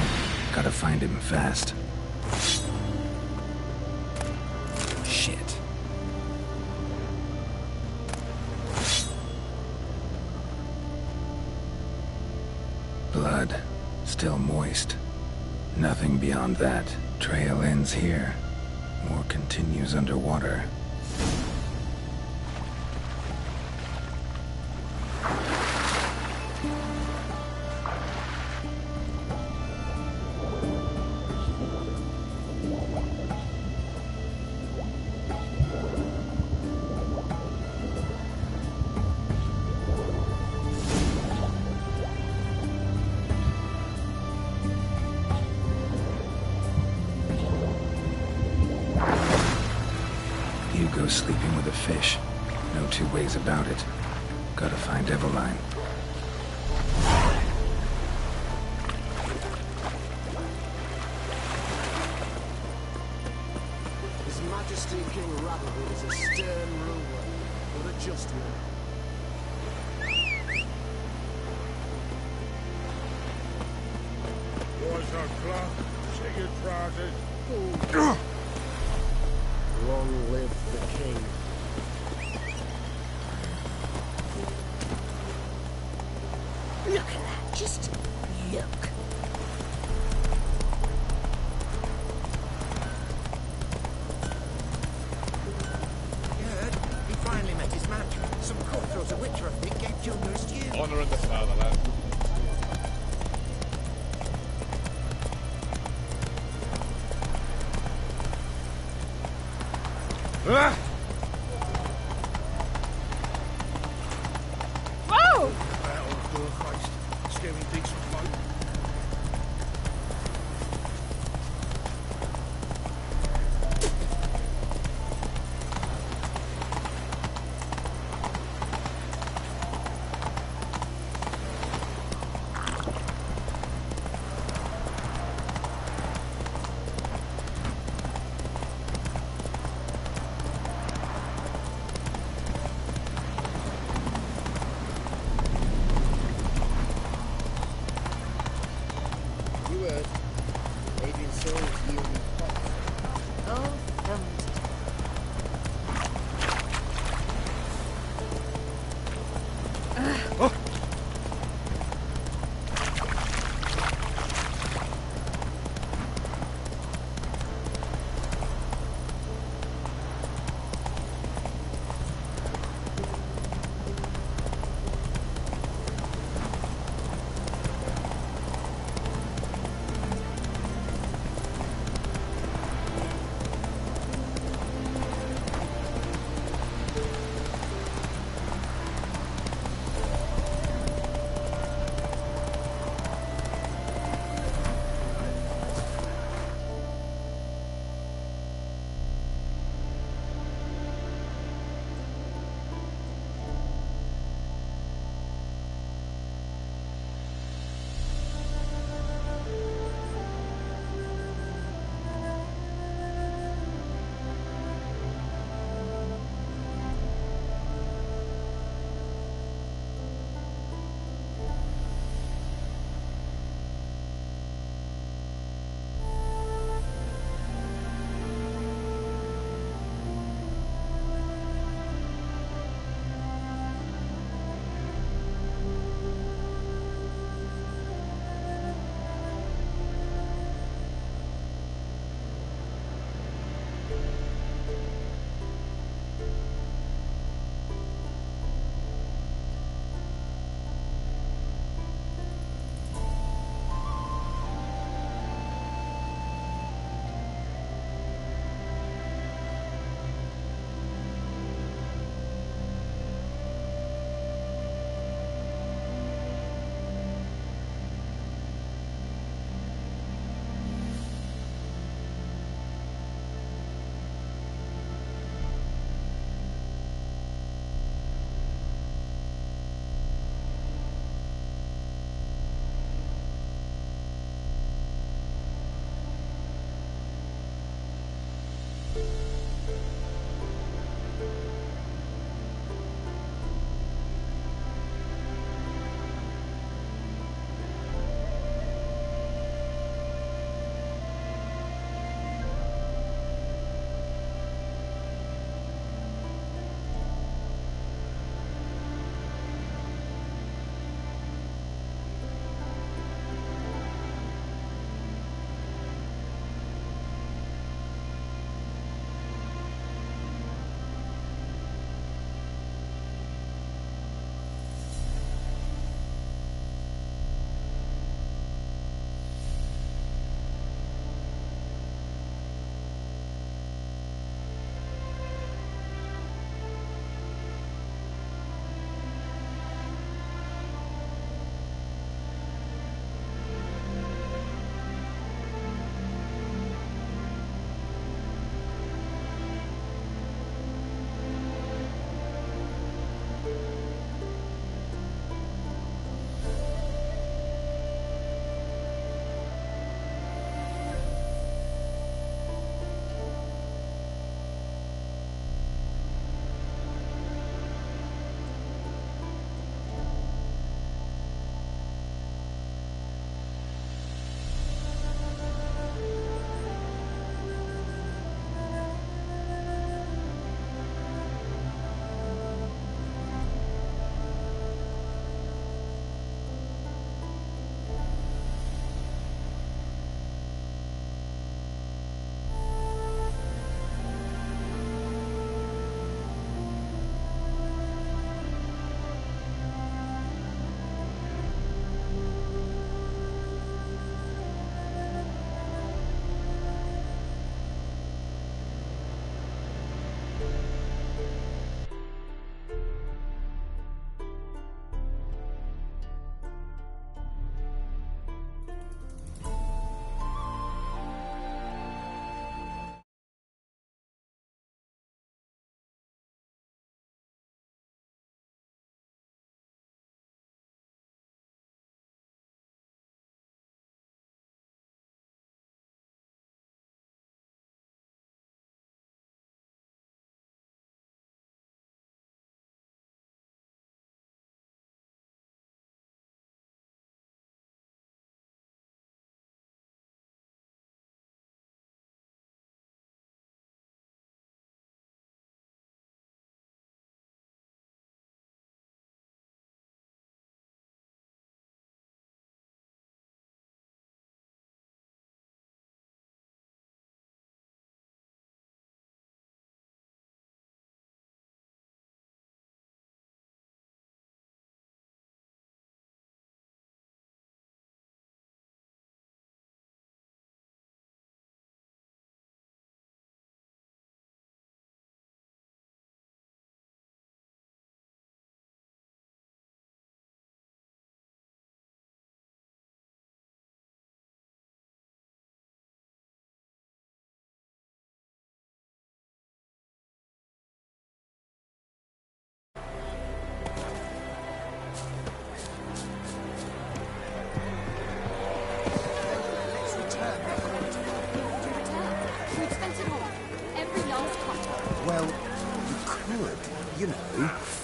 Gotta find him fast. Shit. Blood. Still moist. Nothing beyond that. Trail ends here. Or continues underwater. Hugo's sleeping with a fish. No two ways about it. Gotta find Eveline. His Majesty King Rabbit is a stern ruler, but a just one. Boys are clock, say your trousers. Long live the king. Look at that, just look. You heard? He finally met his match. Some cutthroat a witcher, I think, gave Junior his due. Honor in the fatherland. Ah! Whoa! Scary decent folk.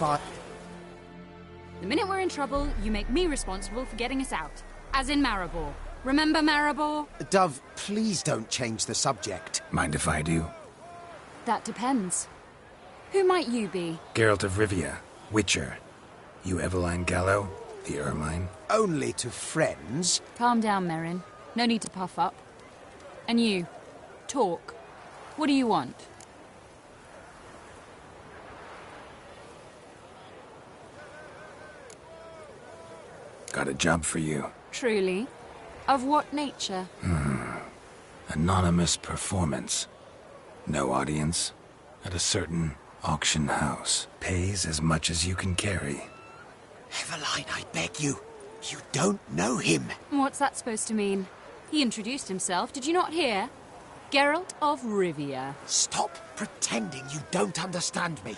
fire. The minute we're in trouble, you make me responsible for getting us out. As in Maribor. Remember Maribor? Dove, please don't change the subject. Mind if I do? That depends. Who might you be? Geralt of Rivia, Witcher. You Eveline Gallo, the Ermine? Only to friends. Calm down, Merrin. No need to puff up. And you, talk. What do you want? Got a job for you. Truly? Of what nature? Anonymous performance. No audience. At a certain auction house. Pays as much as you can carry. Eveline, I beg you. You don't know him. What's that supposed to mean? He introduced himself, did you not hear? Geralt of Rivia. Stop pretending you don't understand me.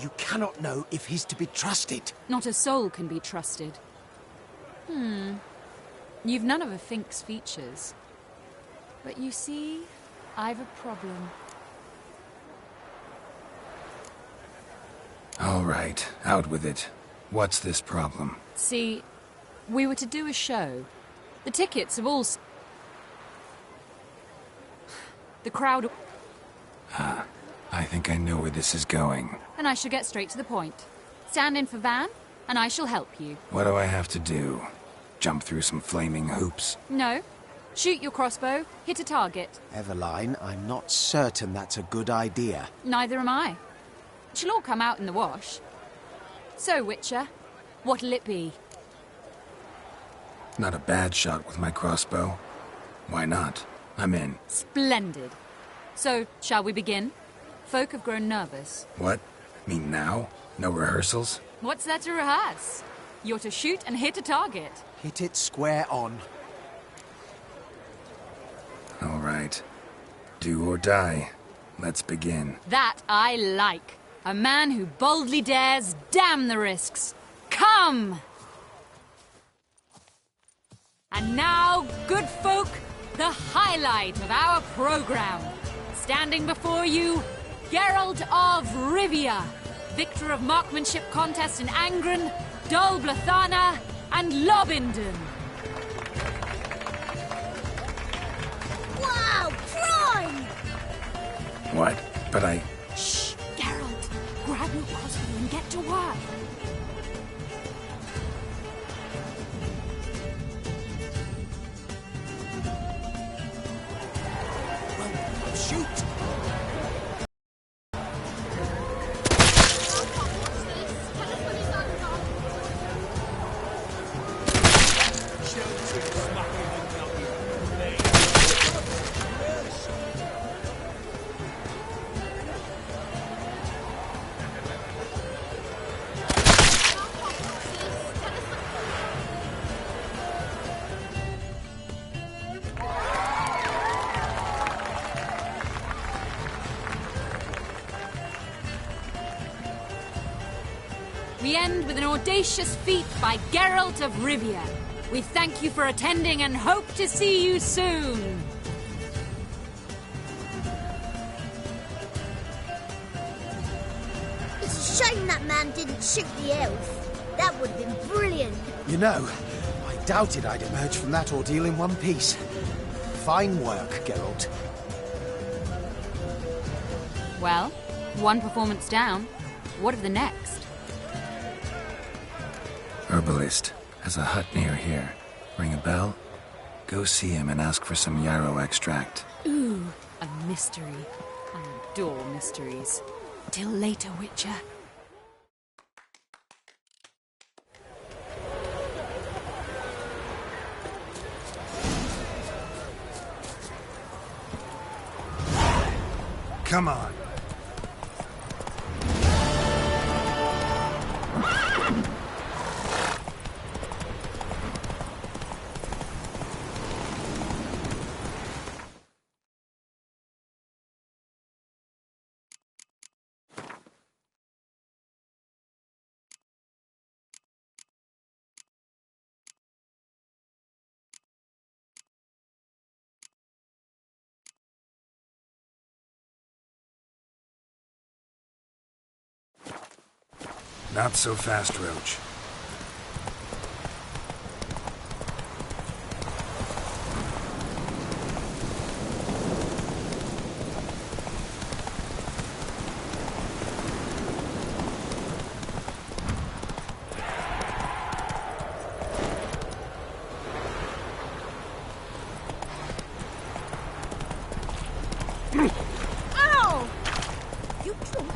You cannot know if he's to be trusted. Not a soul can be trusted. You've none of a Fink's features. But you see, I've a problem. All right, out with it. What's this problem? See, we were to do a show. The tickets have all... The crowd... I think I know where this is going. And I shall get straight to the point. Stand in for Van, and I shall help you. What do I have to do? Jump through some flaming hoops? No. Shoot your crossbow, hit a target. Eveline, I'm not certain that's a good idea. Neither am I. It shall all come out in the wash. So, Witcher, what'll it be? Not a bad shot with my crossbow. Why not? I'm in. Splendid. So, shall we begin? Folk have grown nervous. What? Mean now? No rehearsals? What's there to rehearse? You're to shoot and hit a target. Hit it square on. All right. Do or die. Let's begin. That I like. A man who boldly dares, damn the risks. Come! And now, good folk, the highlight of our program. Standing before you, Geralt of Rivia, victor of marksmanship contests in Angren, Dol Blathana, and Lobindon. Wow, prime! What? But I... Shh, Geralt. Grab your crossbow and get to work. Well, shoot! We end with an audacious feat by Geralt of Rivia. We thank you for attending and hope to see you soon. It's a shame that man didn't shoot the elf. That would have been brilliant. You know, I doubted I'd emerge from that ordeal in one piece. Fine work, Geralt. Well, one performance down. What of the next? Herbalist has a hut near here. Ring a bell? Go see him and ask for some yarrow extract. Ooh, a mystery. I adore mysteries. Till later, Witcher. Come on. Not so fast, Roach. Ow! You drunk?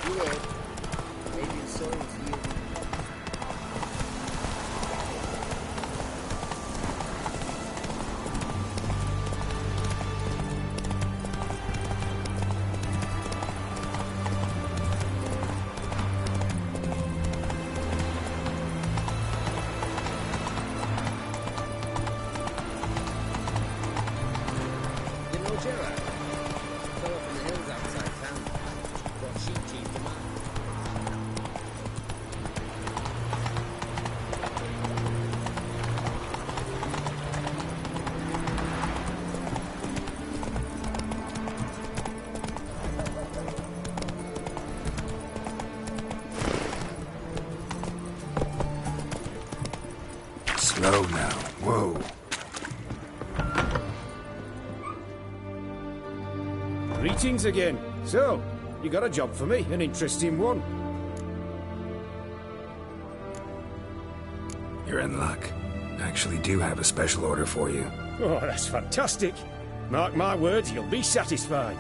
Good. Maybe it's sorry to you. You know Gerard? Fell off in the hills outside town. Got sheep teeth to man. Slow now. Whoa. Greetings again. So, you got a job for me, an interesting one. You're in luck. I actually do have a special order for you. Oh, that's fantastic. Mark my words, you'll be satisfied.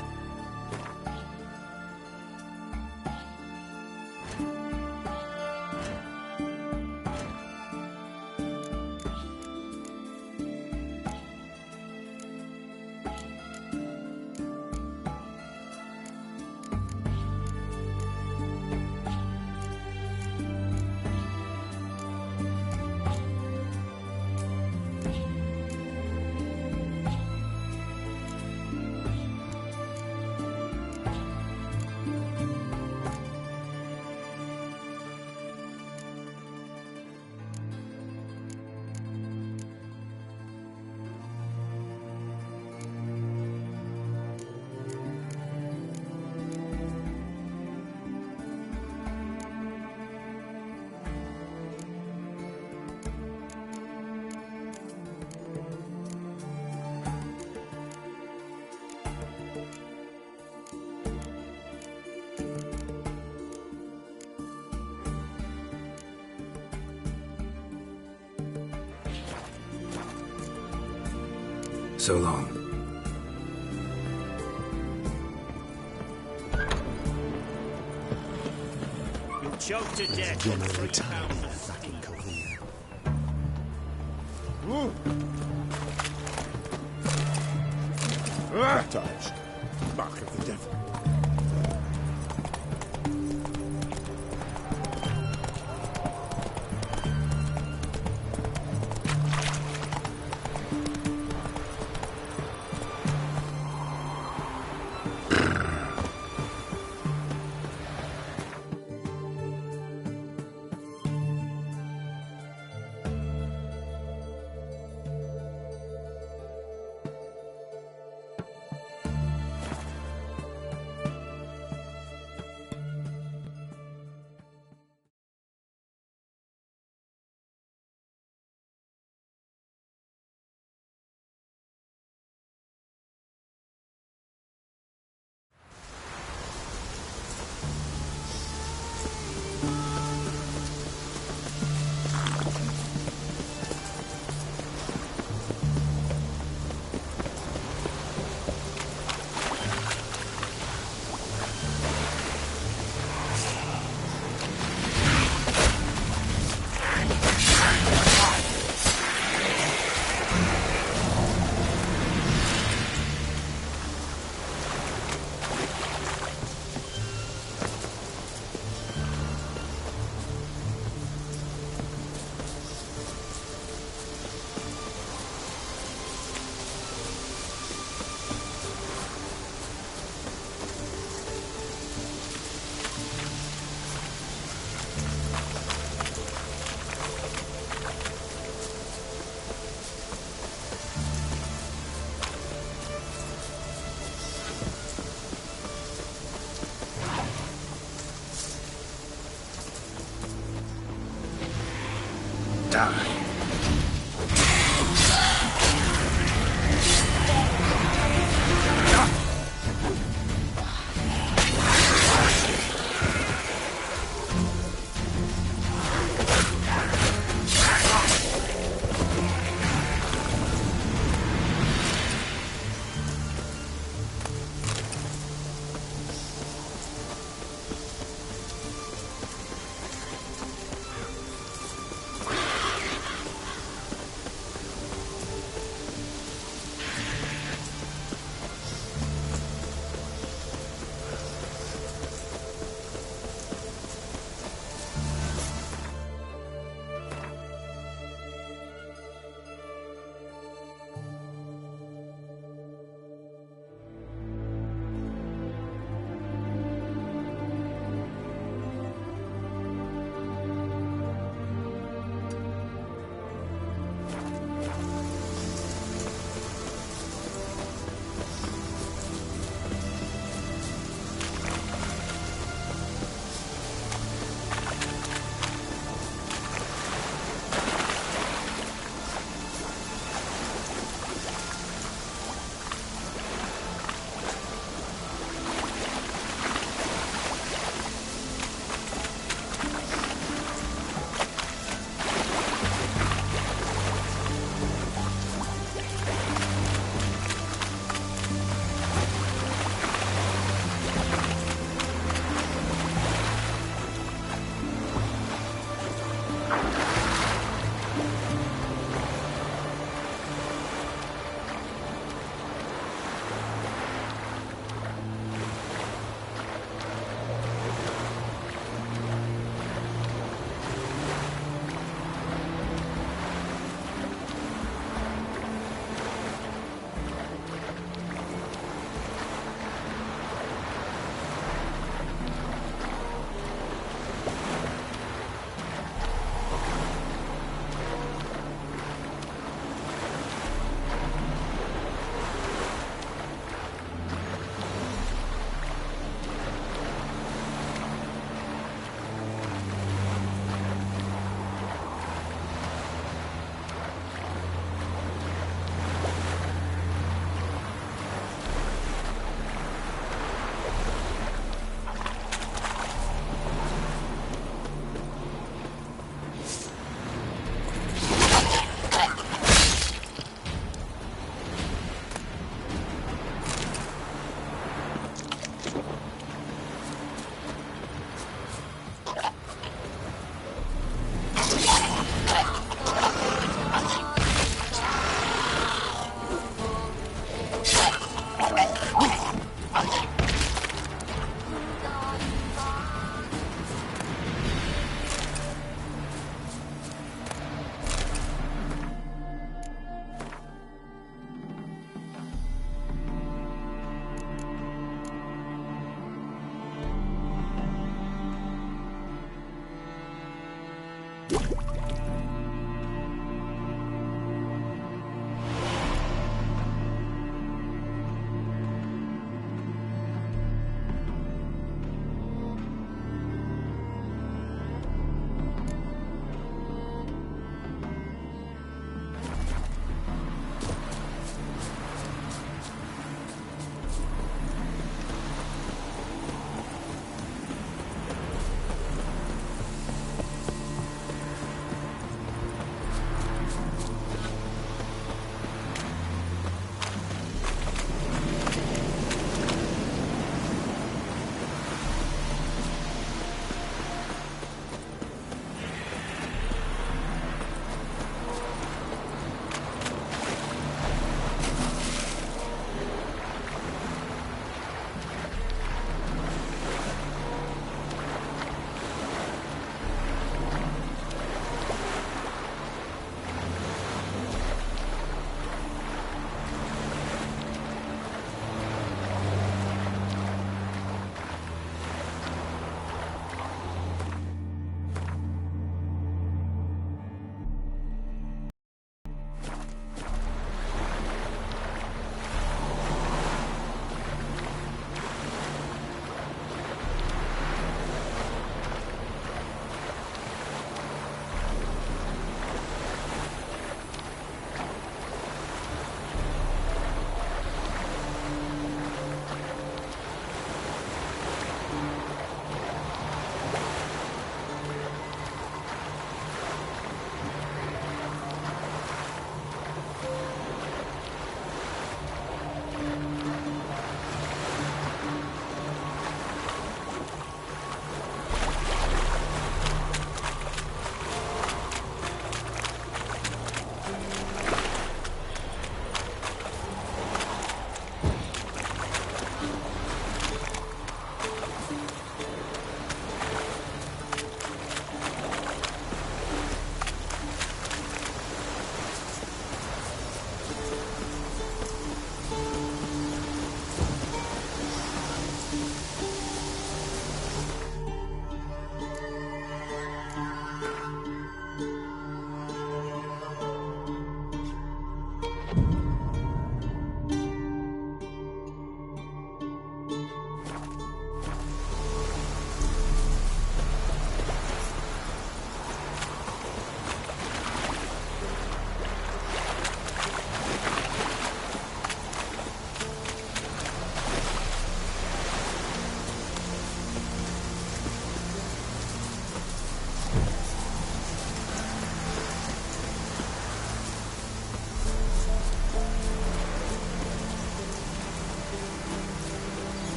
So long. You'll choke to death. Generally tiny fucking cocaine. Baptized. Mark of the devil. die.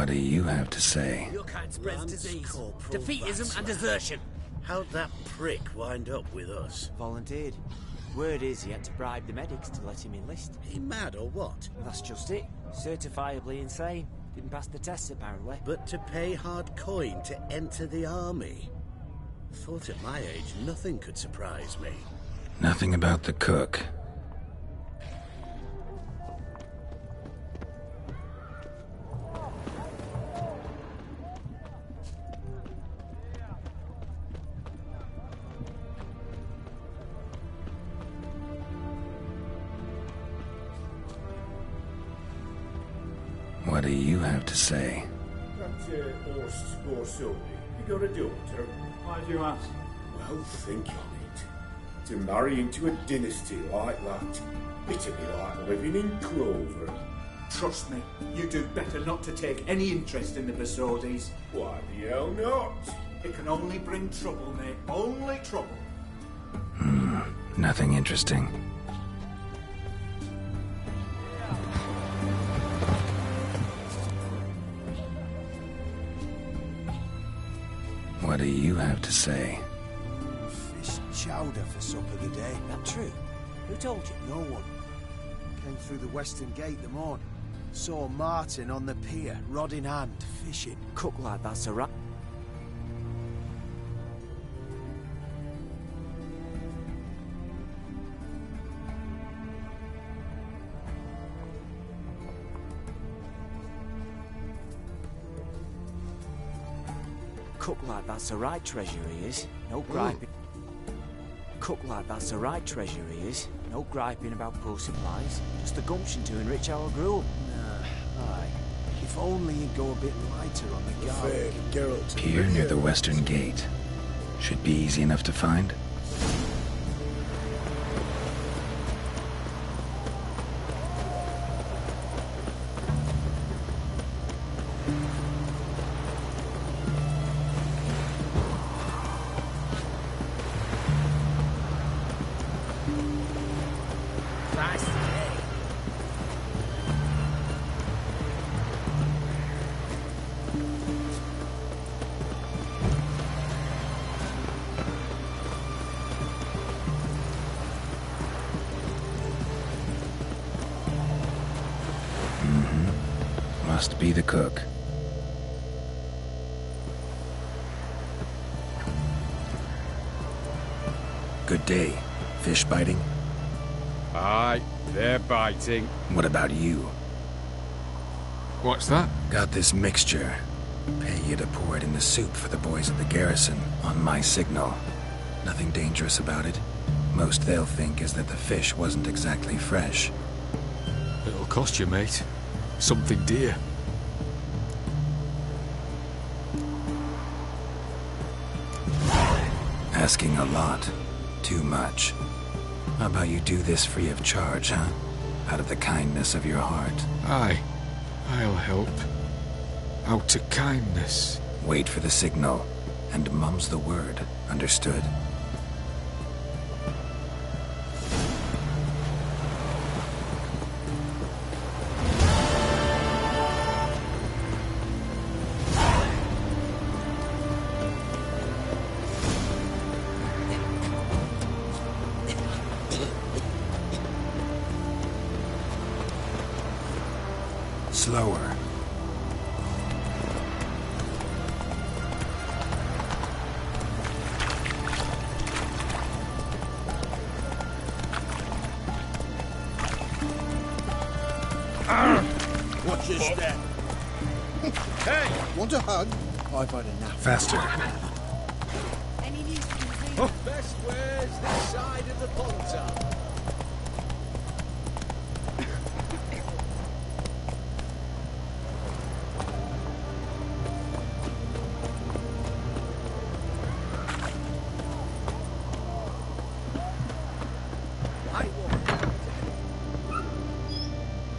What do you have to say? Your kind spreads disease, Corporal defeatism, Ratzer. and desertion. How'd that prick wind up with us? Volunteered. Word is he had to bribe the medics to let him enlist. He mad or what? That's just it. Certifiably insane. Didn't pass the tests, apparently. But to pay hard coin to enter the army? Thought at my age nothing could surprise me. Nothing about the cook. What do you have to say? That horse or Sylvie, you got a daughter? Why do you ask? Well, think on it. To marry into a dynasty like that, it'd be like living in clover. Trust me, you do better not to take any interest in the Besodis. Why the hell not? It can only bring trouble, mate. Only trouble. Nothing interesting. What do you have to say? Fish chowder for supper today. That true? Who told you? No one. Came through the western gate the morning. Saw Martin on the pier, rod in hand, fishing. Cook like that's a rat. Cook like that's a right treasure he is. No griping. Cook like that's a right treasure he is. No griping about poor supplies. Just the gumption to enrich our gruel. Nah, aye. If only he'd go a bit lighter on the garlic. Pier near the western gate. Should be easy enough to find. Must be the cook. Good day. Fish biting? Aye, they're biting. What about you? What's that? Got this mixture. Pay you to pour it in the soup for the boys at the garrison, on my signal. Nothing dangerous about it. Most they'll think is that the fish wasn't exactly fresh. It'll cost you, mate. Something dear. Asking a lot. Too much. How about you do this free of charge, huh? Out of the kindness of your heart. Aye, I'll help. Out of kindness. Wait for the signal, and mum's the word. Understood? Slower. Watch your step. Hey, want a hug? I've had enough. Faster. Any news from the best wares this side of the Ponta.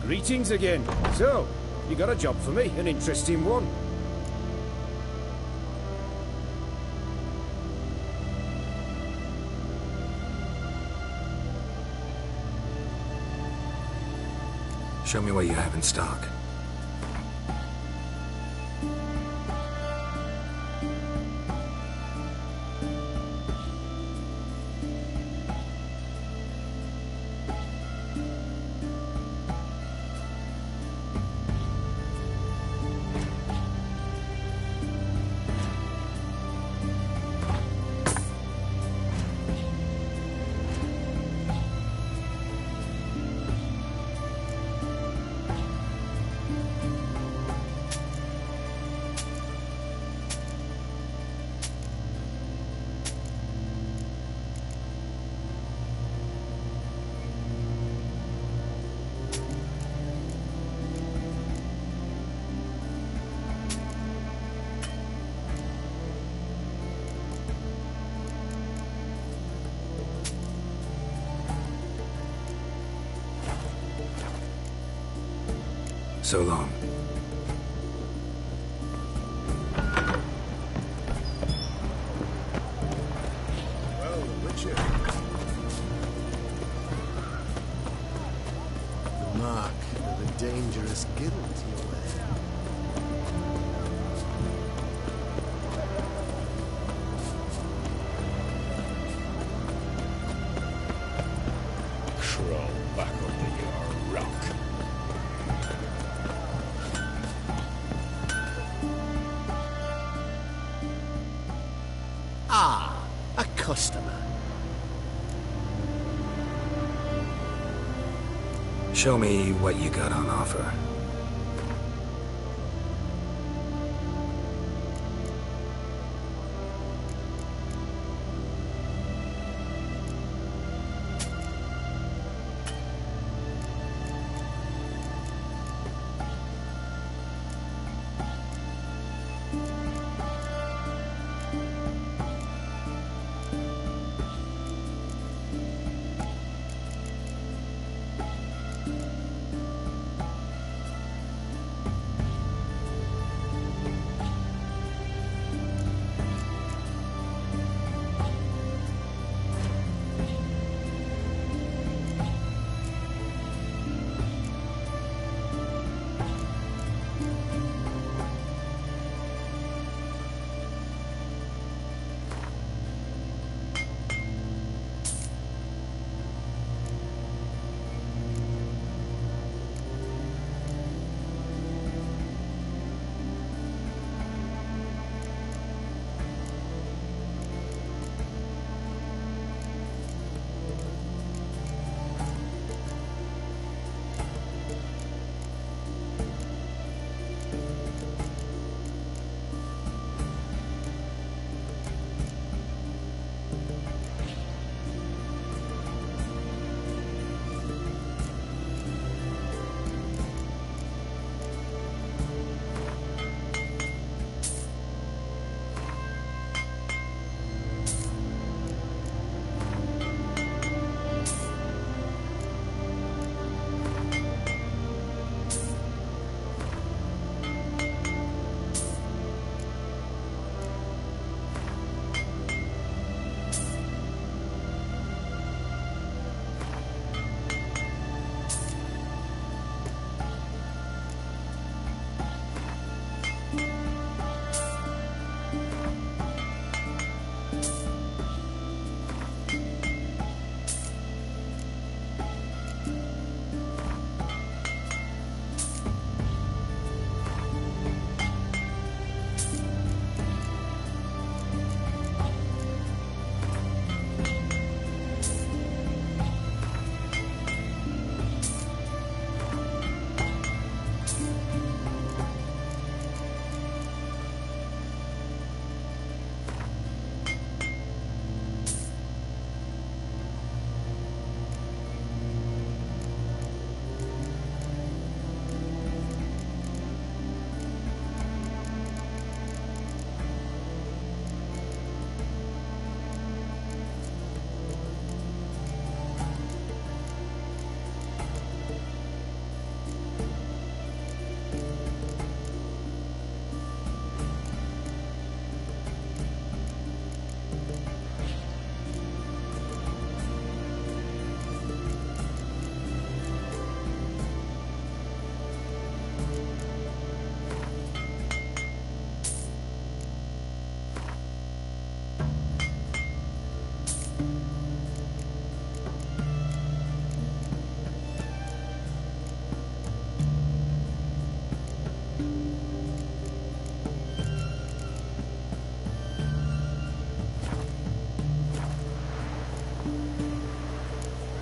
Greetings again. So, you got a job for me, an interesting one. Show me what you have in stock. So long. Well, Richard. The mark of a dangerous guild you wear. Crawl back under your rock. Ah, a customer. Show me what you got on offer.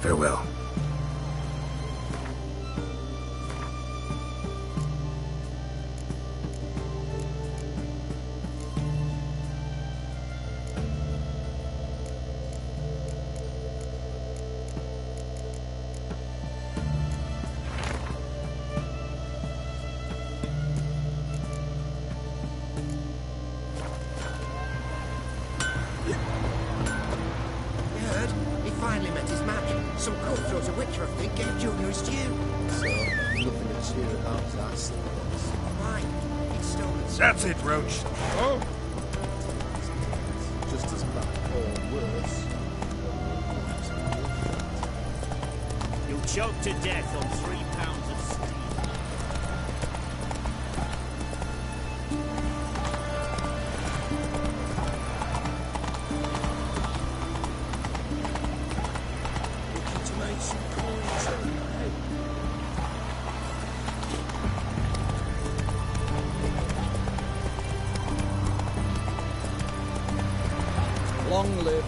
Farewell. Finally met his match. Some cutthroat a witcher, I think, gave Junior his due. So, nothing Let's hear about that. Why? It's stolen. That's it, Roach. Oh! Just as bad or worse. You'll choke to death on 3 pounds of steel. Looking to make some coins, hey? Long live